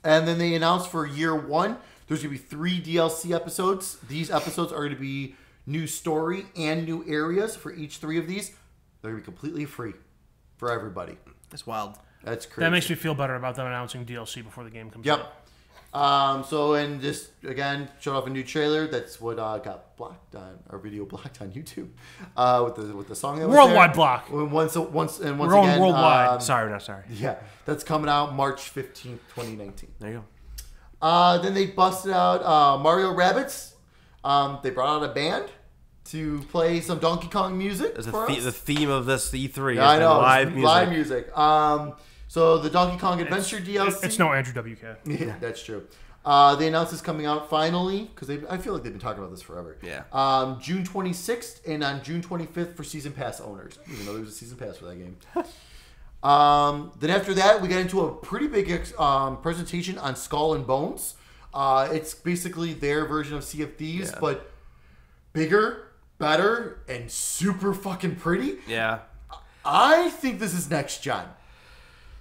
Speaker 2: then they announced for year 1, there's going to be 3 DLC episodes. These episodes are going to be new story and new areas for each 3 of these. They're going to be completely free for everybody.
Speaker 1: That's wild.
Speaker 2: That's crazy.
Speaker 3: That makes me feel better about them announcing DLC before the game comes out.
Speaker 2: So, and just, again, showed off a new trailer. That's what got blocked on, our video blocked on YouTube with the song that was
Speaker 3: Worldwide
Speaker 2: there.
Speaker 3: block.
Speaker 2: Once again.
Speaker 3: We're on worldwide.
Speaker 1: Sorry, not sorry.
Speaker 2: Yeah, that's coming out March 15th, 2019.
Speaker 1: There you go.
Speaker 2: Then they busted out Mario Rabbids. They brought out a band to play some Donkey Kong music for us.
Speaker 1: The theme of this E3 is
Speaker 2: I know,
Speaker 1: live music.
Speaker 2: So the Donkey Kong Adventure DLC.
Speaker 3: It's no Andrew WK.
Speaker 2: Yeah, that's true. They announced this coming out finally, because I feel like they've been talking about this forever.
Speaker 1: Yeah.
Speaker 2: June 26th and on June 25th for Season Pass owners. I didn't even know there was a Season Pass for that game. Then after that, we got into a pretty big presentation on Skull and Bones. It's basically their version of Sea of Thieves, but bigger, better, and super fucking pretty.
Speaker 1: Yeah.
Speaker 2: I think this is next gen.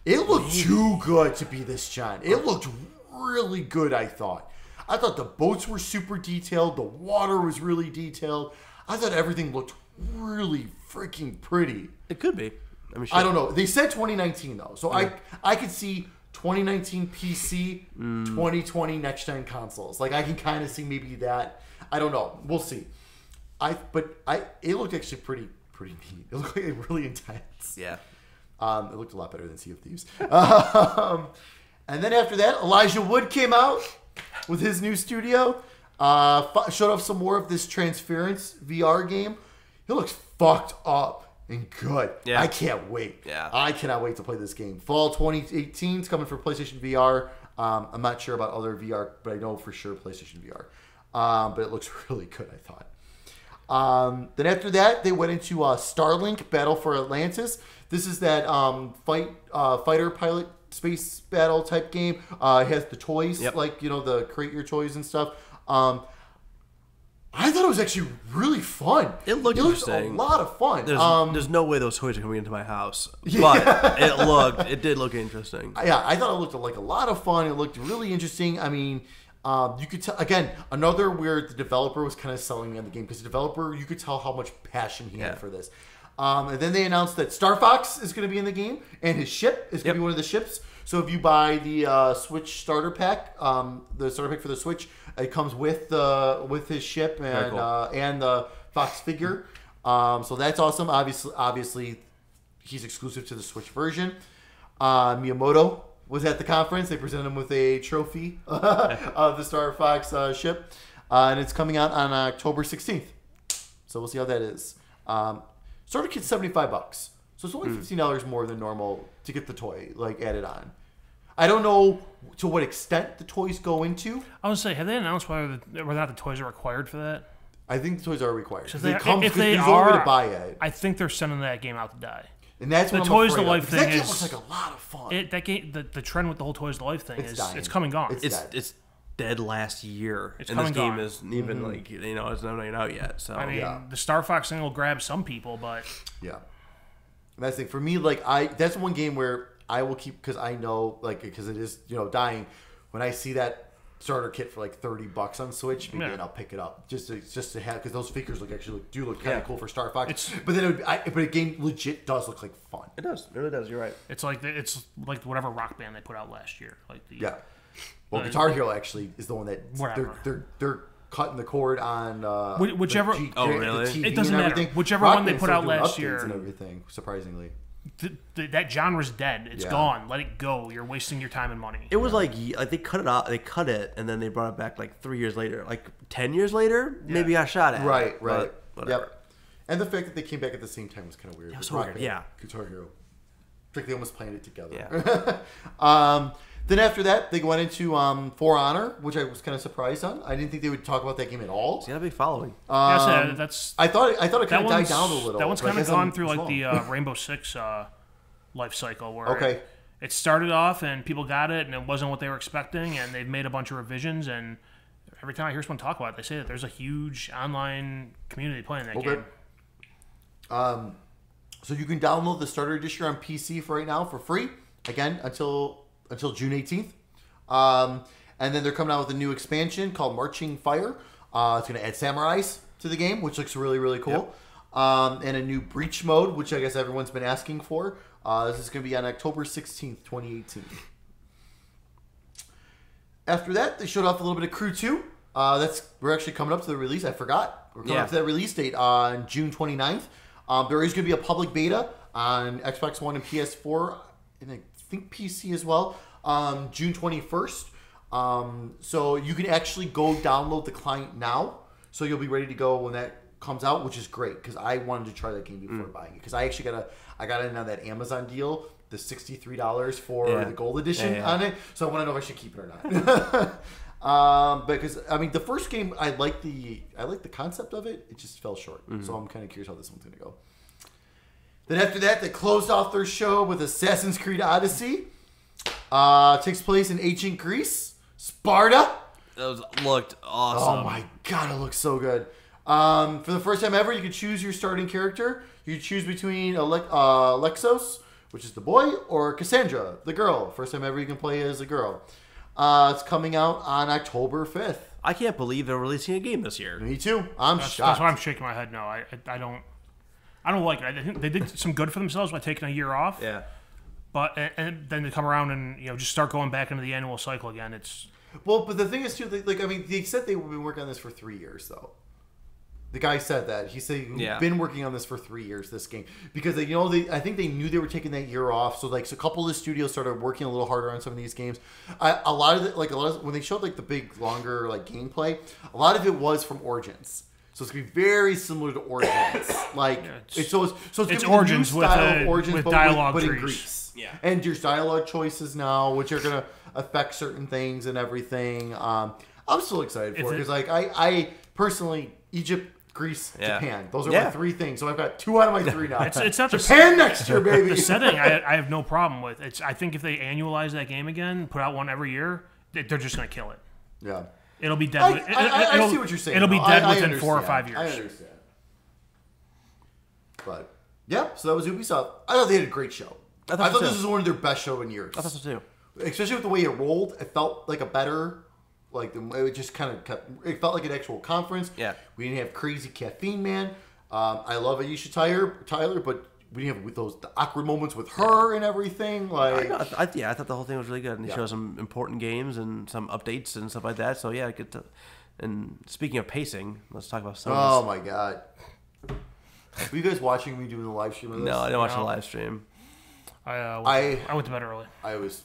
Speaker 2: It looked too good to be this gen. It looked really good, I thought. I thought the boats were super detailed. The water was really detailed. I thought everything looked really freaking pretty.
Speaker 1: It could be. I mean,
Speaker 2: I don't know. They said 2019, though. So I could see 2019 PC, 2020 next-gen consoles. Like, I can kind of see maybe that. I don't know. We'll see. It looked actually pretty neat. It looked like really intense.
Speaker 1: Yeah.
Speaker 2: It looked a lot better than Sea of Thieves. And then after that, Elijah Wood came out with his new studio. Showed off some more of this Transference VR game. It looks fucked up and good.
Speaker 1: Yeah.
Speaker 2: I can't wait.
Speaker 1: Yeah.
Speaker 2: I cannot wait to play this game. Fall 2018 is coming for PlayStation VR. I'm not sure about other VR, but I know for sure PlayStation VR. But it looks really good, I thought. Then after that, they went into Starlink Battle for Atlantis. This is that fighter pilot space battle type game. It has the toys, like, the create your toys and stuff. I thought it was actually really fun.
Speaker 1: It looked interesting.
Speaker 2: A lot of fun.
Speaker 1: There's no way those toys are coming into my house, but it did look interesting.
Speaker 2: Yeah, I thought it looked like a lot of fun. It looked really interesting. I mean, you could tell, again, another where the developer was kind of selling me on the game, because the developer, you could tell how much passion he had for this. And then they announced that Star Fox is going to be in the game, and his ship is going to be one of the ships. So if you buy the Switch starter pack, the starter pack for the Switch, it comes with his ship and and the Fox figure. So that's awesome. Obviously, he's exclusive to the Switch version. Miyamoto was at the conference. They presented him with a trophy of the Star Fox ship, and it's coming out on October 16th. So we'll see how that is. Starter kit's $75, so it's only $15 more than normal to get the toy added on. I don't know to what extent the toys go into.
Speaker 3: I would say, have they announced whether or not the toys are required for that?
Speaker 2: I think the toys are required.
Speaker 3: If
Speaker 2: they come,
Speaker 3: if they
Speaker 2: there's
Speaker 3: are,
Speaker 2: no way to buy it.
Speaker 3: I think they're sending that game out to die.
Speaker 2: And that's what
Speaker 3: the
Speaker 2: I'm
Speaker 3: Toys
Speaker 2: afraid
Speaker 3: to Life
Speaker 2: of,
Speaker 3: thing
Speaker 2: that game
Speaker 3: is
Speaker 2: looks like a lot of fun.
Speaker 3: That game, the trend with the whole Toys to Life thing it's come and gone.
Speaker 2: It's
Speaker 1: dead last year,
Speaker 3: it's
Speaker 1: and
Speaker 3: come
Speaker 1: this
Speaker 3: and
Speaker 1: game
Speaker 3: gone.
Speaker 1: isn't even it's not even out yet. So
Speaker 3: I mean, the Star Fox thing will grab some people, but
Speaker 2: yeah, and that's the thing for me. That's one game where I will keep, because I know, because it is dying. When I see that starter kit for $30 on Switch, maybe I'll pick it up just to have, because those figures do look kind of cool for Star Fox. But then but a game legit does look like fun.
Speaker 1: it does, it really does. You're right.
Speaker 3: it's like whatever Rock Band they put out last year.
Speaker 2: Well, Guitar Hero actually is the one that
Speaker 3: whatever.
Speaker 2: they're cutting the cord on
Speaker 3: whichever.
Speaker 2: The
Speaker 1: really?
Speaker 2: TV
Speaker 3: It doesn't
Speaker 2: and
Speaker 3: matter.
Speaker 2: everything.
Speaker 3: Whichever
Speaker 2: Rock
Speaker 3: one they
Speaker 2: Band's
Speaker 3: put
Speaker 2: still
Speaker 3: out
Speaker 2: doing
Speaker 3: last
Speaker 2: updates
Speaker 3: year.
Speaker 2: and everything. Surprisingly.
Speaker 3: That genre's dead. It's gone. Let it go. You're wasting your time and money.
Speaker 1: It was like they cut it out. They cut it, and then they brought it back 3 years later, 10 years later. Maybe I shot at
Speaker 2: Right.
Speaker 1: it. But whatever.
Speaker 2: Yep. And the fact that they came back at the same time was kind of weird.
Speaker 1: It was
Speaker 2: Rock
Speaker 1: weird,
Speaker 2: Band,
Speaker 1: yeah.
Speaker 2: Guitar Hero. It's like they almost planned it together.
Speaker 1: Yeah.
Speaker 2: Then after that, they went into For Honor, which I was kind of surprised on. I didn't think they would talk about that game at all.
Speaker 1: It's got a big following.
Speaker 3: That's.
Speaker 2: I thought it kind of died down a little.
Speaker 3: That one's kind of gone through the Rainbow Six life cycle, where it started off and people got it and it wasn't what they were expecting, and they've made a bunch of revisions, and every time I hear someone talk about it, they say that there's a huge online community playing that game.
Speaker 2: So you can download the starter edition on PC for right now for free. Again, until June 18th. And then they're coming out with a new expansion called Marching Fire. It's going to add samurais to the game, which looks really, really cool. Yep. And a new Breach mode, which I guess everyone's been asking for. This is going to be on October 16th, 2018. After that, they showed off a little bit of Crew 2. We're actually coming up to the release. I forgot. We're coming up to that release date on June 29th. There is going to be a public beta on Xbox One and PS4, and I think PC as well, June 21st. So you can actually go download the client now, so you'll be ready to go when that comes out, which is great because I wanted to try that game before buying it, because I actually got in on that Amazon deal, the $63 for the gold edition on it, so I want to know if I should keep it or not. Because I mean, the first game, I like the concept of it. It just fell short, so I'm kind of curious how this one's gonna go. Then after that, they closed off their show with Assassin's Creed Odyssey. Takes place in ancient Greece, Sparta.
Speaker 1: Those looked awesome.
Speaker 2: Oh my god, it looks so good. For the first time ever, you can choose your starting character. You can choose between Alexos, which is the boy, or Cassandra, the girl. First time ever you can play as a girl. It's coming out on October 5th.
Speaker 1: I can't believe they're releasing a game this year.
Speaker 2: Me too. I'm shocked.
Speaker 3: That's why I'm shaking my head. No, I don't like it. I think they did some good for themselves by taking a year off.
Speaker 1: Yeah.
Speaker 3: But and then to come around and just start going back into the annual cycle again, it's...
Speaker 2: Well, but the thing is too, like I mean, they said they've been working on this for 3 years though. The guy said that. He said he's been working on this for 3 years, this game, because I think they knew they were taking that year off. So a couple of the studios started working a little harder on some of these games. A lot of when they showed the big longer gameplay, a lot of it was from Origins. So it's gonna be very similar to Origins. It's
Speaker 3: Origins with dialogue
Speaker 2: but
Speaker 3: trees.
Speaker 2: In Greece.
Speaker 1: Yeah.
Speaker 2: And there's dialogue choices now, which are gonna affect certain things and everything. I'm still excited for it because I personally, Egypt, Greece, Japan. Those are my 3 things. So I've got 2 out of my 3 now.
Speaker 3: It's not
Speaker 2: Japan next year, baby.
Speaker 3: The setting, I have no problem with. I think if they annualize that game again, put out one every year, they're just going to kill it.
Speaker 2: Yeah.
Speaker 3: It'll be dead.
Speaker 2: I see what you're saying.
Speaker 3: It'll be dead within 4 or 5 years.
Speaker 2: I understand. But, yeah, so that was Ubisoft. I thought they had a great show. I thought this was one of their best show in years.
Speaker 1: I thought so too.
Speaker 2: Especially with the way it rolled. It felt like a better... it just kind of kept... It felt like an actual conference.
Speaker 1: Yeah.
Speaker 2: We didn't have crazy caffeine, man. I love Aisha Tyler, but we didn't have the awkward moments with her and everything.
Speaker 1: I thought the whole thing was really good. And they showed some important games and some updates and stuff like that. So, yeah, and speaking of pacing, let's talk about some
Speaker 2: Oh, my God. Were you guys watching me doing the live stream of this?
Speaker 1: No, I didn't watch the live stream.
Speaker 3: I went to bed early.
Speaker 2: I was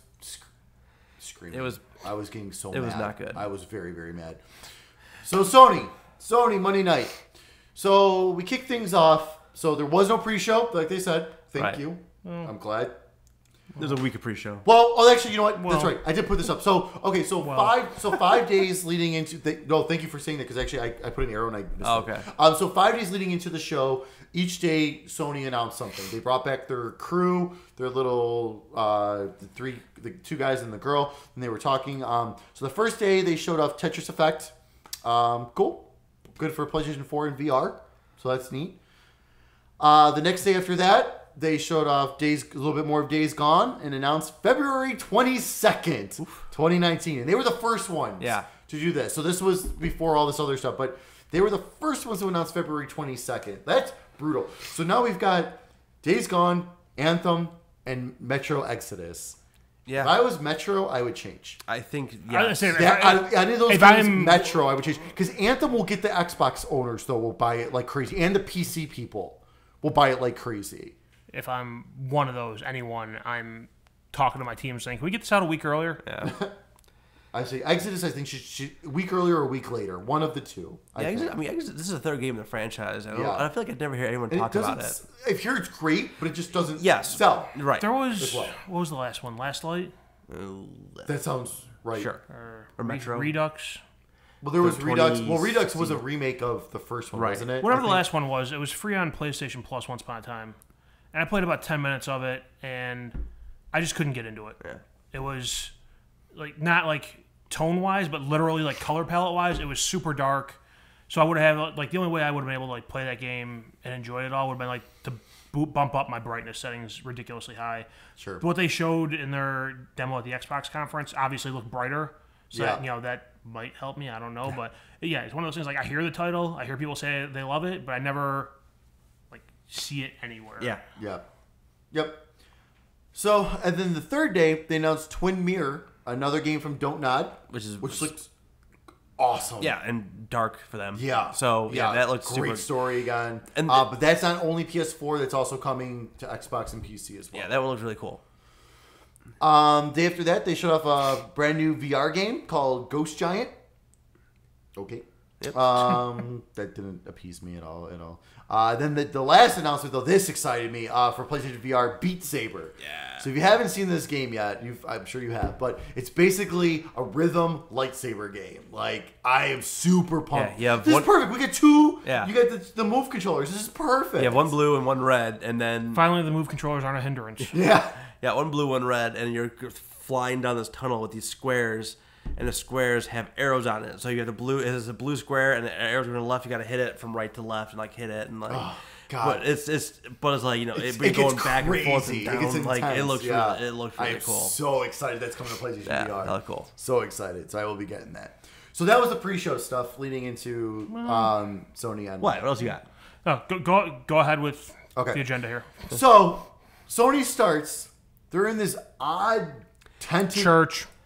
Speaker 2: screaming. I was getting so mad.
Speaker 1: It was not good.
Speaker 2: I was very, very mad. So Sony Monday night. So we kicked things off. So there was no pre-show, like they said. Thank you. I'm glad.
Speaker 1: There's a week of pre-show.
Speaker 2: Well, actually, you know what? That's right. I did put this up. So okay, so 5 days leading into. Thank you for saying that because actually I put an arrow and I missed it. So 5 days leading into the show, each day Sony announced something. They brought back their crew, their little the 2 guys and the girl, and they were talking. So the first day they showed off Tetris Effect. Cool, good for PlayStation 4 and VR. So that's neat. The next day after that, they showed off a little bit more of Days Gone and announced February 22nd, 2019. And they were the first ones to do this. So this was before all this other stuff, but they were the first ones to announce February 22nd. That's brutal. So now we've got Days Gone, Anthem, and Metro Exodus.
Speaker 1: Yeah.
Speaker 2: If I was Metro, I would change.
Speaker 1: I think,
Speaker 2: any of those games, Metro, I would change. Because Anthem will get the Xbox owners, though, will buy it like crazy. And the PC people will buy it like crazy.
Speaker 3: If I'm one of those, anyone, I'm talking to my team saying, can we get this out a week earlier?
Speaker 1: Yeah.
Speaker 2: I say Exodus, I think, should a week earlier or a week later. One of the two.
Speaker 1: Exodus, this is the 3rd game in the franchise. I feel like I never hear anyone talk about it.
Speaker 2: I hear it's great, but it just doesn't sell.
Speaker 1: Right.
Speaker 3: There was, what was the last one? Last Light?
Speaker 2: That sounds right.
Speaker 1: Sure.
Speaker 3: Or
Speaker 1: Metro.
Speaker 3: Redux?
Speaker 2: Well, there was Redux. Well, Redux was a remake of the first one, wasn't it?
Speaker 3: Whatever the last one was, it was free on PlayStation Plus once upon a time. And I played about 10 minutes of it, and I just couldn't get into it.
Speaker 1: Yeah.
Speaker 3: It was like not like tone wise, but literally like color palette wise, it was super dark. So I would have like the only way I would have been able to like play that game and enjoy it all would have been like to bump up my brightness settings ridiculously high.
Speaker 2: Sure.
Speaker 3: But what they showed in their demo at the Xbox conference obviously looked brighter. So
Speaker 2: Yeah.
Speaker 3: that, you know, that might help me. I don't know, but yeah, it's one of those things. Like I hear the title, I hear people say they love it, but I never like see it anywhere.
Speaker 1: Yeah.
Speaker 2: Yep. So, and then the third day, they announced Twin Mirror, another game from Don't Nod, which looks awesome.
Speaker 1: Yeah, and dark for them.
Speaker 2: Yeah.
Speaker 1: So yeah, that looks
Speaker 2: great
Speaker 1: super.
Speaker 2: story again.
Speaker 1: And
Speaker 2: but that's not only PS4. That's also coming to Xbox and PC as well.
Speaker 1: Yeah, that one looks really cool.
Speaker 2: Day after that, they showed off a brand new VR game called Ghost Giant. Okay.
Speaker 1: Yep.
Speaker 2: That didn't appease me at all. Then the last announcement, though, this excited me for PlayStation VR, Beat Saber.
Speaker 1: Yeah.
Speaker 2: So if you haven't seen this game yet, I'm sure you have, but it's basically a rhythm lightsaber game. Like, I am super pumped.
Speaker 1: Yeah,
Speaker 2: this is perfect. We get two.
Speaker 1: Yeah.
Speaker 2: You get the move controllers. This is perfect.
Speaker 1: Yeah, one blue and one red, and then
Speaker 3: Finally, the move controllers aren't a hindrance.
Speaker 2: Yeah.
Speaker 1: yeah, one blue, one red, and you're flying down this tunnel with these squares. And the squares have arrows on it, so you have the blue. It is a blue square, and the arrows are to the left. You got to hit it from right to left, and like hit it, and like.
Speaker 2: Oh, God.
Speaker 1: But it's like you know, it
Speaker 2: gets
Speaker 1: going back
Speaker 2: crazy.
Speaker 1: and forth and down.
Speaker 2: It gets
Speaker 1: like
Speaker 2: intense.
Speaker 1: it looks really
Speaker 2: I'm
Speaker 1: cool.
Speaker 2: so excited that's coming to PlayStation
Speaker 1: Yeah,
Speaker 2: VR.
Speaker 1: that look cool.
Speaker 2: So excited. So I will be getting that. So that was the pre-show stuff leading into Sony on
Speaker 1: What else you got?
Speaker 3: Oh, go ahead with
Speaker 2: Okay.
Speaker 3: the agenda here.
Speaker 2: So Sony starts. They're in this odd tented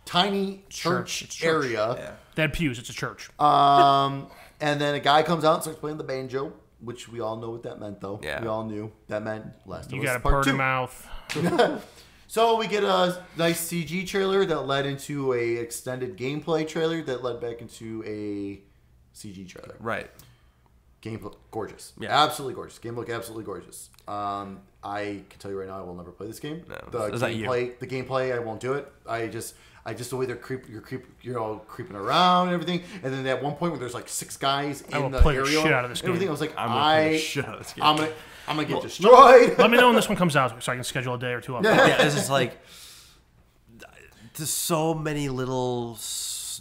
Speaker 2: tiny church
Speaker 3: It's church.
Speaker 2: area.
Speaker 1: Yeah.
Speaker 3: They had pews. It's a church.
Speaker 2: And then a guy comes out and starts playing the banjo, which we all know what that meant, though.
Speaker 1: Yeah.
Speaker 2: We all knew that meant Last of
Speaker 3: You
Speaker 2: Us
Speaker 3: got a
Speaker 2: Part
Speaker 3: purty
Speaker 2: 2.
Speaker 3: mouth.
Speaker 2: So we get a nice CG trailer that led into a extended gameplay trailer that led back into a CG trailer.
Speaker 1: Right.
Speaker 2: Game look gorgeous.
Speaker 1: Yeah.
Speaker 2: Absolutely gorgeous. Game look absolutely gorgeous. I can tell you right now, I will never play this game.
Speaker 1: No,
Speaker 2: The
Speaker 1: is that you?
Speaker 2: gameplay, I won't do it. I just the way they're creeping around and everything. And then at one point where there's like 6 guys
Speaker 3: I will
Speaker 2: in the
Speaker 3: play the
Speaker 2: area,
Speaker 3: shit out of this
Speaker 2: and everything,
Speaker 3: game.
Speaker 2: I was like,
Speaker 1: I'm gonna play the shit out of this game.
Speaker 2: I'm gonna get destroyed.
Speaker 3: Let me know when this one comes out so I can schedule a day or two of it.
Speaker 1: Yeah, it's just like there's so many little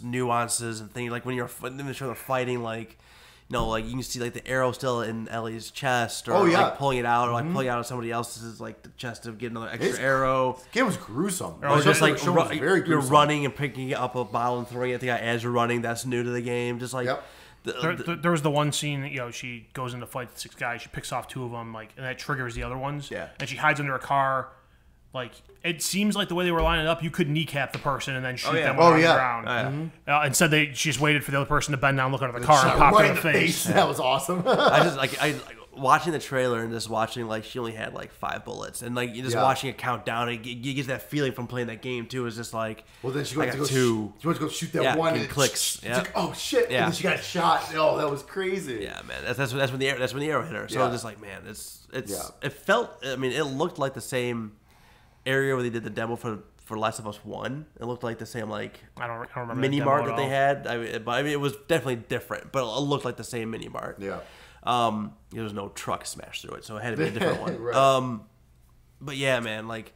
Speaker 1: nuances and things. Like when they're fighting, like you know, like you can see like the arrow still in Ellie's chest, or like pulling it out, or like pulling out of somebody else's like the chest to get another extra arrow.
Speaker 2: The game was gruesome.
Speaker 1: Or just like
Speaker 2: very
Speaker 1: you're
Speaker 2: gruesome.
Speaker 1: running and picking up a bottle and throwing it at the guy as you're running. That's new to the game. Just like
Speaker 3: There was the one scene that, you know, she goes in to fight the 6 guys. She picks off 2 of them, like, and that triggers the other ones.
Speaker 1: Yeah.
Speaker 3: And she hides under a car. Like, it seems like the way they were lining it up, you could kneecap the person and then shoot them on the ground. Instead, she just waited for the other person to bend down, look under the car, and pop
Speaker 2: right
Speaker 3: her in the face.
Speaker 2: That was awesome.
Speaker 1: I watching the trailer and just watching like she only had like 5 bullets, and like you just watching it count down, you get that feeling from playing that game too. It's just like,
Speaker 2: well, then she went to go
Speaker 1: 2.
Speaker 2: She went to go shoot that one, and it
Speaker 1: clicks.
Speaker 2: It's like, oh shit!
Speaker 1: Yeah.
Speaker 2: And then she got shot. Oh, that was crazy.
Speaker 1: Yeah, man, that's when the arrow hit her. So I'm just like, man, it felt. I mean, it looked like the same area where they did the demo for Last of Us 1. It looked like the same like
Speaker 3: I don't remember
Speaker 1: mini
Speaker 3: that
Speaker 1: mart
Speaker 3: demo
Speaker 1: that
Speaker 3: at
Speaker 1: they
Speaker 3: all.
Speaker 1: had. I mean, it was definitely different, but it looked like the same mini mart.
Speaker 2: Yeah.
Speaker 1: There was no truck smashed through it, so it had to be a different one.
Speaker 2: Right.
Speaker 1: But yeah, man, like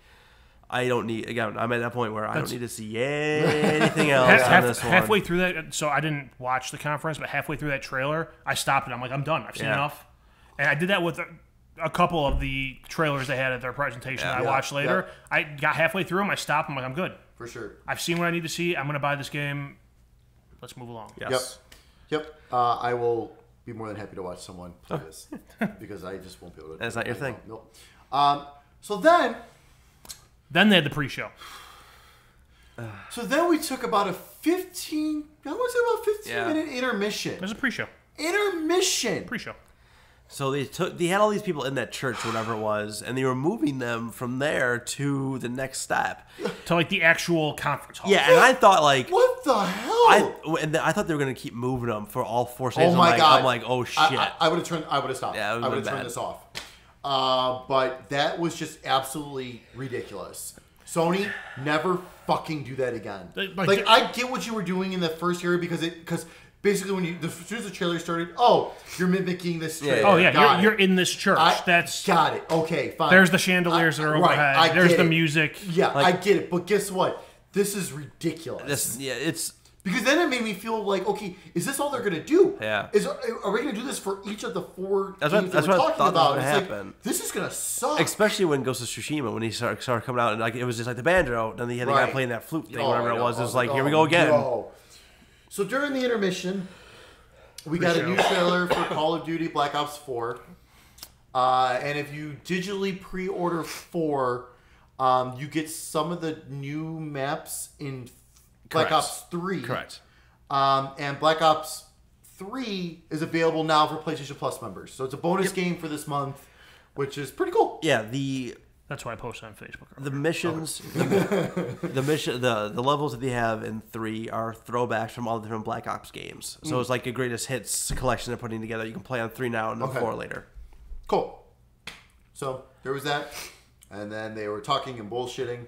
Speaker 1: I don't need. Again, I'm at that point where I don't need to see anything else on this one.
Speaker 3: Halfway through that, so I didn't watch the conference, but halfway through that trailer, I stopped it. I'm like, I'm done. I've seen enough. And I did that with a couple of the trailers they had at their presentation that I watched later. I got halfway through them. I stopped. I'm like, I'm good.
Speaker 2: For sure.
Speaker 3: I've seen what I need to see. I'm going to buy this game. Let's move along.
Speaker 1: Yes.
Speaker 2: Yep. I will be more than happy to watch someone play this because I just won't be able to.
Speaker 1: That's not your thing.
Speaker 2: Nope. So then
Speaker 3: they had the pre-show.
Speaker 2: So then we took about a 15 minute intermission.
Speaker 3: There's a pre-show.
Speaker 2: Intermission.
Speaker 3: Pre-show.
Speaker 1: So they had all these people in that church, whatever it was, and they were moving them from there to the next step,
Speaker 3: to like the actual conference hall.
Speaker 1: Yeah, and I thought like,
Speaker 2: what the hell?
Speaker 1: I thought they were gonna keep moving them for all 4 stages.
Speaker 2: Oh my god!
Speaker 1: I'm like, oh shit!
Speaker 2: I would have stopped.
Speaker 1: Yeah,
Speaker 2: I would have turned this off. But that was just absolutely ridiculous. Sony, never fucking do that again. Like I get what you were doing in the first area because Basically, when as soon as the trailer started, oh, you're mimicking this trailer.
Speaker 3: Oh yeah, you're in this church. That's
Speaker 2: got it. Okay, fine.
Speaker 3: There's the chandeliers that are overhead.
Speaker 2: Right,
Speaker 3: there's the music.
Speaker 2: Yeah, I get it. But guess what? This is ridiculous.
Speaker 1: It's
Speaker 2: because then it made me feel like, okay, is this all they're gonna do?
Speaker 1: Yeah.
Speaker 2: Are we gonna do this for each of the 4
Speaker 1: That's
Speaker 2: games
Speaker 1: what
Speaker 2: that we're
Speaker 1: I
Speaker 2: talking
Speaker 1: thought
Speaker 2: about?
Speaker 1: was
Speaker 2: It's
Speaker 1: gonna happen.
Speaker 2: like, this is gonna suck.
Speaker 1: Especially when Ghost of Tsushima, when he started coming out, and like it was just like the banjo, then he had the guy playing that flute thing, whatever it was. It was like, here we go again.
Speaker 2: No. So during the intermission, we got a new trailer for Call of Duty Black Ops 4. And if you digitally pre-order 4, you get some of the new maps in Black Ops 3.
Speaker 1: Correct.
Speaker 2: And Black Ops 3 is available now for PlayStation Plus members. So it's a bonus game for this month, which is pretty cool.
Speaker 1: Yeah,
Speaker 3: that's why I posted on Facebook.
Speaker 1: The missions, the levels that they have in 3 are throwbacks from all the different Black Ops games. So it's like a greatest hits collection they're putting together. You can play on 3 now and then 4 later.
Speaker 2: Cool. So there was that, and then they were talking and bullshitting.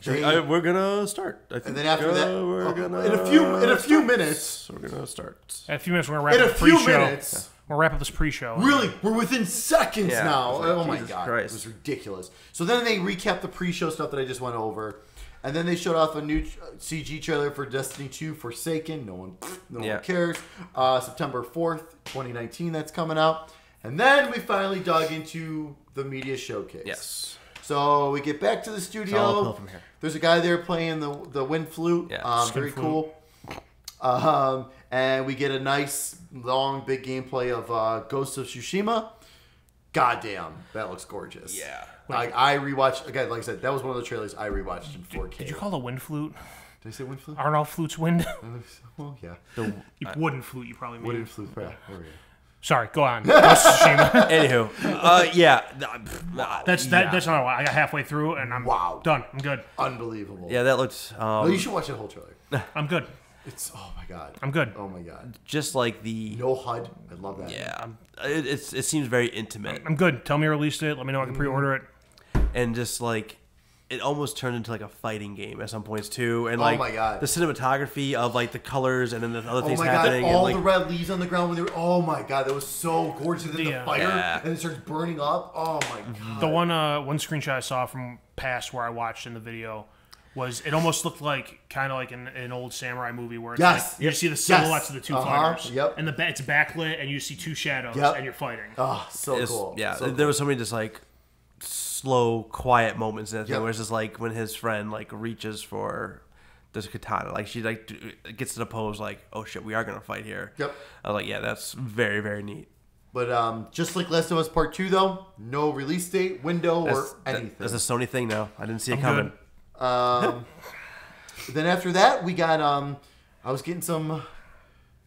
Speaker 1: We're gonna start.
Speaker 2: And then after that,
Speaker 1: we're gonna
Speaker 2: in a few minutes,
Speaker 1: we're gonna start.
Speaker 3: In a few minutes, we're gonna wrap up the pre-show. We'll wrap up this pre-show.
Speaker 2: Really, we're within seconds now.
Speaker 1: Like,
Speaker 2: oh my
Speaker 1: Jesus
Speaker 2: god,
Speaker 1: Christ.
Speaker 2: it was ridiculous. So then they recapped the pre-show stuff that I just went over, and then they showed off a new CG trailer for Destiny 2 Forsaken. No one cares. September 4th, 2019. That's coming out, and then we finally dug into the media showcase.
Speaker 1: Yes.
Speaker 2: So we get back to the studio.
Speaker 1: From here.
Speaker 2: There's a guy there playing the wind flute.
Speaker 1: Yeah,
Speaker 2: very
Speaker 3: flute.
Speaker 2: cool. And we get a nice, long, big gameplay of Ghost of Tsushima. Goddamn, that looks gorgeous.
Speaker 1: Yeah.
Speaker 2: I rewatched, again, like I said, that was one of the trailers I rewatched in 4K.
Speaker 3: Did you call it a wind flute?
Speaker 2: Did I say wind flute?
Speaker 3: Aren't all flutes wind?
Speaker 2: Well, yeah.
Speaker 3: Wooden flute, you probably mean.
Speaker 2: Wooden flute, yeah. There we go.
Speaker 3: Sorry, go on. Ghost of Tsushima.
Speaker 1: Anywho, yeah.
Speaker 3: That's not why. I got halfway through and I'm done. I'm good.
Speaker 2: Unbelievable.
Speaker 1: Yeah, that looks.
Speaker 2: No, you should watch that whole trailer.
Speaker 3: I'm good.
Speaker 2: It's, oh my god.
Speaker 3: I'm good.
Speaker 2: Oh my god.
Speaker 1: Just like the.
Speaker 2: No HUD. I love that.
Speaker 1: Yeah. It seems very intimate.
Speaker 3: I'm good. Tell me I released it. Let me know I can pre-order it.
Speaker 1: And just like. It almost turned into like a fighting game at some points too, and like
Speaker 2: my god,
Speaker 1: the cinematography of like the colors and then the other things
Speaker 2: happening.
Speaker 1: happening.
Speaker 2: All
Speaker 1: and,
Speaker 2: the red leaves on the ground when they were. Oh my god, that was so gorgeous. And then the fire and it starts burning up. Oh my god.
Speaker 3: The one screenshot I saw from past where I watched in the video was it almost looked like kind of like an old samurai movie where it's like, you see the silhouettes of the two fighters.
Speaker 2: Yep.
Speaker 3: And it's backlit and you see two shadows and you're fighting.
Speaker 2: Oh, so cool.
Speaker 1: Yeah,
Speaker 2: so
Speaker 1: there was so many just like slow, quiet moments in that thing where it's just like when his friend like reaches for this katana, like she like gets to the pose like, oh shit, we are gonna fight here.
Speaker 2: Yep.
Speaker 1: I was like, yeah, that's very, very neat.
Speaker 2: But just like Last of Us Part 2 though, no release date, window, or anything.
Speaker 1: That's a Sony thing now. I didn't see it coming.
Speaker 2: Then after that, we got I was getting some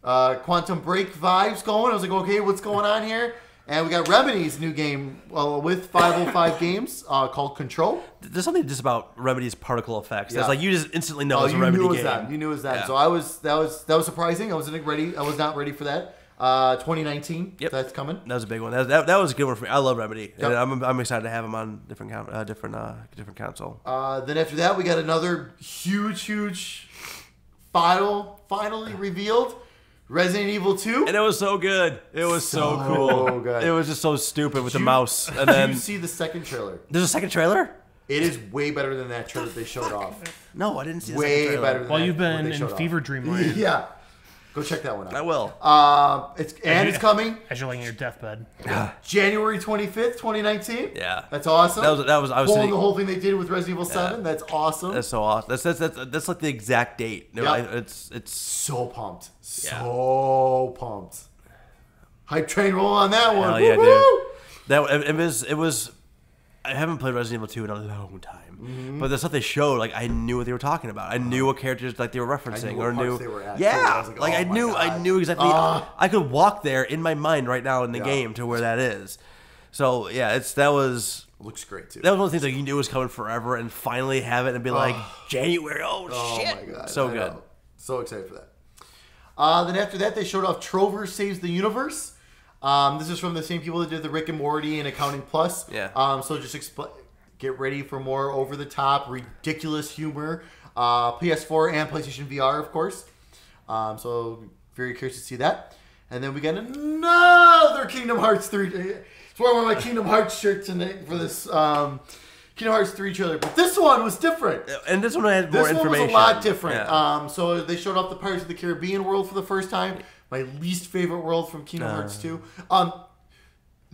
Speaker 2: Quantum Break vibes going. I was like, okay, what's going on here? And we got Remedy's new game with 505 Games called Control.
Speaker 1: There's something just about Remedy's particle effects. It's like you just instantly know it's a
Speaker 2: you
Speaker 1: Remedy
Speaker 2: knew it was
Speaker 1: game.
Speaker 2: that. You knew it was that.
Speaker 1: Yeah.
Speaker 2: So that was surprising. I wasn't ready. I was not ready for that. 2019.
Speaker 1: Yep.
Speaker 2: That's coming.
Speaker 1: That was a big one. That was a good one for me. I love Remedy.
Speaker 2: Yep.
Speaker 1: And I'm excited to have him on different console.
Speaker 2: Then after that, we got another huge finally revealed. Resident Evil 2.
Speaker 1: And it was so good. It was so cool.
Speaker 2: Good.
Speaker 1: It was just so stupid with the mouse. And then
Speaker 2: Did you see the second trailer?
Speaker 1: There's a second trailer?
Speaker 2: It is way better than that trailer they showed off.
Speaker 1: No, I didn't see the
Speaker 2: Way
Speaker 1: second trailer.
Speaker 2: better than
Speaker 3: Well,
Speaker 2: that
Speaker 3: you've been
Speaker 2: what they
Speaker 3: in
Speaker 2: showed
Speaker 3: fever
Speaker 2: off.
Speaker 3: dream land.
Speaker 2: Yeah. Go check that one out.
Speaker 1: I will.
Speaker 2: It's coming
Speaker 3: As you're laying in your deathbed.
Speaker 2: January 25th, 2019.
Speaker 1: Yeah.
Speaker 2: That's awesome.
Speaker 1: I was
Speaker 2: Pulling
Speaker 1: sitting,
Speaker 2: the whole thing they did with Resident Evil 7. That's awesome.
Speaker 1: That's so awesome. That's like the exact date.
Speaker 2: Yep.
Speaker 1: It's
Speaker 2: so pumped. So pumped. Hype train roll on that one.
Speaker 1: hell yeah,
Speaker 2: Woo-hoo!
Speaker 1: dude. It was I haven't played Resident Evil 2 in a long time. But the stuff they showed, like I knew what they were talking about. I knew what characters like they were referencing
Speaker 2: what
Speaker 1: or
Speaker 2: parts
Speaker 1: knew.
Speaker 2: they were at,
Speaker 1: yeah,
Speaker 2: too. I was like,
Speaker 1: I
Speaker 2: oh my
Speaker 1: knew
Speaker 2: God.
Speaker 1: exactly. I could walk there in my mind right now in the game to where that is. So yeah, that was.
Speaker 2: Looks great too.
Speaker 1: That was one of the things like you knew was coming forever, and finally have it and be like January. Oh shit!
Speaker 2: My God.
Speaker 1: So
Speaker 2: I
Speaker 1: good.
Speaker 2: know. So excited for that. Then after that, they showed off Trover Saves the Universe. This is from the same people that did the Rick and Morty and Accounting Plus.
Speaker 1: Yeah.
Speaker 2: So just get ready for more over the top, ridiculous humor. PS4 and PlayStation VR, of course. So Very curious to see that. And then we got another Kingdom Hearts 3. It's one of my Kingdom Hearts shirts tonight for this Kingdom Hearts 3 trailer. But this one was different.
Speaker 1: And this one had more information.
Speaker 2: This one was a lot different.
Speaker 1: Yeah.
Speaker 2: So they showed off the Pirates of the Caribbean world for the first time. My least favorite world from Kingdom Hearts 2.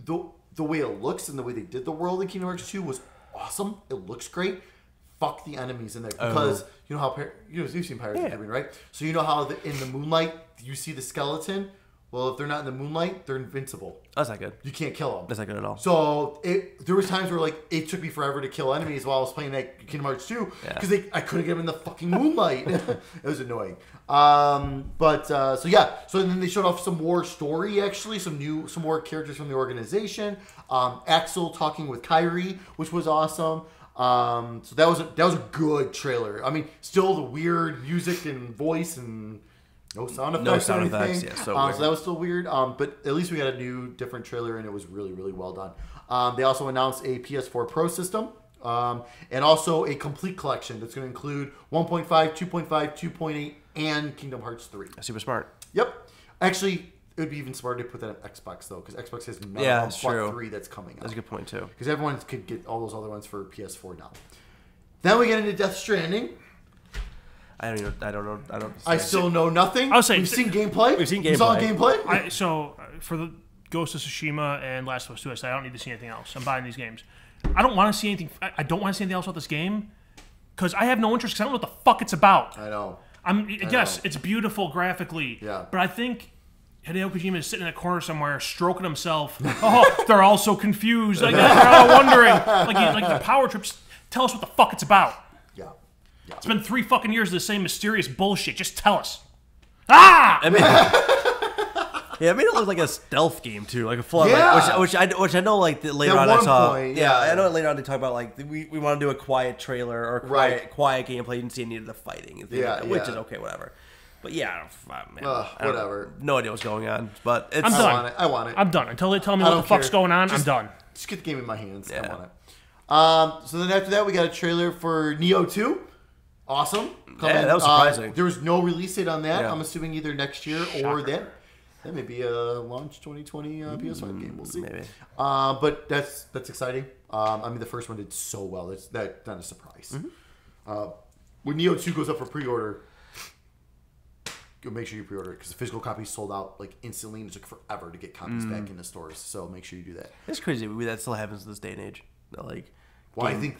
Speaker 2: The way it looks and the way they did the world in Kingdom Hearts 2 was awesome. It looks great. Fuck the enemies in there. Because you know how... you've seen Pirates of the Caribbean, right? So you know how in the moonlight you see the skeleton? Well, if they're not in the moonlight, they're invincible.
Speaker 1: That's not good.
Speaker 2: You can't kill them.
Speaker 1: That's not good at all.
Speaker 2: So there was times where it took me forever to kill enemies while I was playing that Kingdom Hearts 2 because I couldn't get them in the fucking moonlight. It was annoying. So then they showed off some more story actually, some more characters from the organization. Axel talking with Kyrie, which was awesome. So that was a good trailer. I mean, still the weird music and voice and. No sound effects. Yeah, so that was still weird. But at least we got a new, different trailer, and it was really, really well done. They also announced a PS4 Pro system, and also a complete collection that's going to include 1.5, 2.5, 2.8, and Kingdom Hearts 3.
Speaker 1: Super smart.
Speaker 2: Yep. Actually, it would be even smarter to put that on Xbox, though, because Xbox has none 3 that's coming out.
Speaker 1: That's a good point, too.
Speaker 2: Because everyone could get all those other ones for PS4 now. Then we get into Death Stranding.
Speaker 1: I don't know.
Speaker 2: I still know nothing.
Speaker 3: I'll say
Speaker 2: we've seen gameplay.
Speaker 1: We've seen gameplay.
Speaker 2: You saw gameplay.
Speaker 3: So for the Ghost of Tsushima and Last of Us 2, I don't need to see anything else. I'm buying these games. I don't want to see anything. I don't want to see anything else about this game because I have no interest. Because I don't know what the fuck it's about.
Speaker 2: I know.
Speaker 3: Yes, it's beautiful graphically.
Speaker 2: Yeah.
Speaker 3: But I think Hideo Kojima is sitting in a corner somewhere, stroking himself. Oh, they're all so confused. They're all wondering. Like the power trips. Tell us what the fuck it's about.
Speaker 2: Yeah.
Speaker 3: It's been 3 fucking years of the same mysterious bullshit. Just tell us. Ah!
Speaker 1: I mean, it made it look like a stealth game too, like a full, which I know. Like later on, I saw. I know later on they talk about like we want to do a quiet trailer or quiet gameplay. You didn't see any of the fighting, which is okay, whatever. But
Speaker 2: whatever.
Speaker 1: No idea what's going on, but it's,
Speaker 3: I'm done.
Speaker 2: I want it.
Speaker 3: I'm done until they tell me what the fuck's going on. I'm done.
Speaker 2: Just get the game in my hands. I want it. So then after that, we got a trailer for Neo 2. Awesome.
Speaker 1: Yeah, that was surprising.
Speaker 2: There was no release date on that. I'm assuming either next year or then. That may be a launch 2020 PS5 game. We'll see.
Speaker 1: Maybe.
Speaker 2: But that's exciting. I mean, the first one did so well. That's not a surprise. When Neo 2 goes up for pre-order, make sure you pre-order it because the physical copies sold out like instantly and it took forever to get copies back in the stores. So make sure you do that.
Speaker 1: It's crazy that still happens in this day and age. Like.
Speaker 2: Well, I think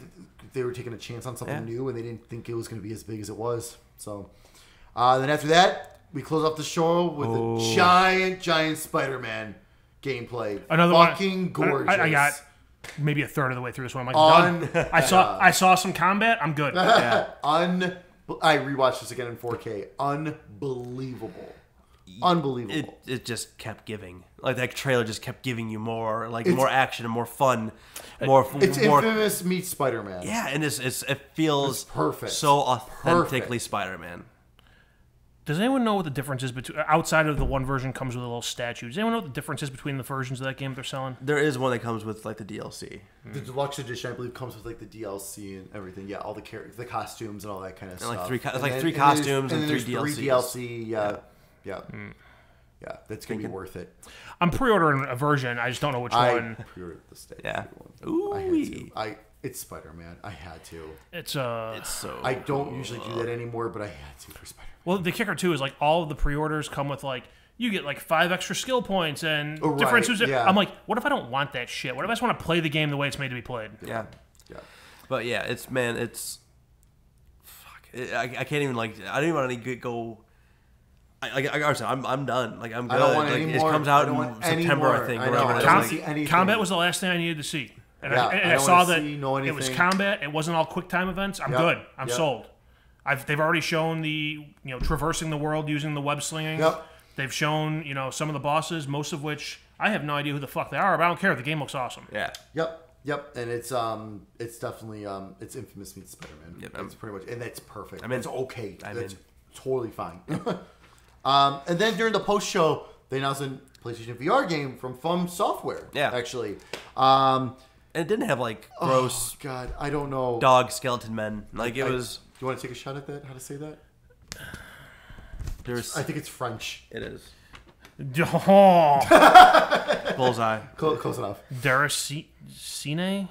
Speaker 2: they were taking a chance on something new, and they didn't think it was going to be as big as it was. So, then after that, we close off the show with a giant Spider-Man gameplay.
Speaker 3: Another
Speaker 2: fucking gorgeous.
Speaker 3: I got maybe a third of the way through this one. I'm like, done. I saw some combat. I'm good.
Speaker 2: I rewatched this again in 4K. Unbelievable.
Speaker 1: It just kept giving. Like that trailer just kept giving you more, more action and more fun, more.
Speaker 2: Infamous meets Spider-Man.
Speaker 1: Yeah, and it feels
Speaker 2: perfect,
Speaker 1: so authentically Spider-Man.
Speaker 3: Does anyone know what the difference is between outside of the one version comes with a little statue? Does anyone know what the difference is between the versions of that game they're selling?
Speaker 1: There is one that comes with like the DLC.
Speaker 2: The deluxe edition, I believe, comes with like the DLC and everything. Yeah, all the the costumes and all that kind of stuff.
Speaker 1: Like three costumes and 3 DLCs.
Speaker 2: 3 DLC. Yeah, that's gonna be worth it.
Speaker 3: I'm pre-ordering a version. I just don't know which one.
Speaker 2: I pre-ordered the stage.
Speaker 1: Yeah.
Speaker 2: Ooh. I had to. It's Spider-Man. I had to.
Speaker 3: It's so.
Speaker 2: I don't usually do that anymore, but I had to for Spider-Man.
Speaker 3: Well, the kicker too is like all of the pre-orders come with like you get like 5 extra skill points and different suits. I'm like, what if I don't want that shit? What if I just want to play the game the way it's made to be played?
Speaker 1: Yeah. But yeah, it's fuck. I can't even like. I don't even want to go. I'm done. Like I'm good.
Speaker 2: I don't want
Speaker 1: it comes out in September, I think.
Speaker 2: I don't
Speaker 3: combat was the last thing I needed to see, and I saw that it was combat. It wasn't all quick time events. I'm good. I'm sold. They've already shown the traversing the world using the web slinging.
Speaker 2: Yep.
Speaker 3: They've shown some of the bosses, most of which I have no idea who the fuck they are, but I don't care. The game looks awesome.
Speaker 1: Yeah.
Speaker 2: Yep, and it's definitely it's Infamous meets Spider-Man. Yep, it's pretty much, and that's perfect. I mean, it's okay. That's totally fine. And then during the post-show, they announced a PlayStation VR game from Software.
Speaker 1: Yeah,
Speaker 2: actually.
Speaker 1: And it didn't have like gross.
Speaker 2: Oh God, I don't know.
Speaker 1: Dog skeleton men. Like it was.
Speaker 2: Do you want to take a shot at that? How to say that? I think it's French.
Speaker 1: It is.
Speaker 3: Oh.
Speaker 1: Bullseye.
Speaker 2: Close enough.
Speaker 3: Daracine?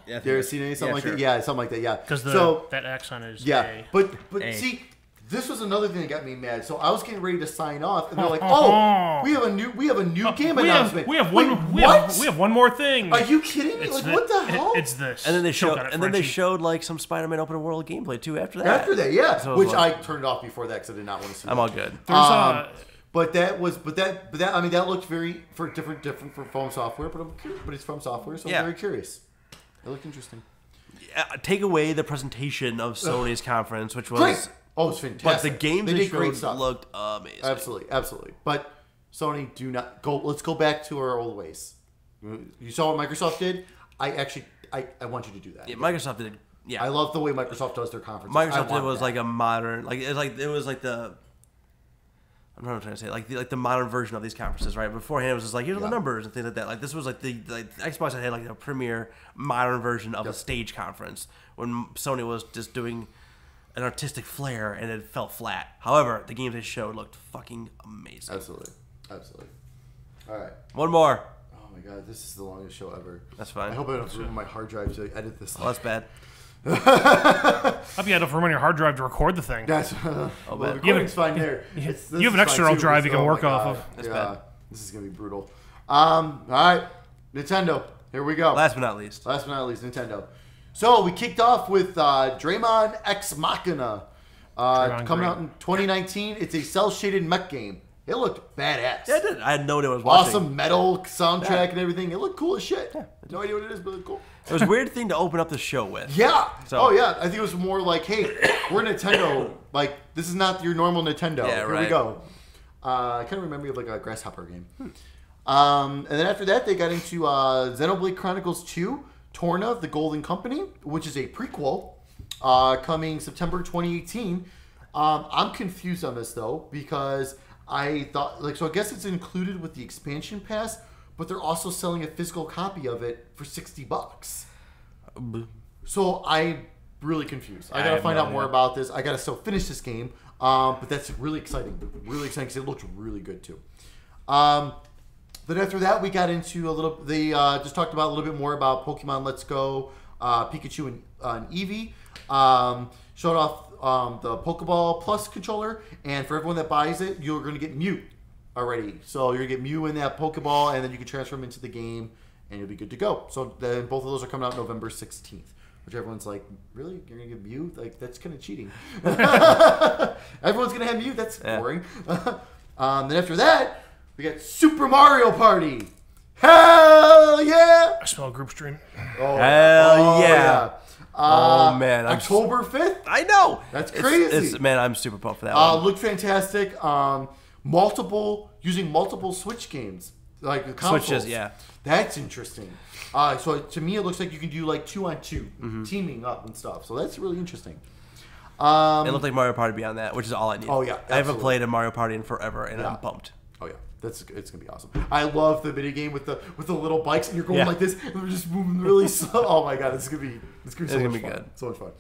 Speaker 2: Yeah, Daracine, something like that. Yeah, something like that. Yeah.
Speaker 3: Because that accent is A.
Speaker 2: But see, this was another thing that got me mad. So I was getting ready to sign off, and they're like, "Oh, we have a new game announcement.
Speaker 3: We have one more thing.
Speaker 2: Are you kidding me? What the hell?
Speaker 3: It's this."
Speaker 1: And then they showed like some Spider-Man open world gameplay too after that.
Speaker 2: After that, yeah.
Speaker 1: So
Speaker 2: Which I turned off before that because I did not want to see.
Speaker 1: I'm all good.
Speaker 2: But that I mean that looked different for Foam Software, but it's Foam Software, so I'm very curious. It looked interesting.
Speaker 1: Take away the presentation of Sony's conference, which was
Speaker 2: great. Oh, it's fantastic.
Speaker 1: But the games they
Speaker 2: great
Speaker 1: showed
Speaker 2: stuff.
Speaker 1: looked amazing.
Speaker 2: Absolutely. But Sony, do not go. Let's go back to our old ways. You saw what Microsoft did. I want you to do that.
Speaker 1: Yeah, Microsoft did. Yeah,
Speaker 2: I love the way Microsoft does their conferences.
Speaker 1: Microsoft did was like a modern, like it was like the. I don't know what I'm trying to say. Like the modern version of these conferences, right? Beforehand, it was just like, here's the numbers and things like that. Like this was like the Xbox had like a premier modern version of a stage conference when Sony was just doing an artistic flair and it felt flat. However, the games they showed looked fucking amazing.
Speaker 2: Absolutely. All right.
Speaker 1: One more.
Speaker 2: Oh my god, this is the longest show ever.
Speaker 1: That's fine.
Speaker 2: I hope I don't have to ruin my hard drive to edit this.
Speaker 1: Well, that's bad.
Speaker 3: I'll be enough room on your hard drive to record the thing.
Speaker 2: That's the recording's fine there.
Speaker 3: You have an external drive you can work off of.
Speaker 1: That's bad.
Speaker 2: This is gonna be brutal. All right, Nintendo. Here we go.
Speaker 1: Last but not least,
Speaker 2: Nintendo. So we kicked off with Draymond X Machina, coming out in 2019. It's a cel-shaded mech game. It looked badass.
Speaker 1: Yeah, it did. I had no idea what I was watching.
Speaker 2: Awesome metal soundtrack and everything. It looked cool as shit. Yeah. No idea what it is, but it looked cool.
Speaker 1: It was a weird thing to open up the show with.
Speaker 2: Yeah. Oh, yeah. I think it was more like, hey, we're Nintendo. Like, this is not your normal Nintendo.
Speaker 1: Yeah,
Speaker 2: Here
Speaker 1: right.
Speaker 2: we go. I kind of remember you like a Grasshopper game. And then after that, they got into Xenoblade Chronicles 2, Torna, The Golden Company, which is a prequel, coming September 2018. I'm confused on this, though, because I thought, so I guess it's included with the expansion pass, but they're also selling a physical copy of it for $60. So I'm really confused. I gotta find out more about this. I gotta still finish this game, but that's really exciting. Really exciting because it looks really good too. Then after that, we got into a little. They just talked about a little bit more about Pokemon Let's Go, Pikachu and Eevee. Showed off the Pokeball Plus controller, and for everyone that buys it, you're going to get Mew already. So you're going to get Mew in that Pokeball, and then you can transfer him into the game, and you'll be good to go. So then both of those are coming out November 16th, which everyone's like, really? You're going to get Mew? Like, that's kind of cheating. Everyone's going to have Mew? That's boring. Then after that, we got Super Mario Party. Hell yeah!
Speaker 3: I smell a group stream.
Speaker 1: Hell yeah. Man,
Speaker 2: October 5th?
Speaker 1: I know.
Speaker 2: That's crazy.
Speaker 1: Man, I'm super pumped for that one.
Speaker 2: Looked fantastic. Using multiple Switch games. Like the consoles. Switches,
Speaker 1: yeah.
Speaker 2: That's interesting. So to me, it looks like you can do like 2-on-2, teaming up and stuff. So that's really interesting.
Speaker 1: It looked like Mario Party beyond that, which is all I need.
Speaker 2: Oh, yeah. Absolutely.
Speaker 1: I haven't played a Mario Party in forever, and I'm pumped.
Speaker 2: Oh, yeah. It's gonna be awesome. I love the video game with the little bikes and you're going like this and they're just moving really slow. Oh my god, it's gonna be so much fun. Good. So much fun.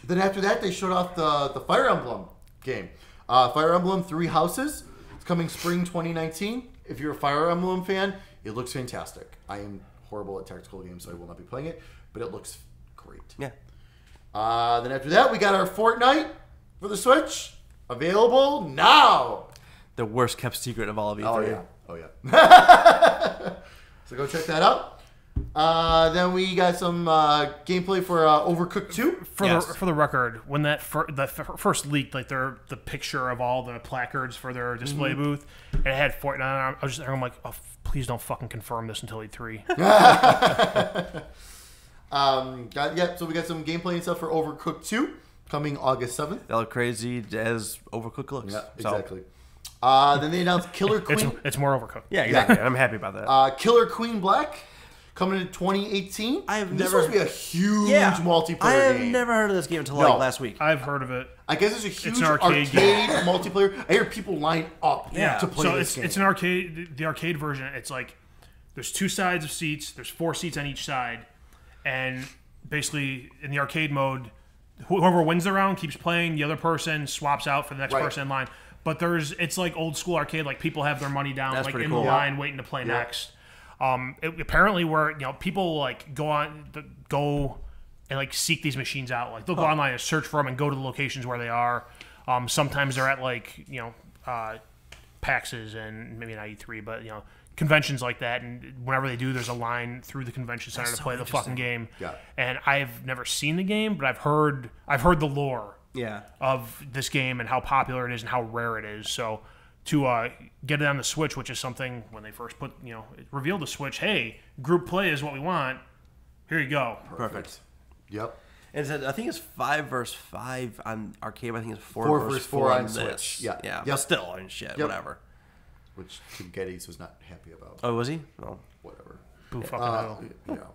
Speaker 2: Then after that, they showed off the Fire Emblem game. Fire Emblem 3 Houses. It's coming spring 2019. If you're a Fire Emblem fan, it looks fantastic. I am horrible at tactical games, so I will not be playing it, but it looks great.
Speaker 1: Yeah.
Speaker 2: Then after that, we got our Fortnite for the Switch available now.
Speaker 1: The worst kept secret of all of
Speaker 2: E3. Oh yeah. So go check that out. Then we got some gameplay for Overcooked 2.
Speaker 3: For the record, when that first leaked, like the picture of all the placards for their display booth, and it had Fortnite. I was just, I'm like, oh, please don't fucking confirm this until E3.
Speaker 2: So we got some gameplay and stuff for Overcooked 2 coming August 7th.
Speaker 1: That look crazy as Overcooked looks.
Speaker 2: Yeah, exactly. Then they announced Killer Queen.
Speaker 3: It's more Overcooked.
Speaker 1: Yeah, exactly. I'm happy about that.
Speaker 2: Killer Queen Black coming in 2018. This is supposed to be a huge multiplayer game.
Speaker 1: I have never heard of this game until like last week.
Speaker 3: I've heard of it.
Speaker 2: I guess it's a huge arcade multiplayer. I hear people line up to play this game.
Speaker 3: It's an arcade. The arcade version, it's like there's 2 sides of seats. There's 4 seats on each side, and basically in the arcade mode, whoever wins the round keeps playing. The other person swaps out for the next person in line. But it's like old school arcade. Like people have their money down,
Speaker 1: That's
Speaker 3: like
Speaker 1: pretty
Speaker 3: in
Speaker 1: cool.
Speaker 3: the line, waiting to play next. Apparently, where people like go and like seek these machines out. Like they'll go online and search for them and go to the locations where they are. Sometimes they're at like PAXs and maybe not E3, but conventions like that. And whenever they do, there's a line through the convention center to play the fucking game.
Speaker 2: Yeah.
Speaker 3: And I've never seen the game, but I've heard the lore.
Speaker 1: Yeah.
Speaker 3: Of this game and how popular it is and how rare it is. So to get it on the Switch, which is something when they first revealed the Switch, hey, group play is what we want. Here you go.
Speaker 1: Perfect.
Speaker 2: Yep.
Speaker 1: And I think it's 5 versus 5 on arcade. I think it's 4 versus
Speaker 2: 4
Speaker 1: on
Speaker 2: Switch.
Speaker 1: this.
Speaker 2: Yeah.
Speaker 1: Yeah.
Speaker 2: Yep.
Speaker 1: But still, whatever.
Speaker 2: Which Tim Geddes was not happy about.
Speaker 1: Oh, was he? Oh.
Speaker 2: Whatever.
Speaker 3: Boo fucking hell.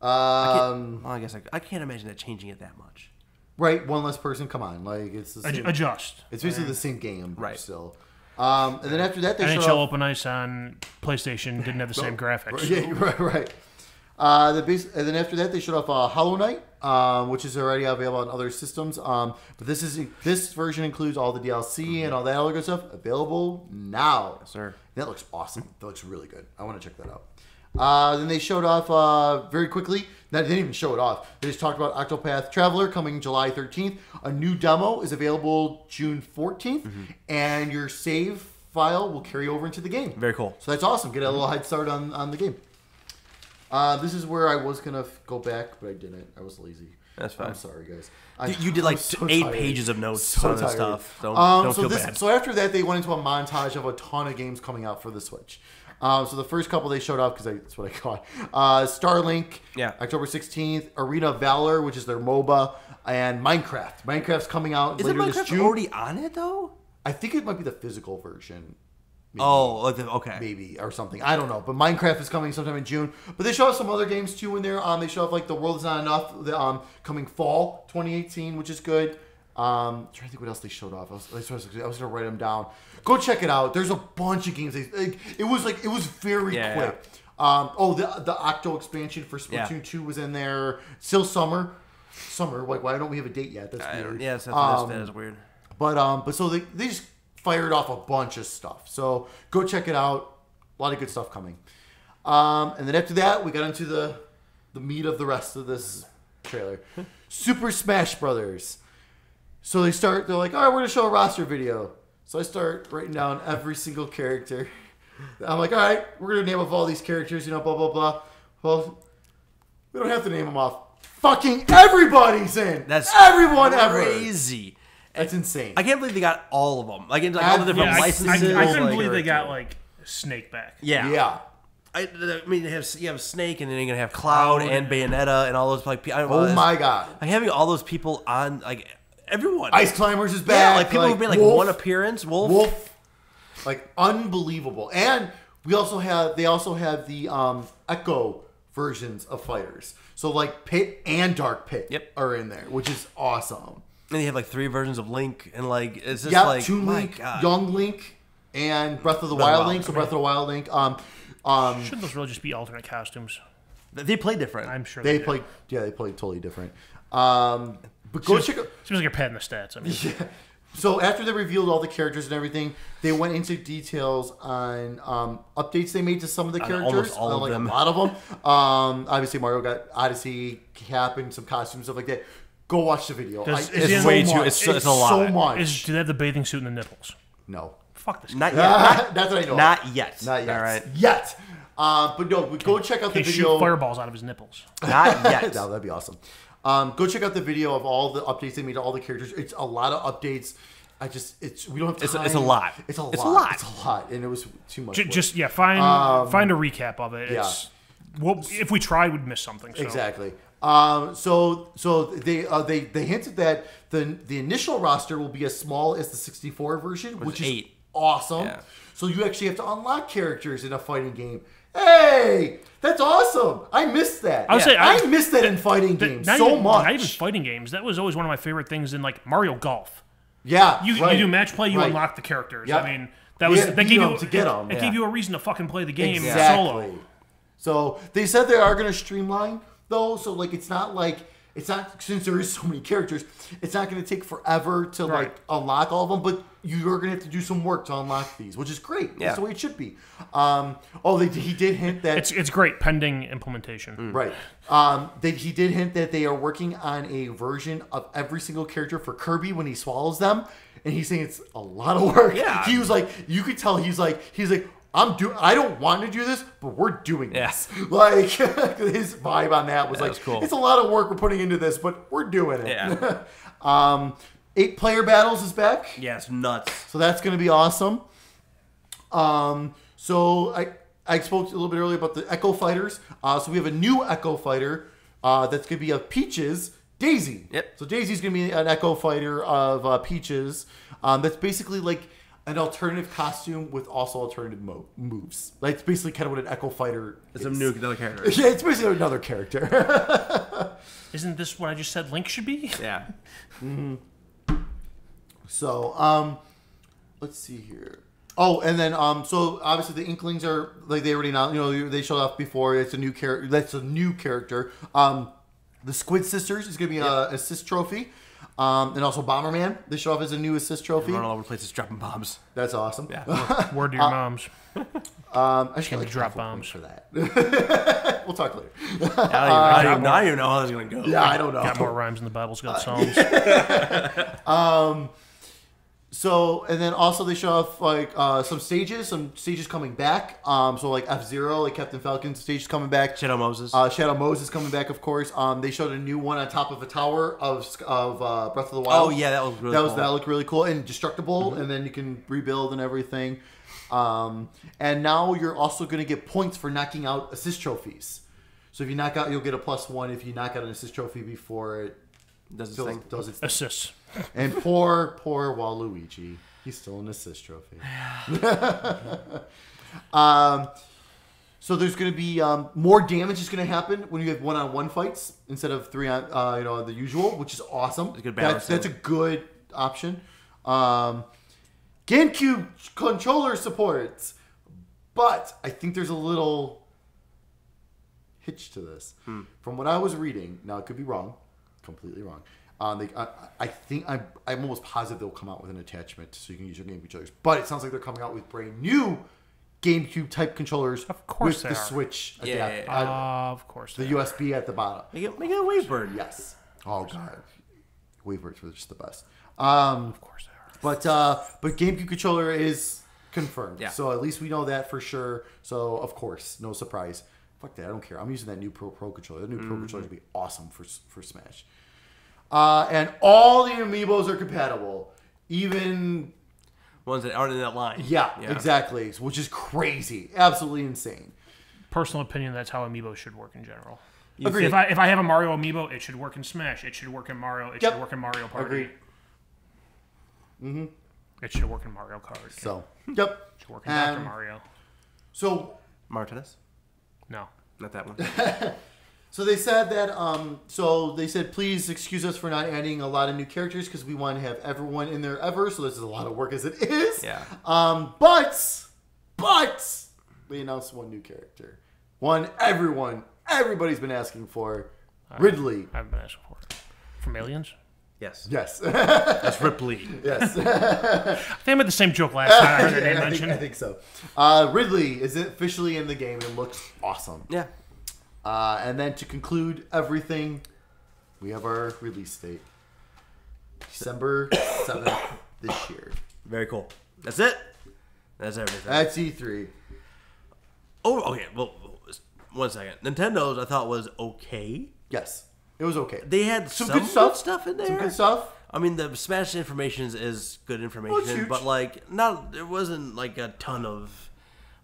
Speaker 1: I guess I can't imagine that changing it that much.
Speaker 2: Right, one less person. Come on, like it's the same,
Speaker 3: adjust.
Speaker 2: It's basically the same game,
Speaker 1: right?
Speaker 2: Still, and then after that, they
Speaker 3: NHL
Speaker 2: showed
Speaker 3: Open Ice on PlayStation didn't have the same graphics.
Speaker 2: Yeah, right. And then after that, they showed off Hollow Knight, which is already available on other systems. But this version includes all the DLC and all that other good stuff available now.
Speaker 1: Yes, sir.
Speaker 2: That looks awesome. That looks really good. I want to check that out. Then they showed off very quickly. They didn't even show it off. They just talked about Octopath Traveler coming July 13th. A new demo is available June 14th, and your save file will carry over into the game.
Speaker 1: Very cool.
Speaker 2: So that's awesome. Get a little head start on the game. This is where I was going to go back, but I didn't. I was lazy.
Speaker 1: That's fine.
Speaker 2: I'm sorry, guys.
Speaker 1: You did like
Speaker 2: so
Speaker 1: 8
Speaker 2: tired.
Speaker 1: pages of notes
Speaker 2: So
Speaker 1: on this
Speaker 2: tired.
Speaker 1: stuff. Don't
Speaker 2: so
Speaker 1: feel bad.
Speaker 2: So after that, they went into a montage of a ton of games coming out for the Switch. So the first couple they showed off, because that's what I caught. Starlink, October 16th. Arena of Valor, which is their MOBA. And Minecraft. Minecraft's coming out later this June.
Speaker 1: Is Minecraft already on it, though?
Speaker 2: I think it might be the physical version.
Speaker 1: Maybe. Oh, okay.
Speaker 2: Maybe, or something. I don't know. But Minecraft is coming sometime in June. But they show off some other games, too, in there. They show off, like, The World Is Not Enough, coming fall 2018, which is good. I'm trying to think what else they showed off. I was going to write them down. Go check it out. There's a bunch of games. It was very quick.
Speaker 1: Yeah.
Speaker 2: The Octo expansion for Splatoon 2 was in there. Still summer. Like, why don't we have a date yet? That's weird.
Speaker 1: Yeah, that is weird.
Speaker 2: But so they just fired off a bunch of stuff. So go check it out. A lot of good stuff coming. And then after that, we got into the meat of the rest of this trailer. Super Smash Brothers. So they're like, all right, we're going to show a roster video. So I start writing down every single character. I'm like, all right, we're going to name off all these characters, blah, blah, blah. Well, we don't have to name them off. Fucking everybody's in.
Speaker 1: That's
Speaker 2: everyone
Speaker 1: crazy.
Speaker 2: That's insane.
Speaker 1: I can't believe they got all of them. Like all the different licenses.
Speaker 3: I couldn't believe they got like Snake back.
Speaker 2: Yeah.
Speaker 1: I mean, you have Snake, and then you're gonna have Cloud and Bayonetta and all those like.
Speaker 2: Oh my god!
Speaker 1: Like having all those people on like everyone.
Speaker 2: Ice Climbers is back.
Speaker 1: Yeah, like people who've made like one appearance. Wolf,
Speaker 2: like unbelievable. And they also have the Echo versions of fighters. So like Pit and Dark Pit are in there, which is awesome.
Speaker 1: And you have like 3 versions of Link, and like it's just like
Speaker 2: Toon Link, Young Link, and Breath of the Wild Link. So Breath of the Wild Link.
Speaker 3: Shouldn't those really just be alternate costumes?
Speaker 1: They play different.
Speaker 3: I'm sure
Speaker 2: they play. Yeah, they play totally different. But go check out.
Speaker 3: Seems like you're padding the stats. I mean,
Speaker 2: yeah. So after they revealed all the characters and everything, they went into details on updates they made to some of the characters.
Speaker 1: All of them.
Speaker 2: A lot of them. Obviously, Mario got Odyssey, Cap, and some costumes, stuff like that. Go watch the video.
Speaker 1: It's way too. It's a lot.
Speaker 2: So much.
Speaker 3: Do they have the bathing suit and the nipples?
Speaker 2: No.
Speaker 3: Fuck this.
Speaker 1: Not yet.
Speaker 2: That's what I know.
Speaker 1: Not yet.
Speaker 2: Not yet.
Speaker 1: All right.
Speaker 2: Yet. But no, go check out the video.
Speaker 3: Shoot fireballs out of his nipples.
Speaker 1: Not yet.
Speaker 2: No, that'd be awesome. Go check out the video of all the updates they made to all the characters. It's a lot of updates. We don't have time.
Speaker 1: It's a lot.
Speaker 2: It's a lot, and it was too much.
Speaker 3: Just find a recap of it. If we tried, we'd miss something. So.
Speaker 2: Exactly. So they hinted that the initial roster will be as small as the 64 version, which is
Speaker 1: 8.
Speaker 2: Awesome.
Speaker 1: Yeah.
Speaker 2: So you actually have to unlock characters in a fighting game. Hey, that's awesome! I missed that. I missed that in fighting games so much.
Speaker 3: Not even fighting games. That was always one of my favorite things in like Mario Golf.
Speaker 2: Yeah,
Speaker 3: you do match play, you unlock the characters. Yep. I mean, that gave you a reason to fucking play the game solo.
Speaker 2: So they said they are going to streamline though, so like it's not like it's not, since there is so many characters, it's not going to take forever to like unlock all of them, but you're going to have to do some work to unlock these, which is great. That's the way it should be. He did hint that
Speaker 3: it's great pending implementation.
Speaker 2: Right. He did hint that they are working on a version of every single character for Kirby when he swallows them, and he's saying it's a lot of work.
Speaker 1: Yeah.
Speaker 2: He was like, you could tell he's like. I don't want to do this, but we're doing this. Like, his vibe on that was cool. It's a lot of work we're putting into this, but we're doing it.
Speaker 1: Yeah.
Speaker 2: 8-player battles is back.
Speaker 1: Yeah, it's nuts.
Speaker 2: So that's going to be awesome. So I spoke a little bit earlier about the Echo Fighters. So we have a new Echo Fighter that's going to be of Peaches, Daisy.
Speaker 1: Yep.
Speaker 2: So Daisy's going to be an Echo Fighter of Peaches. That's basically like an alternative costume with also alternative moves. Like, it's basically kind of what an Echo Fighter is.
Speaker 1: It's another character.
Speaker 2: Yeah, it's basically another character.
Speaker 3: Isn't this what I just said Link should be?
Speaker 1: Yeah.
Speaker 2: Mm-hmm. So, let's see here. Oh, and then, so obviously the Inklings are, like, they already know, they showed off before. It's a new character. That's a new character. The Squid Sisters is going to be an assist trophy. And also Bomberman. They show off as a new assist trophy.
Speaker 1: Running all over the place, dropping bombs.
Speaker 2: That's awesome.
Speaker 1: Yeah.
Speaker 3: Word to your moms.
Speaker 2: I should
Speaker 3: drop bombs
Speaker 2: for that. We'll talk later.
Speaker 1: I don't even know how this is going to go.
Speaker 2: Yeah, I don't know.
Speaker 3: Got more rhymes than the Bible's got songs.
Speaker 2: So, and then also they show off like some stages coming back. So like F-Zero, like Captain Falcon's stage is coming back.
Speaker 1: Shadow Moses.
Speaker 2: Shadow Moses coming back, of course. They showed a new one on top of a tower of Breath of the Wild.
Speaker 1: Oh yeah, that was really cool.
Speaker 2: That looked really cool and destructible, and then you can rebuild and everything. And now you're also going to get points for knocking out assist trophies. So if you knock out, you'll get a +1 if you knock out an assist trophy before it does its thing.
Speaker 3: Assists.
Speaker 2: And poor Waluigi. He's still an assist trophy. So there's going to be more damage is going to happen when you have one-on-one fights instead of 3 on the usual, which is awesome.
Speaker 1: It's a good balance.
Speaker 2: That's a good option. GameCube controller supports, but I think there's a little hitch to this. From what I was reading, now it could be wrong, completely wrong. I think I'm almost positive they'll come out with an attachment so you can use your GameCube controllers. But it sounds like they're coming out with brand new GameCube type controllers.
Speaker 3: Of course,
Speaker 2: with the Switch.
Speaker 3: Of course,
Speaker 2: the USB at the bottom.
Speaker 1: Make it a Wavebird.
Speaker 2: Yes. Oh god, Wavebirds were just the best.
Speaker 3: Of course they are.
Speaker 2: But GameCube controller is confirmed.
Speaker 1: Yeah.
Speaker 2: So at least we know that for sure. So of course, no surprise. Fuck that, I don't care. I'm using that new Pro controller. The new Pro controller would be awesome for Smash. And all the amiibos are compatible, even
Speaker 1: ones that aren't in that line.
Speaker 2: Yeah, exactly. Which is crazy, absolutely insane.
Speaker 3: Personal opinion: that's how amiibos should work in general.
Speaker 2: Agreed.
Speaker 3: If I have a Mario amiibo, it should work in Smash. It should work in Mario. It should work in Mario Party.
Speaker 2: Agreed.
Speaker 3: It should work in Mario Kart.
Speaker 2: So,
Speaker 3: It should work in Dr. Mario.
Speaker 2: So,
Speaker 1: Mario Tennis?
Speaker 3: No,
Speaker 1: not that one.
Speaker 2: So they said that. Please excuse us for not adding a lot of new characters because we want to have everyone in there ever. So this is a lot of work as it is.
Speaker 1: Yeah.
Speaker 2: But we announced one new character, one everybody's been asking for, Ridley.
Speaker 3: I've been asking for it. From Aliens.
Speaker 1: Yes.
Speaker 2: That's
Speaker 1: Ripley.
Speaker 2: Yes.
Speaker 3: I think I made the same joke last time I heard your name mentioned.
Speaker 2: I think so. Ridley is officially in the game and looks awesome.
Speaker 1: Yeah.
Speaker 2: And then to conclude everything, we have our release date. December 7th this year.
Speaker 1: Very cool. That's it. That's everything.
Speaker 2: That's E3.
Speaker 1: Oh, okay. Well, 1 second. Nintendo's I thought was okay.
Speaker 2: Yes. It was okay.
Speaker 1: They had some
Speaker 2: good
Speaker 1: stuff in there.
Speaker 2: Some good stuff.
Speaker 1: I mean, the Smash information is good information,
Speaker 2: huge.
Speaker 1: but like, there wasn't like a ton of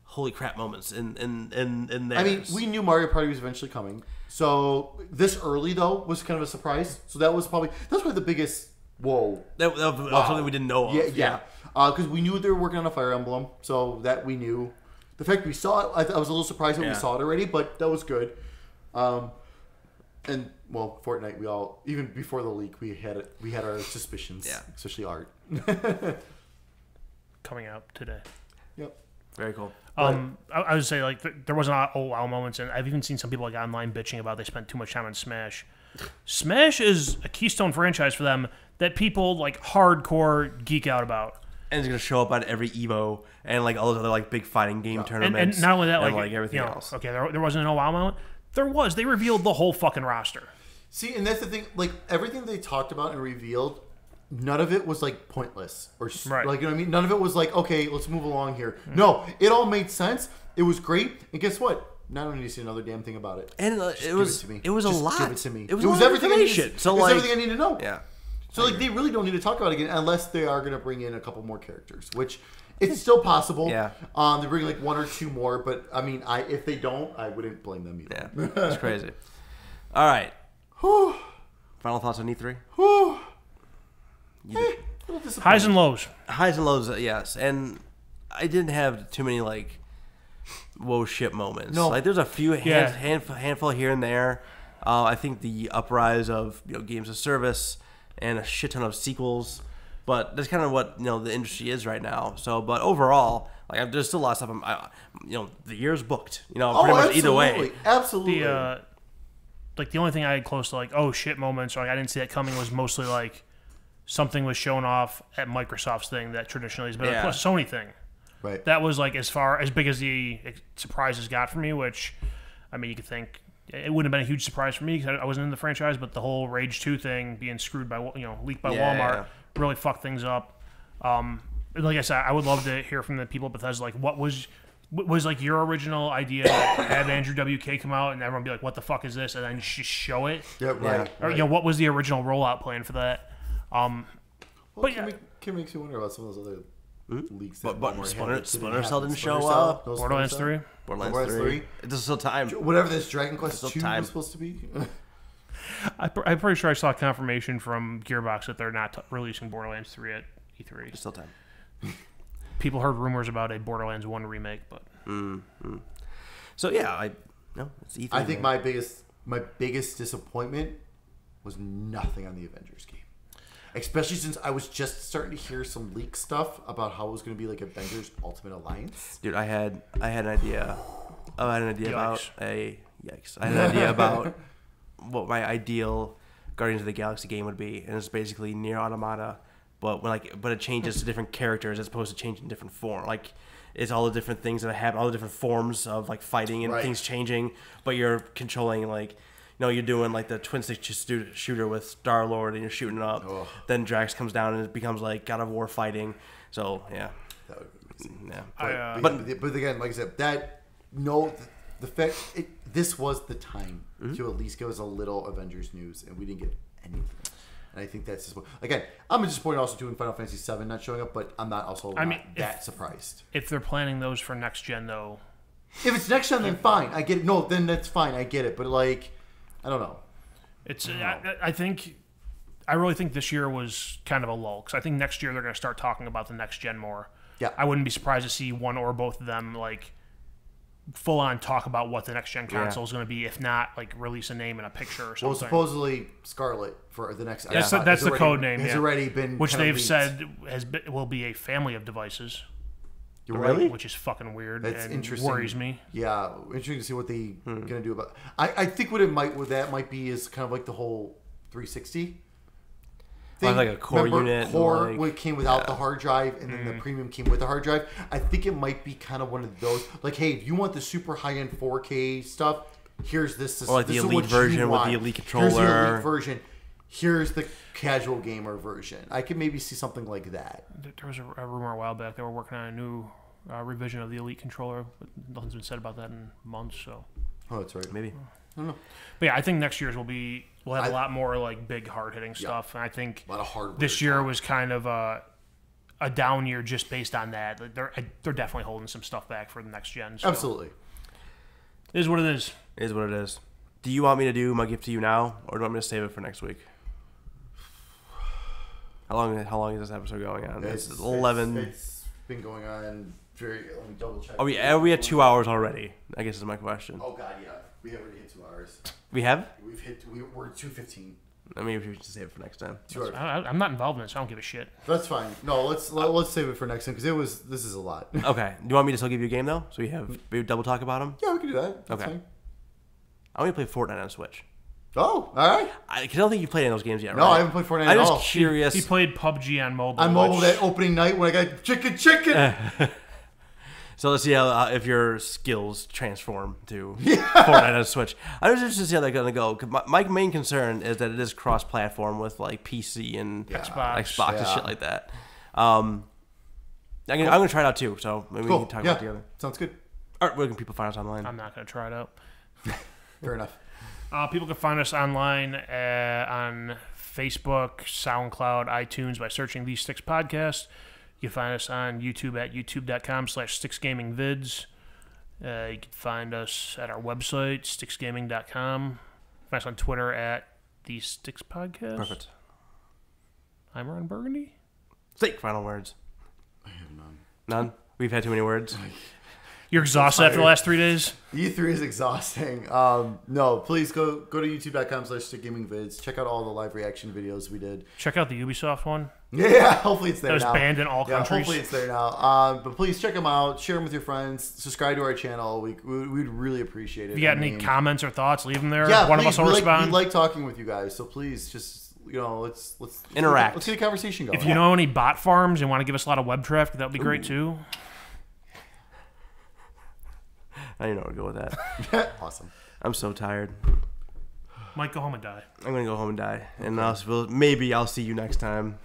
Speaker 1: holy crap moments in there.
Speaker 2: I mean, we knew Mario Party was eventually coming. So this early though was kind of a surprise. So that's probably the biggest whoa.
Speaker 1: That was something we didn't know of.
Speaker 2: Yeah. Because we knew they were working on a Fire Emblem, so that we knew. The fact we saw it, I was a little surprised when we saw it already, but that was good. And well, Fortnite, we all, even before the leak, we had our suspicions, especially Art.
Speaker 3: Coming out today.
Speaker 2: Yep.
Speaker 1: Very cool.
Speaker 3: I would say like there wasn't a lot of oh wow moments, and I've even seen some people like online bitching about they spent too much time on Smash. Smash is a keystone franchise for them that people like hardcore geek out about.
Speaker 1: And it's gonna show up on every Evo and like all those other like big fighting game tournaments.
Speaker 3: And not only that,
Speaker 1: and,
Speaker 3: like
Speaker 1: everything else.
Speaker 3: Okay, there wasn't a WoW moment. There was. They revealed the whole fucking roster.
Speaker 2: See, and that's the thing. Like everything they talked about and revealed, none of it was like pointless or like, you know what I mean. None of it was like, okay, let's move along here. No, it all made sense. It was great. And guess what? Now I don't need to see another damn thing about it.
Speaker 1: And it was a lot.
Speaker 2: Give it to me.
Speaker 1: It was everything I needed.
Speaker 2: It was everything I need to know.
Speaker 1: Yeah.
Speaker 2: So like they really don't need to talk about it again unless they are going to bring in a couple more characters, which it's still possible.
Speaker 1: Yeah.
Speaker 2: They bring like one or two more, but I mean, if they don't, I wouldn't blame them either.
Speaker 1: Yeah. It's crazy. All right.
Speaker 2: Whew.
Speaker 1: Final thoughts on E3?
Speaker 2: Whew.
Speaker 3: Highs and lows.
Speaker 1: Highs and lows, yes. And I didn't have too many like whoa shit moments.
Speaker 2: No.
Speaker 1: Like there's a few handful here and there. I think the uprise of games of service and a shit ton of sequels, but that's kind of what the industry is right now. So, but overall, like there's still a lot of stuff. The year's booked. Pretty much either way.
Speaker 2: Absolutely.
Speaker 3: The only thing I had close to like oh shit moments, or like I didn't see that coming, was mostly like something was shown off at Microsoft's thing that traditionally has been a Sony thing.
Speaker 2: Right.
Speaker 3: That was like as big as the surprises got for me, which I mean you could think it wouldn't have been a huge surprise for me because I wasn't in the franchise, but the whole Rage 2 thing being screwed by leaked by Walmart really fucked things up. Like I said, I would love to hear from the people at Bethesda, like what was like your original idea to have Andrew WK come out and everyone be like, what the fuck is this? And then just show it.
Speaker 2: Yeah, right.
Speaker 3: Or what was the original rollout plan for that?
Speaker 2: But can make you wonder about some of those other leaks.
Speaker 1: But Splinter Cell didn't show up.
Speaker 3: Borderlands 3?
Speaker 1: Borderlands 3. There's still time.
Speaker 2: Whatever this Dragon Quest 2 was supposed to be.
Speaker 3: I'm pretty sure I saw confirmation from Gearbox that they're not releasing Borderlands 3 at E3.
Speaker 1: There's still time.
Speaker 3: People heard rumors about a Borderlands 1 remake, but...
Speaker 1: So, yeah, it's E3.
Speaker 2: I think my biggest disappointment was nothing on the Avengers game. Especially since I was just starting to hear some leak stuff about how it was going to be like Avengers Ultimate Alliance.
Speaker 1: Dude, I had an idea. Oh, I had an idea about I had an idea about what my ideal Guardians of the Galaxy game would be, and it's basically Nier Automata, but it changes to different characters as opposed to changing different form. Like it's all the different things that happen, all the different forms of like fighting and things changing, but you're controlling like. You're doing like the twin stick shooter with Star-Lord and you're shooting up. Oh. Then Drax comes down and it becomes like God of War fighting. So, yeah.
Speaker 2: That would be yeah. But again, like I said, the fact this was the time to at least give us a little Avengers news, and we didn't get anything. And I think that's just again, I'm disappointed also too in Final Fantasy VII not showing up, but I'm not also that surprised.
Speaker 3: If they're planning those for next gen, though,
Speaker 2: if it's next gen, then fine. I get it. No, then that's fine. I get it. But like. I don't know.
Speaker 3: I really think this year was kind of a lull because I think next year they're going to start talking about the next gen more.
Speaker 2: Yeah,
Speaker 3: I wouldn't be surprised to see one or both of them like full on talk about what the next gen console is going to be, if not like release a name and a picture or something.
Speaker 2: Well, supposedly Scarlet for the next.
Speaker 3: That's the code name.
Speaker 2: Has already been
Speaker 3: which they've said will be a family of devices.
Speaker 2: Really?
Speaker 3: Which is fucking weird.
Speaker 2: That's
Speaker 3: and
Speaker 2: interesting.
Speaker 3: Worries me.
Speaker 2: Yeah, interesting to see what they gonna do about. I think what that might be is kind of like the whole 360 thing.
Speaker 1: Like a core unit.
Speaker 2: What came without the hard drive, and then the premium came with the hard drive. I think it might be kind of one of those. Like, hey, if you want the super high end 4K stuff, here's this.
Speaker 1: Or like the elite version with the elite controller.
Speaker 2: Here's the elite version. Here's the casual gamer version. I could maybe see something like that.
Speaker 3: There was a rumor a while back they were working on a new revision of the Elite controller, but nothing's been said about that in months. So,
Speaker 2: that's right.
Speaker 1: Maybe.
Speaker 2: I don't know.
Speaker 3: But yeah, I think next year's we'll have a lot more like big hard hitting stuff, and I think a lot of hardware this year was kind of a down year just based on that. They're definitely holding some stuff back for the next gen. So.
Speaker 2: Absolutely.
Speaker 3: It is what it is.
Speaker 1: It is what it is. Do you want me to do my gift to you now, or do you want me to save it for next week? How long is this episode going on? It's 11.
Speaker 2: It's been going on very. Let me double check.
Speaker 1: Are we at 2 hours already? I guess is my question.
Speaker 2: Oh God, yeah. We have already hit 2 hours.
Speaker 1: We have?
Speaker 2: We're 2:15.
Speaker 1: I mean, we should save it for next time.
Speaker 2: 2 hours.
Speaker 3: I'm not involved in it, so I don't give a shit.
Speaker 2: That's fine. No, let's save it for next time because this is a lot.
Speaker 1: Okay. Do you want me to still give you a game though, so we double talk about them?
Speaker 2: Yeah, we can do that. That's
Speaker 1: okay.
Speaker 2: Fine.
Speaker 1: I want to play Fortnite on Switch.
Speaker 2: Oh, all right.
Speaker 1: I don't think you played any of those games yet, right?
Speaker 2: No, I haven't played Fortnite at
Speaker 1: I'm
Speaker 2: all.
Speaker 1: just curious.
Speaker 3: He played PUBG on mobile.
Speaker 2: On mobile that opening night when I got chicken.
Speaker 1: So let's see how if your skills transform to Fortnite on Switch. I was interested to see how they're going to go. 'Cause my main concern is that it is cross-platform with like PC and Xbox and shit like that. I'm gonna try it out too. So maybe we can talk about it together.
Speaker 2: Sounds good.
Speaker 1: All right, where can people find us online?
Speaker 3: I'm not gonna try it out.
Speaker 2: Fair enough.
Speaker 3: People can find us online on Facebook, SoundCloud, iTunes by searching The Sticks Podcast. You can find us on YouTube at youtube.com/SticksGamingVids. You can find us at our website, sticksgaming.com. Find us on Twitter at The Sticks Podcast.
Speaker 1: Perfect.
Speaker 3: I'm Ron Burgundy.
Speaker 1: Say final words.
Speaker 2: I have none.
Speaker 1: None? We've had too many words.
Speaker 3: You're exhausted after the last 3 days?
Speaker 2: E3 is exhausting. No, please go to youtube.com/stickgamingvids. Check out all the live reaction videos we did.
Speaker 3: Check out the Ubisoft one.
Speaker 2: Yeah, hopefully it's there now.
Speaker 3: That was banned in all countries.
Speaker 2: Hopefully it's there now. But please check them out. Share them with your friends. Subscribe to our channel. We'd really appreciate it.
Speaker 3: If you got any comments or thoughts, leave them there.
Speaker 2: Yeah,
Speaker 3: One of us will respond.
Speaker 2: We like talking with you guys, so please just let's
Speaker 1: interact.
Speaker 2: Let's get a conversation going.
Speaker 3: If you know any bot farms and want to give us a lot of web traffic, that would be great too.
Speaker 1: I didn't know where to go with that.
Speaker 2: Awesome.
Speaker 1: I'm so tired.
Speaker 3: Might go home and die.
Speaker 1: I'm gonna go home and die, and maybe I'll see you next time.